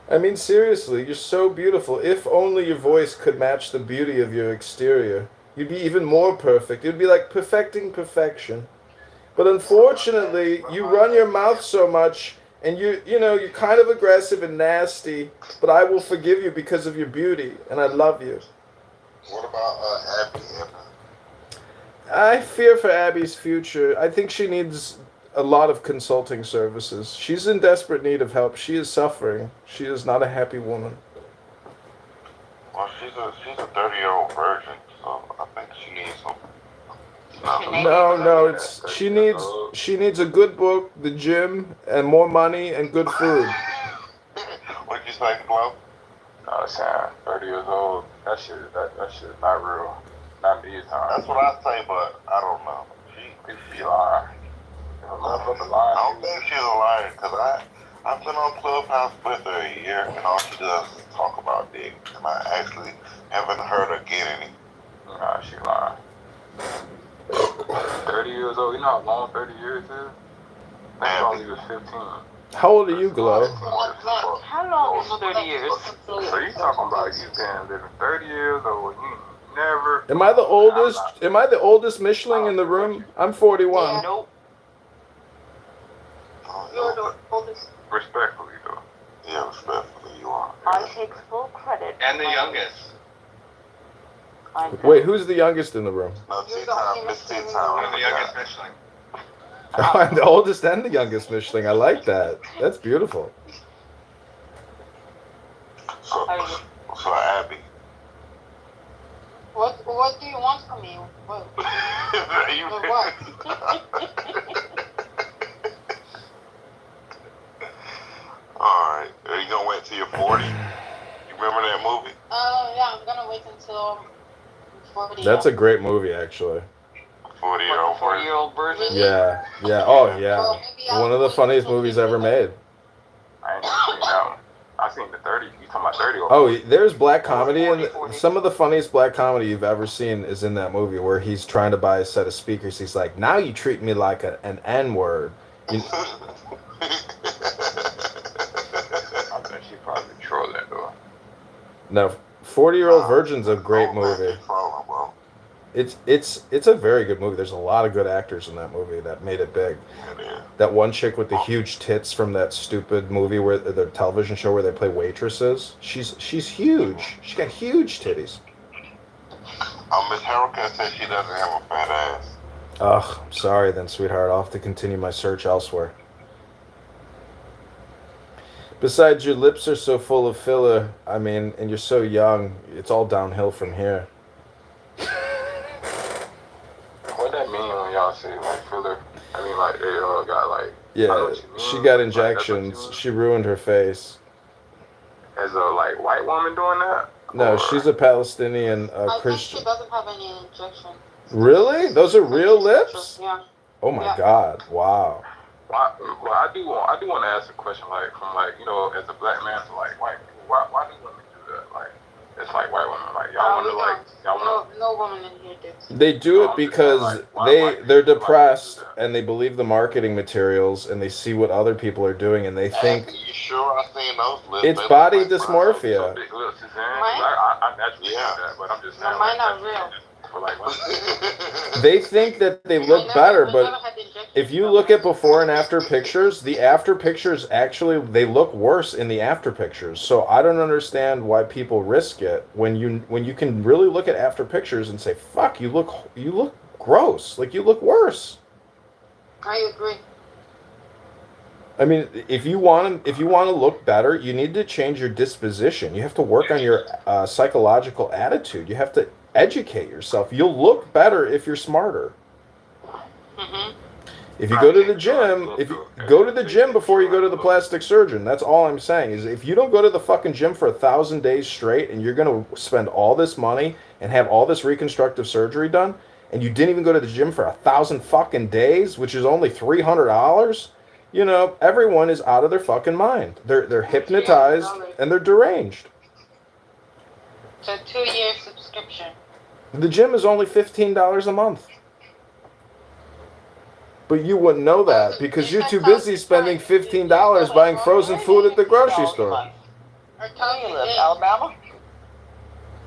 I mean, seriously, you're so beautiful. If only your voice could match the beauty of your exterior. You'd be even more perfect. It'd be like perfecting perfection. But unfortunately, you run your mouth so much, and you're kind of aggressive and nasty. But I will forgive you because of your beauty, and I love you. What about Abby? I fear for Abby's future. I think she needs a lot of consulting services. She's in desperate need of help. She is suffering. She is not a happy woman. Well, she's a 30-year-old virgin, so I think she needs some. No, she needs a good book, the gym, and more money and good food. What'd you say, Flo? No, I'm saying 30 years old. That shit is not real. Not me time. That's what I say, but I don't know. She lying. I don't think she's a liar, because I've been on Clubhouse with her a year, and all she does is talk about dick, and I actually haven't heard her get any. Nah, she lying. 30 years old, you know how long 30 years is? I thought he was 15. How old are you, Glow? How long is 30 years? So you talking about you been living 30 years old, you never... Am I the oldest? Am I the oldest Mishling in the room? I'm 41. Nope. You're the oldest. Respectfully, though. Yeah, respectfully, you are. I take full credit. And the youngest. Wait, who's the youngest in the room? No, T-Time, Miss T-Time. And the youngest Michelin. I'm the oldest and the youngest Mishling. I like that. That's beautiful. So Abby. What do you want from me? What? Alright, are you gonna wait till you're 40? You remember that movie? Yeah, I'm gonna wait until 40. That's a great movie, actually. 40-year-old version? Yeah. Oh, yeah. One of the funniest movies ever made. I ain't seen that one. I seen the 30. You talking about 30? Oh, there's black comedy, and some of the funniest black comedy you've ever seen is in that movie where he's trying to buy a set of speakers. He's like, now you treat me like an N-word. I bet she probably trolling though. No, 40-Year-Old Virgin's a great movie. It's a very good movie. There's a lot of good actors in that movie that made it big. That one chick with the huge tits from that stupid movie where the television show where they play waitresses. She's huge. She got huge titties. Miss Haruka says she doesn't have a fat ass. Ugh, I'm sorry then, sweetheart. I'll have to continue my search elsewhere. Besides, your lips are so full of filler. I mean, and you're so young. It's all downhill from here. What that mean when y'all say like filler? I mean like they all got like. Yeah, she got injections. Like, she ruined her face. As a like white woman doing that? No, or... she's a Palestinian I Christian. think she doesn't have any injections. Really? Those are real lips? Yeah. Oh my God! Wow. Well, I do want to ask a question, like from like as a black man to like white people. Why do women do that? Like it's like white women, like y'all want to like y'all want to. No woman in here did. They do it because they're depressed and they believe the marketing materials and they see what other people are doing and they think. You sure I seen those lips? It's body dysmorphia. Big lips, I naturally do that, but I'm just saying. No, mine are real. They think that they look better, but if you look at before and after pictures, the after pictures actually they look worse in the after pictures. So I don't understand why people risk it when you can really look at after pictures and say, "Fuck, you look gross. Like you look worse." I agree. I mean, if you want to look better, you need to change your disposition. You have to work on your psychological attitude. You have to educate yourself. You'll look better if you're smarter. Mm-hmm. If you go to the gym, before you go to the plastic surgeon. That's all I'm saying. Is if you don't go to the fucking gym for 1,000 days straight, and you're gonna spend all this money and have all this reconstructive surgery done, and you didn't even go to the gym for 1,000 fucking days, which is only $300. Everyone is out of their fucking mind. They're hypnotized and they're deranged. It's a 2-year subscription. The gym is only $15 a month. But you wouldn't know that because you're too busy spending $15 buying frozen food at the grocery store. Or tell you Alabama?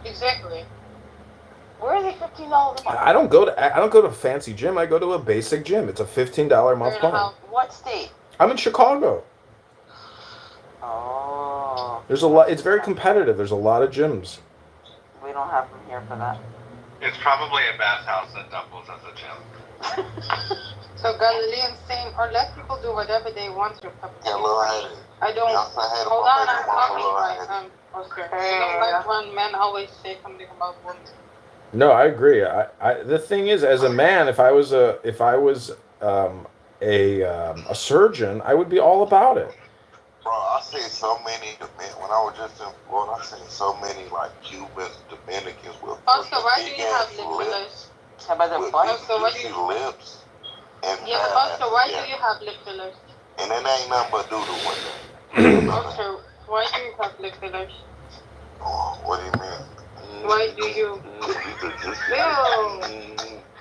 Exactly. Where is it $15 a month? I don't go to a fancy gym. I go to a basic gym. It's a $15 a month plan. What state? I'm in Chicago. Oh. There's a lot. It's very competitive. There's a lot of gyms. We don't have them here for that. It's probably a bathhouse that doubles as a gym. So Galileans saying, or let people do whatever they want to. Yeah, Lil Haiti. I don't. Y'all say hey to Hold my on, baby I'm mama, talking Lil right. Haiti. Oscar. I don't like when men always say something about women. No, I agree. The thing is, as a man, if I was a surgeon, I would be all about it. Bro, I seen so many when I was just in Florida. I seen so many like Cubans, Dominicans with Oscar, why do big you have ass lip lips. fillers? How about the With butt? Oscar, why do juicy you? lips and Yeah, fat Oscar, ass. why Yeah. do you have lip fillers? And it ain't nothing but doodle with it. Oscar, why do you have lip fillers? Oh, what do you mean? Why do you? Ew.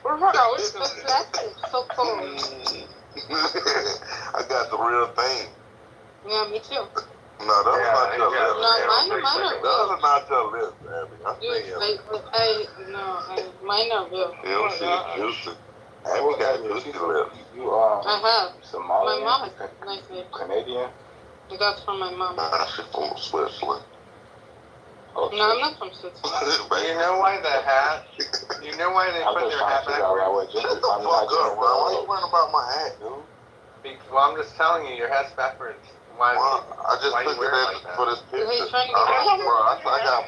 Hold on, it's so plastic, so cold. I got the real thing. Yeah, me too. No, those are not your lips. No, mine are Those real. are not your lips, Abby. I Dude, see you. mine are real. Juicy, juicy. Abby got juicy lips. I have. Somali? My mom has nice lips. Canadian? That's from my mom. She's from Switzerland. No, I'm not from Switzerland. You know why the hat? You know why they put their hat backwards? Shut the fuck up, bro. Why you worrying about my hat, dude? Well, I'm just telling you, your hat's backwards. Why? Well, I just why took you wear it it in like that? for this picture. He's trying to I get got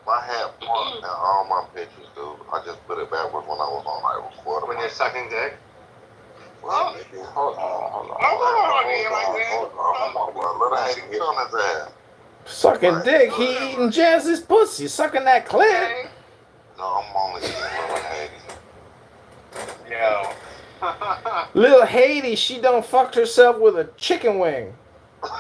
my hat front in all my pictures, dude. I just put it backwards when I was on like recording. When you're sucking dick? Well, nigga, hold on, bro. Let her get on his ass. Sucking dick. He eating Jazz's pussy. Sucking that clit. No, I'm only eating Lil Haiti. Yo. Lil Haiti, she done fucked herself with a chicken wing. Bro,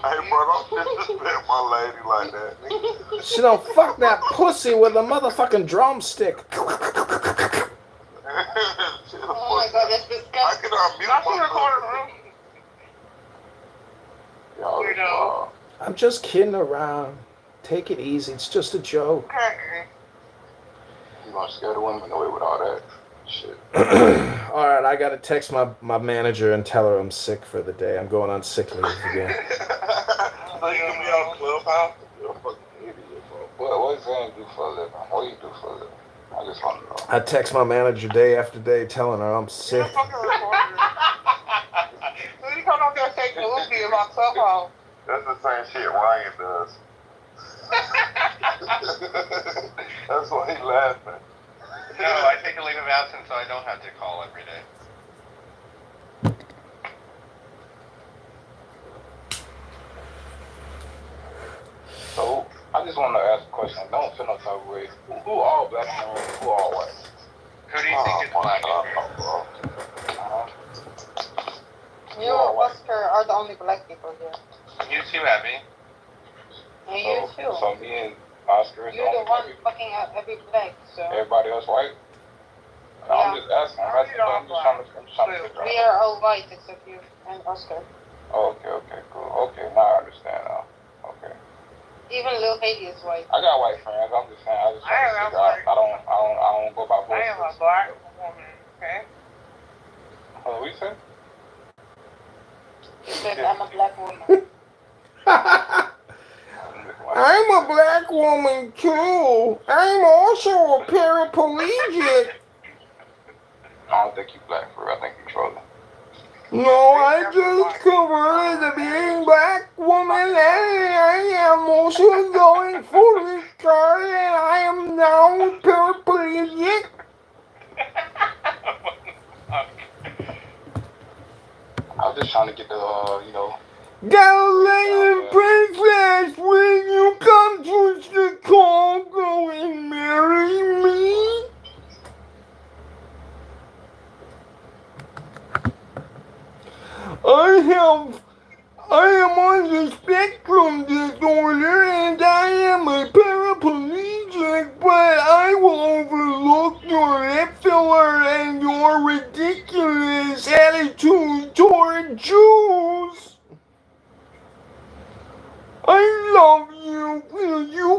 hey, bro, don't disrespect my lady like that, nigga. She done fucked that pussy with a motherfucking drumstick. Oh my god, that's I disgusting. can unmute myself. Weirdo. I'm just kidding around. Take it easy. It's just a joke. You gonna scare the women away with all that shit? All right, I gotta text my manager and tell her I'm sick for the day. I'm going on sick leave again. So you can be on Clubhouse? You're a fucking idiot, bro. What is that you do for a living? What do you do for a living? I just want to know. I text my manager day after day telling her I'm sick. You come up there and say Goofy about Clubhouse. That's the same shit Ryan does. That's why he laughing. No, I take a leave of absence so I don't have to call every day. So, I just want to ask a question. Don't feel no type of way. Who all black men? Who all white? Who do you think is black? You and Oscar are the only black people here. You too, Abby. And you too. So me and Oscar is You're the one fucking out every black, so. Everybody else white? No, I'm just asking. I'm just trying to figure We out. are all white except you and Oscar. Oh, okay, cool. Okay, now I understand now. Okay. Even Lil Haiti is white. I got white friends. I'm just saying. I just trying to figure out. I don't go by voices. I am a black woman, okay? What we say? He said I'm a black woman. I'm a black woman too. I'm also a paraplegic. I don't think you black for real. I think you trolling. No, I just converted to being black woman and I am also going for this car and I am now paraplegic. I was just trying to get the, Galilean princess, will you come to Chicago and marry me? I am on the spectrum disorder and I am a paraplegic, but I will overlook your lip filler and your ridiculous attitude toward Jews. I love you. Will you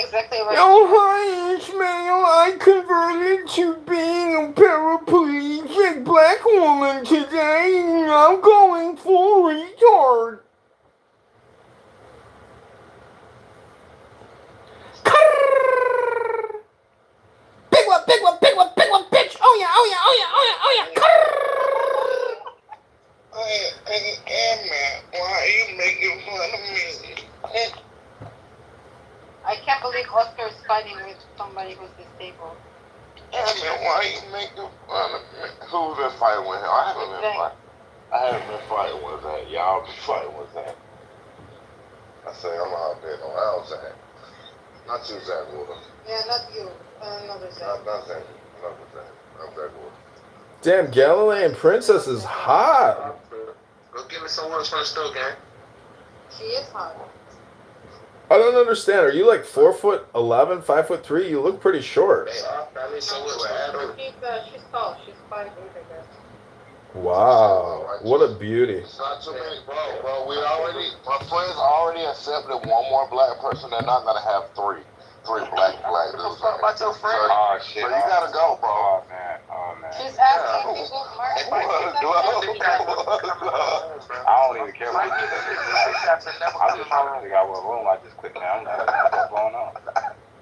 exactly what. Oh, hi, Ishmael. I converted to being a paraplegic black woman today, and I'm going full retard. Big one, big one, big one, big one, bitch. Oh yeah, oh yeah, oh yeah, oh yeah, oh yeah. Man, why are you making fun of me? I can't believe Oscar is fighting with somebody who's disabled. Man, why are you making fun of me? Who's been fighting with him? I haven't been fighting with that. Y'all been fighting with that. I say I'm out there around Zach. Not you, Zach Wood. Yeah, not you. Another Zach. Not Zach. Not Zach. I'm Zach Wood. Damn, Galilean Princess is hot. Go give me some words for the stove, gang. She is hot. I don't understand. Are you like 4'11", 5'3"? You look pretty short. She's tall. She's 5'8", I guess. Wow, what a beauty. It's not too many, bro. My friends already accepted one more black person. They're not gonna have three black dudes. About your friend? Oh shit. So you gotta go, bro. Oh man. She's asking people. I don't even care what you say. I just already got one room. I just clicked down. What's going on?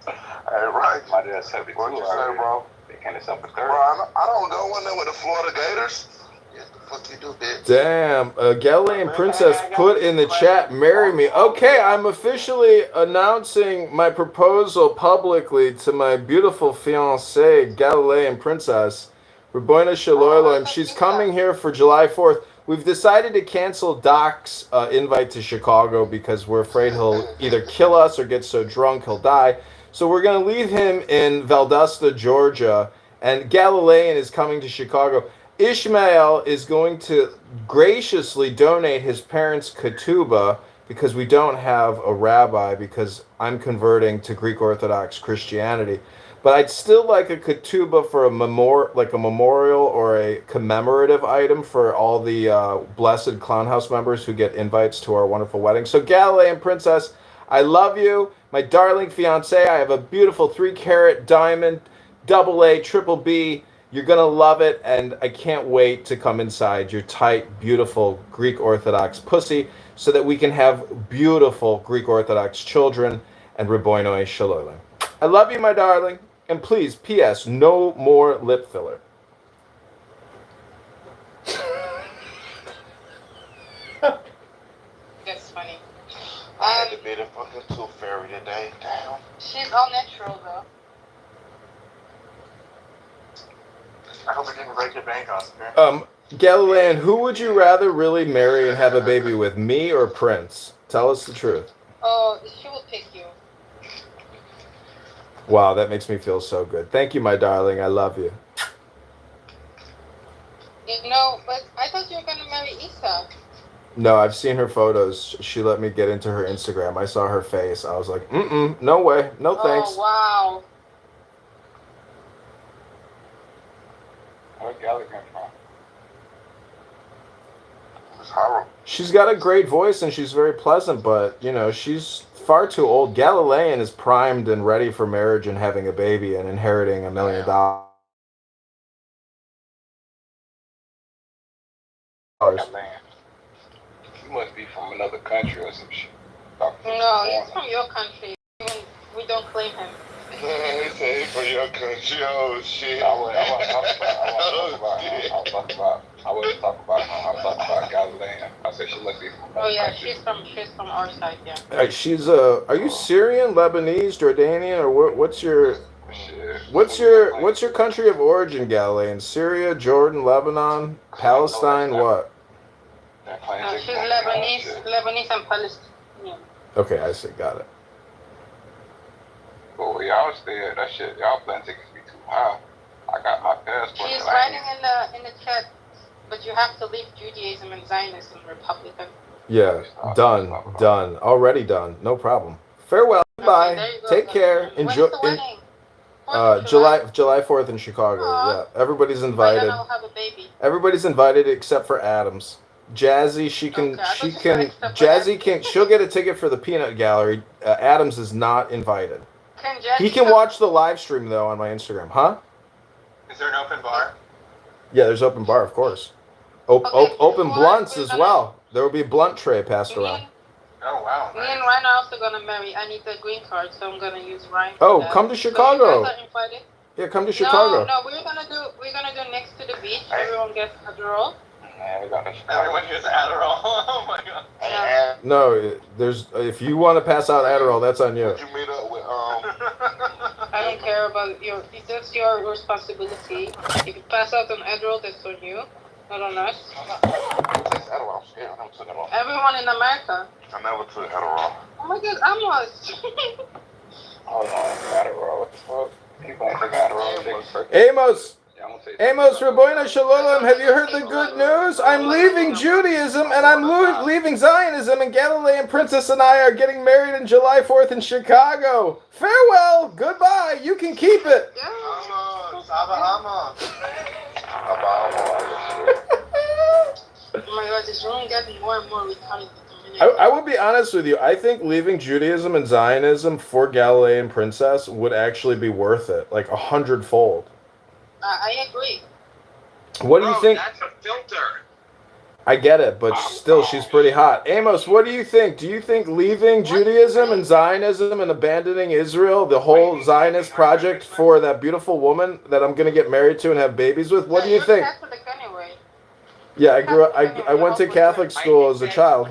Hey, right. My dad said it. What you say, bro? They can't accept a third. Bro, I don't go in there with the Florida Gators. Yes, the fuck you do, bitch. Damn, Galilean Princess put in the chat, marry me. Okay, I'm officially announcing my proposal publicly to my beautiful fiancée, Galilean Princess, Raboina Shaloyloim. She's coming here for July 4th. We've decided to cancel Doc's invite to Chicago because we're afraid he'll either kill us or get so drunk he'll die. So we're going to leave him in Valdosta, Georgia, and Galilean is coming to Chicago. Ishmael is going to graciously donate his parents' ketubah because we don't have a rabbi because I'm converting to Greek Orthodox Christianity. But I'd still like a ketubah for a memorial or a commemorative item for all the blessed Clown House members who get invites to our wonderful wedding. So Galilean Princess, I love you, my darling fiance. I have a beautiful 3-carat diamond, AA, triple B. You're going to love it, and I can't wait to come inside your tight, beautiful Greek Orthodox pussy so that we can have beautiful Greek Orthodox children and Raboinoi Shalolim. I love you, my darling, and please, P.S., no more lip filler. That's funny. I had to be the fucking tooth fairy today. Damn. She's all natural, though. I hope it didn't break your bank, Oscar. Galilean, who would you rather really marry and have a baby with, me or Prince? Tell us the truth. Oh, she will pick you. Wow, that makes me feel so good. Thank you, my darling. I love you. You know, but I thought you were going to marry Isa. No, I've seen her photos. She let me get into her Instagram. I saw her face. I was like, no way. No thanks. Oh, wow. Where's Gallagher from? It's horrible. She's got a great voice and she's very pleasant, but, you know, she's far too old. Galilean is primed and ready for marriage and having a baby and inheriting $1 million. You must be from another country or some shit. No, he's from your country. We don't claim him. He said he's from your country. Oh, shit. I wasn't talking about him. I'm talking about Galilean. I said she must be from Oh, yeah, she's from our side, yeah. She's are you Syrian, Lebanese, Jordanian, or what's your country of origin, Galilean? Syria, Jordan, Lebanon, Palestine, what? No, she's Lebanese and Palestinian. Okay, I see, got it. But where y'all stay at, that shit, y'all plan tickets be too high. I got my passport. She's writing in the chat, but you have to leave Judaism and Zionism, Republican. Yeah, done, already done, no problem. Farewell, bye, Okay, take care, enjoy. When's the wedding? July 4th in Chicago. Aww. Yeah, everybody's invited. I'll have a baby. Everybody's invited except for Adams. Jazzy, she'll get a ticket for the peanut gallery. Adams is not invited. Can Jack He can watch the live stream though on my Instagram, huh? Is there an open bar? Yeah, there's open bar, of course. Open blunts as well. There will be a blunt tray passed around. Oh wow. Me and Ryan are also gonna marry. I need the green card, so I'm gonna use Ryan. Oh, come to Chicago. So you guys are invited? Yeah, come to Chicago. No, we're gonna do next to the beach. Everyone gets Adderall. Everyone gets Adderall. Oh my god. Yeah. No, there's if you want to pass out Adderall, that's on you. You meet up with I don't care about your. That's your responsibility. If you pass out on Adderall, that's on you, not on us. Adderall. Yeah, I'm taking Adderall. Everyone in America. I never took Adderall. Oh my god, I'm lost. Oh no, Adderall. What the fuck? People don't take Adderall. Amos, Raboina Shalom, have you heard the good news? I'm leaving Judaism and I'm leaving Zionism, and Galilean Princess and I are getting married on July 4th in Chicago. Farewell, goodbye, you can keep it. Oh my god, this room getting more and more retarded. I would be honest with you. I think leaving Judaism and Zionism for Galilean Princess would actually be worth it, like 100-fold. I agree. What do you think? That's a filter. I get it, but still, she's pretty hot. Amos, what do you think? Do you think leaving Judaism and Zionism and abandoning Israel, the whole Zionist project for that beautiful woman that I'm going to get married to and have babies with, what do you think? Catholic anyway. Yeah, I went to Catholic school as a child.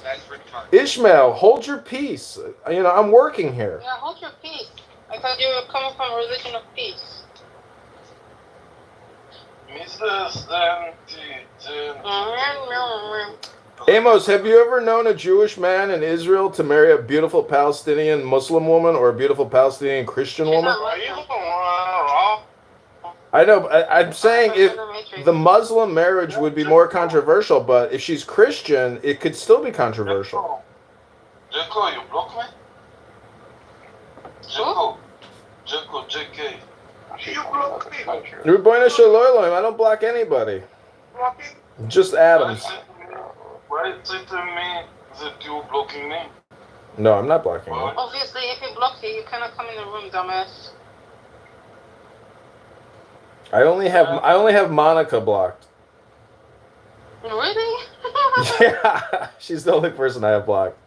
That's retarded. Ishmael, hold your peace. You know, I'm working here. Yeah, hold your peace. I thought you were coming from a religion of peace. Amos, have you ever known a Jewish man in Israel to marry a beautiful Palestinian Muslim woman or a beautiful Palestinian Christian woman? I know, I'm saying if the Muslim marriage would be more controversial, but if she's Christian, it could still be controversial. Jeko, you block me? Jeko, JK. You block me. Ruboina Shalom, I don't block anybody. Blocking? Just Adams. Why is it to me that you blocking me? No, I'm not blocking you. Obviously, if you block it, you cannot come in the room, dumbass. I only have Monica blocked. Really? Yeah, she's the only person I have blocked.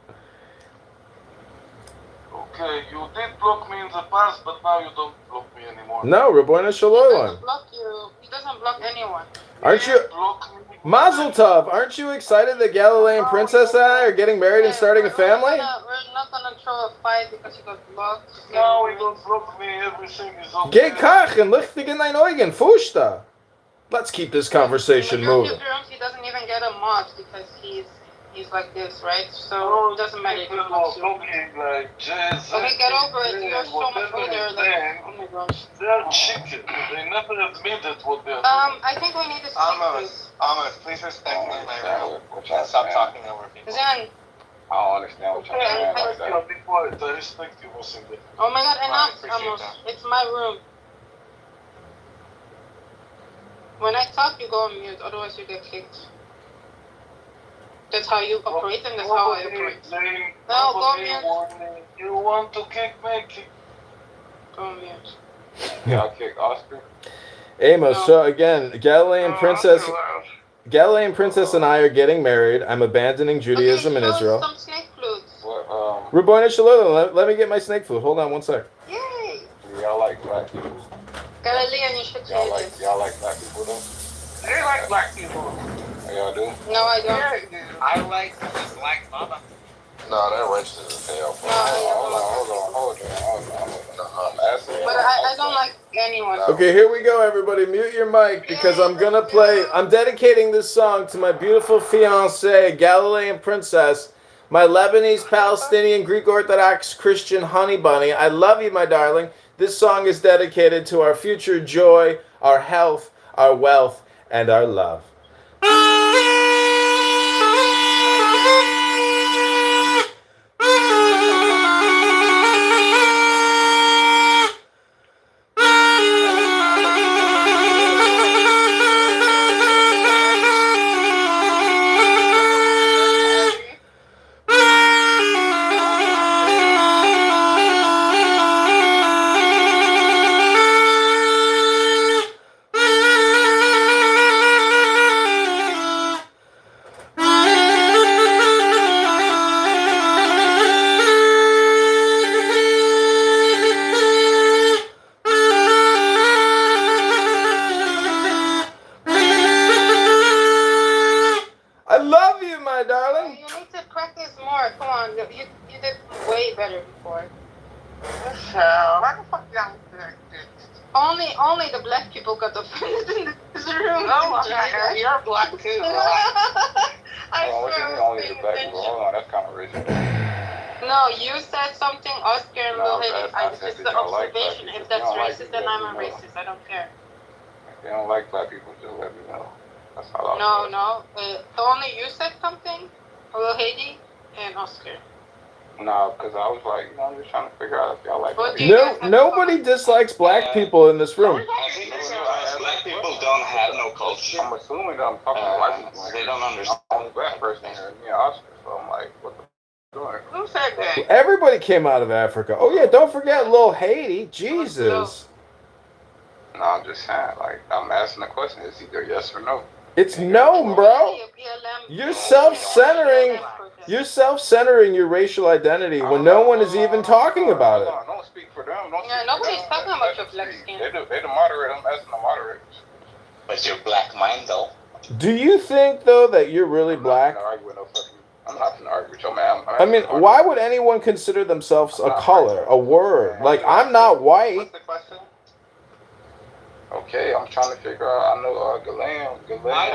Okay, you did block me in the past, but now you don't block me anymore. No, Raboina He Shalom. doesn't block you. He doesn't block anyone. Aren't you, Block me. Mazel Tov, aren't you excited that Galilean Princess and I are getting married and starting a family? We're not gonna throw a fight because you got blocked. No, you don't block me, everything is okay. Geh kach and lichtig in dein Augen, fushta. Let's keep this conversation moving. He doesn't even get a mod because he's like this, right? So it doesn't matter if he blocks you. Okay, get over it. You're so much older. Like, oh my gosh. They're chicken. They never admitted what they're I think we need to speak Amos, please respect me in my room. And stop talking over people. Zen. I don't understand what you're saying. Be quiet. I respect you, Mosinga. Oh my god, enough, appreciate Amos. that. It's my room. When I talk, you go on mute, otherwise you get kicked. That's how you operate, and that's how I operate. No, go on mute. You want to kick me? Kick. Go on mute. I'll kick Oscar. Amos, so again, Galilean Princess and I are getting married. I'm abandoning Judaism and Israel. Some snake flutes. What, Raboina Shalom, let me get my snake food. Hold on one sec. Yay! y'all like black people? Galilean, you should say this. Y'all like black people though? They like black people. Y'all do? No, I don't. Yeah, they do. I like the black mama. No, that racist as hell. Hold on. I'm asking. But I don't like anyone. Okay, here we go, everybody. Mute your mic because I'm gonna play. I'm dedicating this song to my beautiful fiancée, Galilean Princess, my Lebanese, Palestinian, Greek Orthodox Christian honey bunny. I love you, my darling. This song is dedicated to our future joy, our health, our wealth, and our love. my darling. You need to practice more. Come on, you did way better before. Why the fuck y'all Only the black people got offended in this room. No, you're black too. I swear. Only the black people. Hold on, that's kind of racist. No, you said something, Oscar and Lil Haiti. It's said just that the y'all like black observation. people. If that's Y'all like racist, it, then let I'm me a know. racist. I don't care. If they don't like black people, just let me know. That's all I'll say. No. Only you said something, Lil Haiti and Oscar. No, because I was like, I'm just trying to figure out if y'all like black No, nobody dislikes black people in this room. Black people don't have no culture. I'm assuming that I'm talking to white people. They don't understand. I'm the only black person here, me and Oscar. So I'm like, what the doing? Who said that? Everybody came out of Africa. Oh yeah, don't forget Lil Haiti. Jesus. No, I'm just saying, like, I'm asking the question. It's either yes or no. It's no, bro. You're self-centering. You're self-centering your racial identity when no one is even talking about it. Don't speak for them. Nobody's talking about your black skin. They the moderator. I'm asking the moderators. But your black mind, though. Do you think though that you're really black? I'm not gonna argue with your man. I mean, why would anyone consider themselves a color, a word? Like, I'm not white. What's the question? Okay, I'm trying to figure out. I know Ghislaine, right?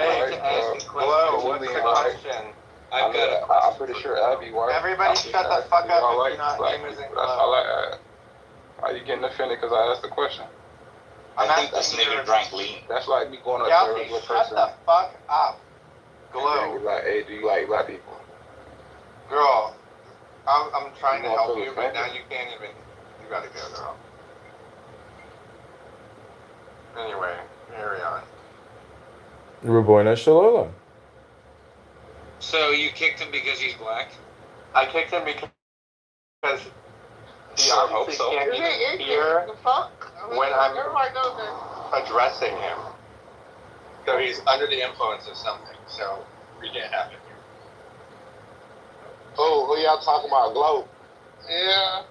Hello, what's the question? I'm pretty sure Abby, right? Everybody shut the fuck up if you're not black using people. That's all I ask. Why you getting offended because I asked the question? I think this nigga drank lean. That's like me going up to a regular person. Shut the fuck up. Glow. Like, hey, do you like black people? Girl, I'm trying to help you, but now you can't even. You gotta go, girl. Anyway, carry on. Rude boy, nice Shalala. So you kicked him because he's black? I kicked him because he obviously can't even hear when I'm addressing him. So he's under the influence of something, so we can't have it. Oh, who y'all talking about? Glow? Yeah.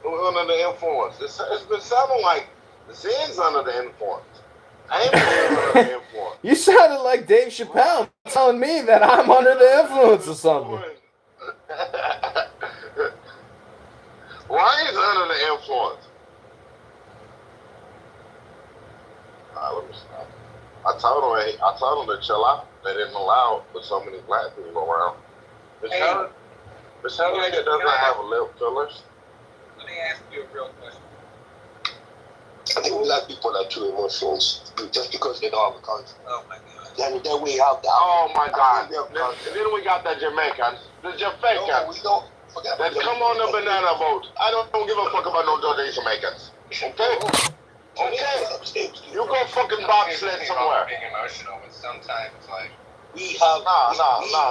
Who under the influence? It's been sounding like Zen's under the influence. I ain't under the influence. You sounded like Dave Chappelle telling me that I'm under the influence of something. Ryan's under the influence. Let me stop. I told him to chill out. They didn't allow with so many black people around. Miss Helen doesn't have lip fillers. Let me ask you a real question. I think black people are too emotional just because they don't have a country. Oh my God. Then we have that. Oh my God. Then we got the Jamaicans. The Jamaicans. No, we don't forget. That come on the banana boat. I don't give a fuck about no dirty Jamaicans. Okay? Okay. You go fucking bobsled somewhere. Being emotional, but sometimes like we have.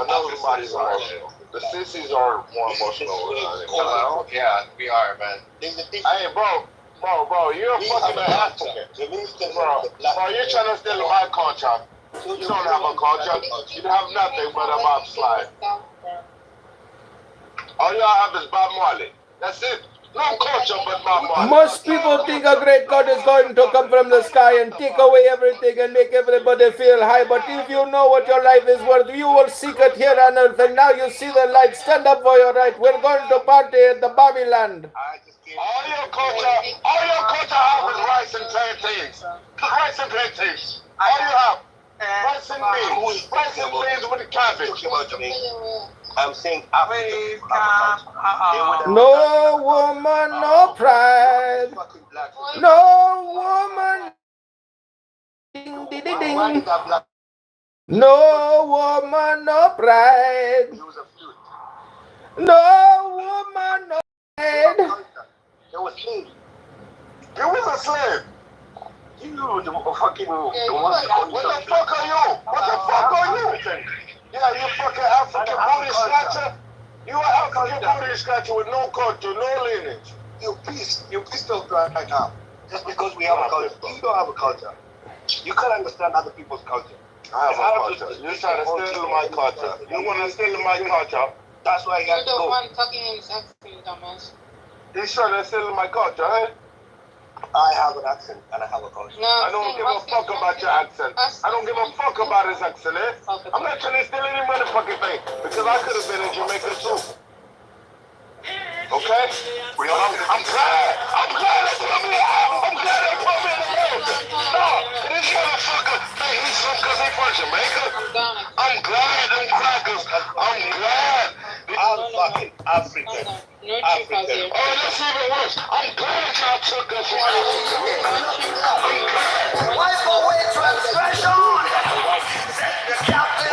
Nobody's emotional. The sissies are more emotional. Yeah, we are, but Hey, bro, you're a fucking African. Bro, you're trying to steal my culture. You don't have a culture. You have nothing but a bobslide. All y'all have is Bob Marley. That's it. No culture but Bob Marley. Most people think a great God is going to come from the sky and take away everything and make everybody feel high. But if you know what your life is worth, you will seek it here on earth. And now you see the light. Stand up for your right. We're going to party at the Babylon. All your culture have is rice and plantains. Rice and plantains. All you have. Rice and beans. Rice and beans with the cabbage. I'm saying No woman, no pride. No woman. Ding, ding, ding, ding. No woman, no pride. No woman, no pride. You was slave. You was a slave. You the fucking what the fuck are you? What the fuck are you? Yeah, you fucking African booty scratcher. You are African booty scratcher with no culture, no lineage. You pistol right now. Just because we have a culture. You don't have a culture. You can't understand other people's culture. I have a culture. You're trying to steal my culture. You want to steal my culture? That's why you have to go. You're the one talking in his accent, dumbass. He's trying to steal my culture, eh? I have an accent and I have a culture. No, I don't give a fuck about your accent. I don't give a fuck about his accent. I'm not trying to steal any motherfucking thing because I could have been in Jamaica too. Okay? I'm glad. I'm glad they put me out. I'm glad they put me in the room. No, this motherfucker, hey, he's because he's from Jamaica. I'm glad them crackers. I'm glad. I'm fucking African. African. Oh, that's even worse. I'm glad y'all took us from Africa. I'm glad. Wipe away transgression. Set the captive.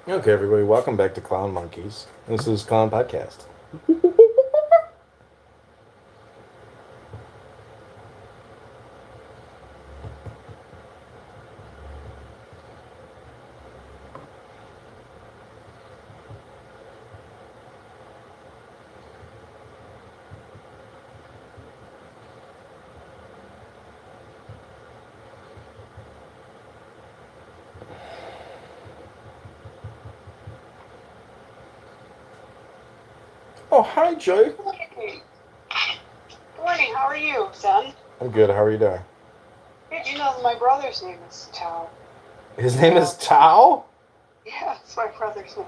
Okay, everybody, welcome back to Clown Monkeys. This is Clown Podcast. Oh, hi, Joy. Good morning. How are you, son? I'm good. How are you doing? Did you know that my brother's name is Tao? His name is Tao? Yeah, it's my brother's name.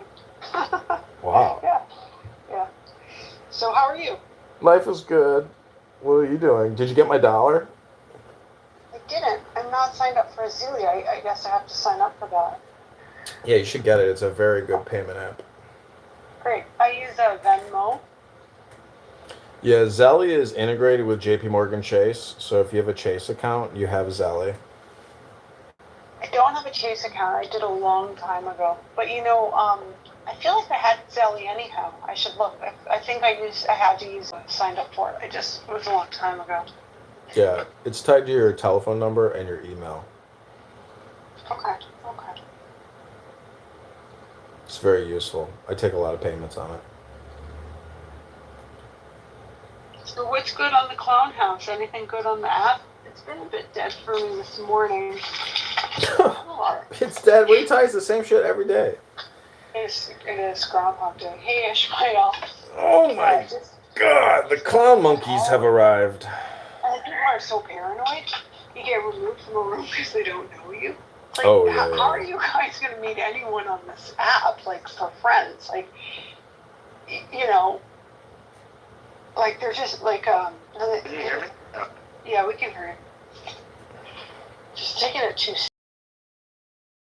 Wow. Yeah. So how are you? Life is good. What are you doing? Did you get my dollar? I didn't. I'm not signed up for Azealia. I guess I have to sign up for that. Yeah, you should get it. It's a very good payment app. Great. I use a Venmo. Yeah, Zelly is integrated with JP Morgan Chase, so if you have a Chase account, you have Zelly. I don't have a Chase account. I did a long time ago. But I feel like I had Zelly anyhow. I should look. I think I had to use it, signed up for it. It was a long time ago. Yeah, it's tied to your telephone number and your email. Okay. It's very useful. I take a lot of payments on it. So what's good on the Clown House? Anything good on the app? It's been a bit dead for me this morning. It's dead. What are you talking? It's the same shit every day. It is Groundhog Day. Hey, Ishmael. Oh my god, the clown monkeys have arrived. People are so paranoid. You get removed from a room because they don't know you. Like, Oh, yeah, how yeah. are you guys going to meet anyone on this app, like, for friends? Like, like, they're just, like, Can you hear me? Yeah, we can hear you. Just taking it too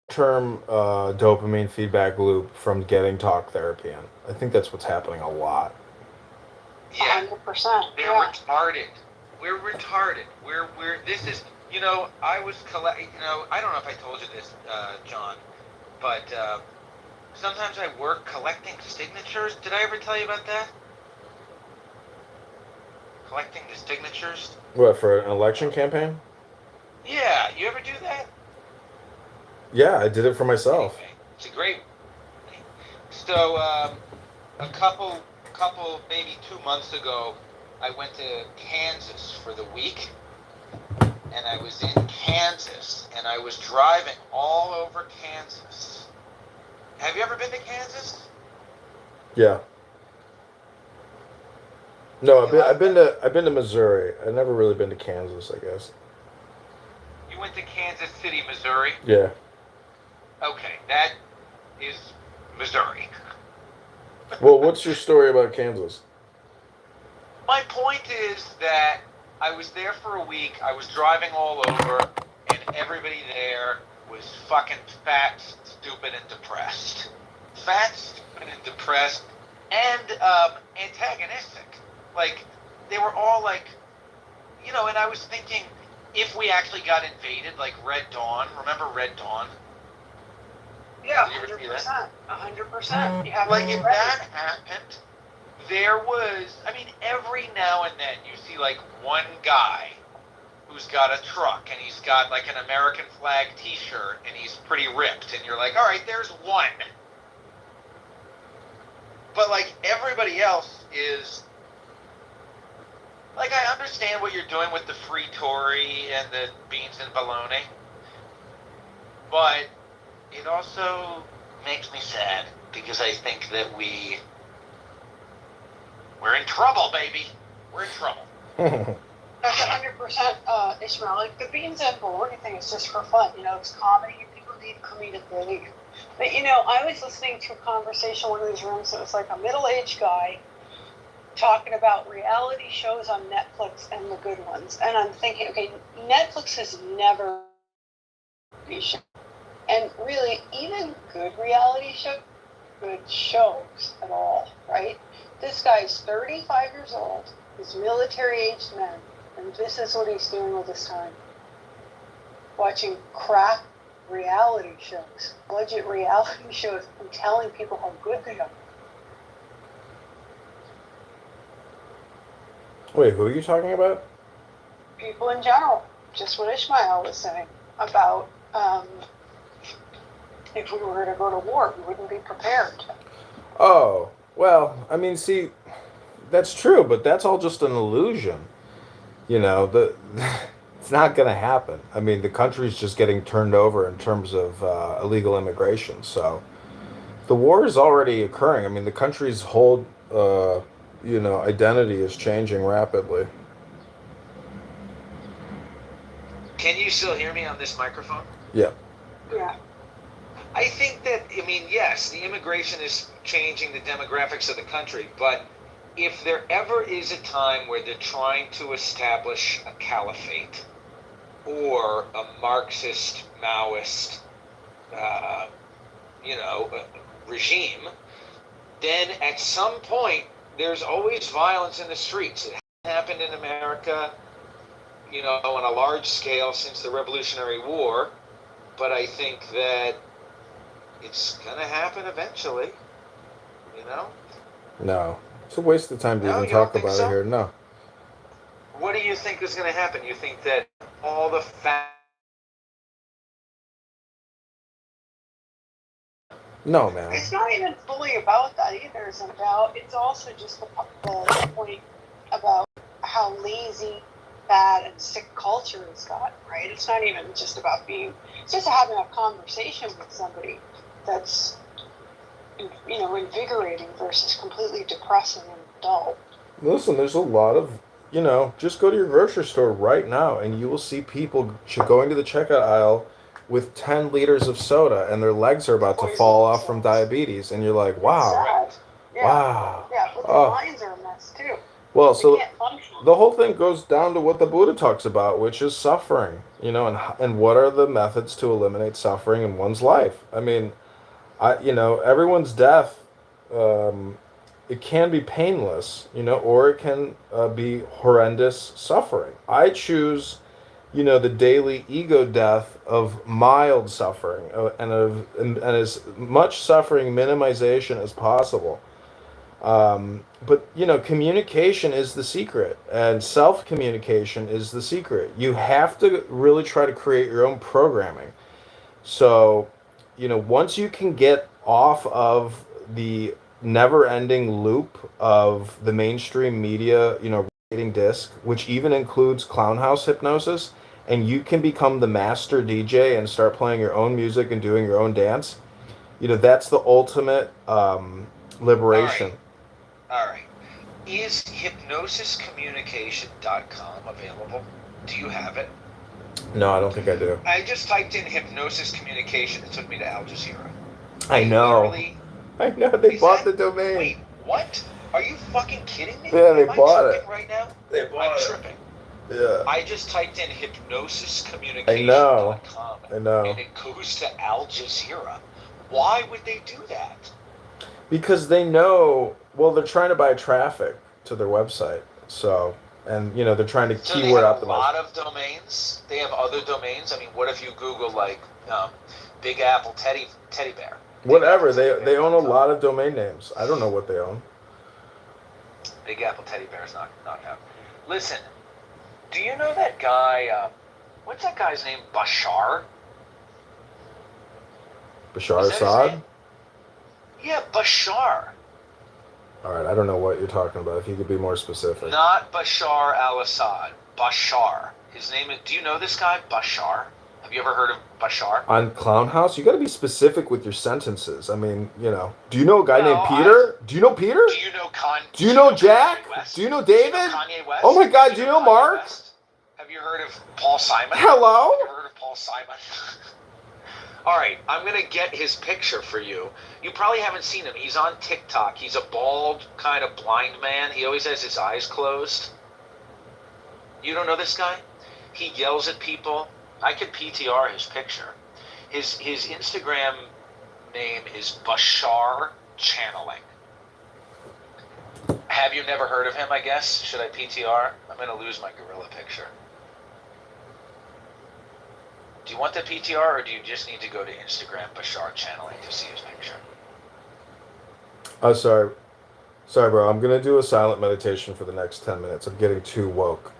Term dopamine feedback loop from getting talk therapy in. I think that's what's happening a lot. Yeah, 100%. they're retarded. We're retarded. This is, I was I don't know if I told you this, John, but sometimes I work collecting signatures. Did I ever tell you about that? Collecting the signatures? What, for an election campaign? Yeah, you ever do that? Yeah, I did it for myself. Anyway, it's a great thing. So, a couple, maybe 2 months ago, I went to Kansas for the week, and I was in Kansas, and I was driving all over Kansas. Have you ever been to Kansas? Yeah. No, I've been to Missouri. I've never really been to Kansas, I guess. You went to Kansas City, Missouri? Yeah. Okay, that is Missouri. Well, what's your story about Kansas? My point is that I was there for a week, I was driving all over, and everybody there was fucking fat, stupid, and depressed. fat, stupid, and depressed, and antagonistic. Like, they were all like, you know, and I was thinking, if we actually got invaded, like Red Dawn, remember Red Dawn? Yeah, Did you ever see 100%. 100%. You have Like, to be if ready. that happened, there was, I mean, every now and then you see like one guy who's got a truck and he's got like an American flag t-shirt and he's pretty ripped and you're like, all right, there's one. But like everybody else is, like, I understand what you're doing with the free Tory and the beans and bologna, but it also makes me sad because I think that we're in trouble, baby. We're in trouble. That's 100% Ishmael. Like, the beans and bologna thing is just for fun. You know, it's comedy. People need comedic relief. But, you know, I was listening to a conversation in one of these rooms. It was like a middle-aged guy talking about reality shows on Netflix and the good ones. And I'm thinking, okay, Netflix has never and really, even good reality shows, good shows at all, right? This guy's 35 years old. He's military-aged men. And this is what he's doing with his time. Watching crap reality shows, budget reality shows, and telling people how good they are. Wait, who are you talking about? People in general. Just what Ishmael was saying about if we were to go to war, we wouldn't be prepared. Oh, well, I mean, see, that's true, but that's all just an illusion. You know, it's not going to happen. I mean, the country's just getting turned over in terms of illegal immigration. So the war is already occurring. I mean, the country's whole, identity is changing rapidly. Can you still hear me on this microphone? Yeah. Yeah. I think that, I mean, yes, the immigration is changing the demographics of the country, but if there ever is a time where they're trying to establish a caliphate or a Marxist, Maoist, regime, then at some point there's always violence in the streets. It happened in America, on a large scale since the Revolutionary War, but I think that it's going to happen eventually, No. It's a waste of time to No, even you don't talk think about so? it here. No. What do you think is going to happen? You think that all the No, man. It's not even fully about that either. It's also just the point about how lazy, bad, and sick culture has gotten, right? It's not even just about it's just having a conversation with somebody that's, invigorating versus completely depressing and dull. Listen, there's a lot of, just go to your grocery store right now and you will see people going to the checkout aisle with 10 liters of soda and their legs are about to fall off from diabetes. And you're like, wow. It's sad. Yeah. Wow. Yeah, but the Oh. minds are a mess too. Well, They so can't function. the whole thing goes down to what the Buddha talks about, which is suffering, and what are the methods to eliminate suffering in one's life. I mean, everyone's death, it can be painless, or it can be horrendous suffering. I choose, the daily ego death of mild suffering and as much suffering minimization as possible. But communication is the secret, and self-communication is the secret. You have to really try to create your own programming. So, once you can get off of the never-ending loop of the mainstream media, rating disc, which even includes clown house hypnosis, and you can become the master DJ and start playing your own music and doing your own dance, that's the ultimate liberation. All right. Is hypnosiscommunication.com available? Do you have it? No, I don't think I do. I just typed in hypnosis communication. It took me to Al Jazeera. I know. I know. They bought the domain. Wait, what? Are you fucking kidding me? Yeah, they bought Am I it. tripping right now? They bought I'm it. tripping. Yeah. I just typed in hypnosiscommunication.com. I know. And it goes to Al Jazeera. Why would they do that? Because they know, well, they're trying to buy traffic to their website. So, and you know, they're trying to So they keyword have a optimize. lot of domains. They have other domains. I mean, what if you Google like Big Apple teddy bear? Whatever, they own a lot of domain names. I don't know what they own. Big Apple teddy bear is not out. Listen, do you know that guy? What's that guy's name? Bashar? Bashar Is that his Assad? name? Yeah, Bashar. All right, I don't know what you're talking about. If you could be more specific. Not Bashar al-Assad. Bashar. His name is. Do you know this guy, Bashar? Have you ever heard of Bashar? On Clown House, you got to be specific with your sentences. I mean, you know, do you know a guy No, named Peter? Do you know Peter? Do you know Do you know Jack? Kanye West? Do you know David? Do you know Kanye West? Oh my God, do you know Kanye Mark? West? Have you heard of Paul Simon? Hello? Have you heard of Paul Simon? All right, I'm going to get his picture for you. You probably haven't seen him. He's on TikTok. He's a bald, kind of blind man. He always has his eyes closed. You don't know this guy? He yells at people. I could PTR his picture. His Instagram name is Bashar Channeling. Have you never heard of him, I guess? Should I PTR? I'm going to lose my gorilla picture. Do you want the PTR, or do you just need to go to Instagram Bashar Channeling to see his picture? Oh, sorry. Sorry, bro. I'm going to do a silent meditation for the next 10 minutes. I'm getting too woke.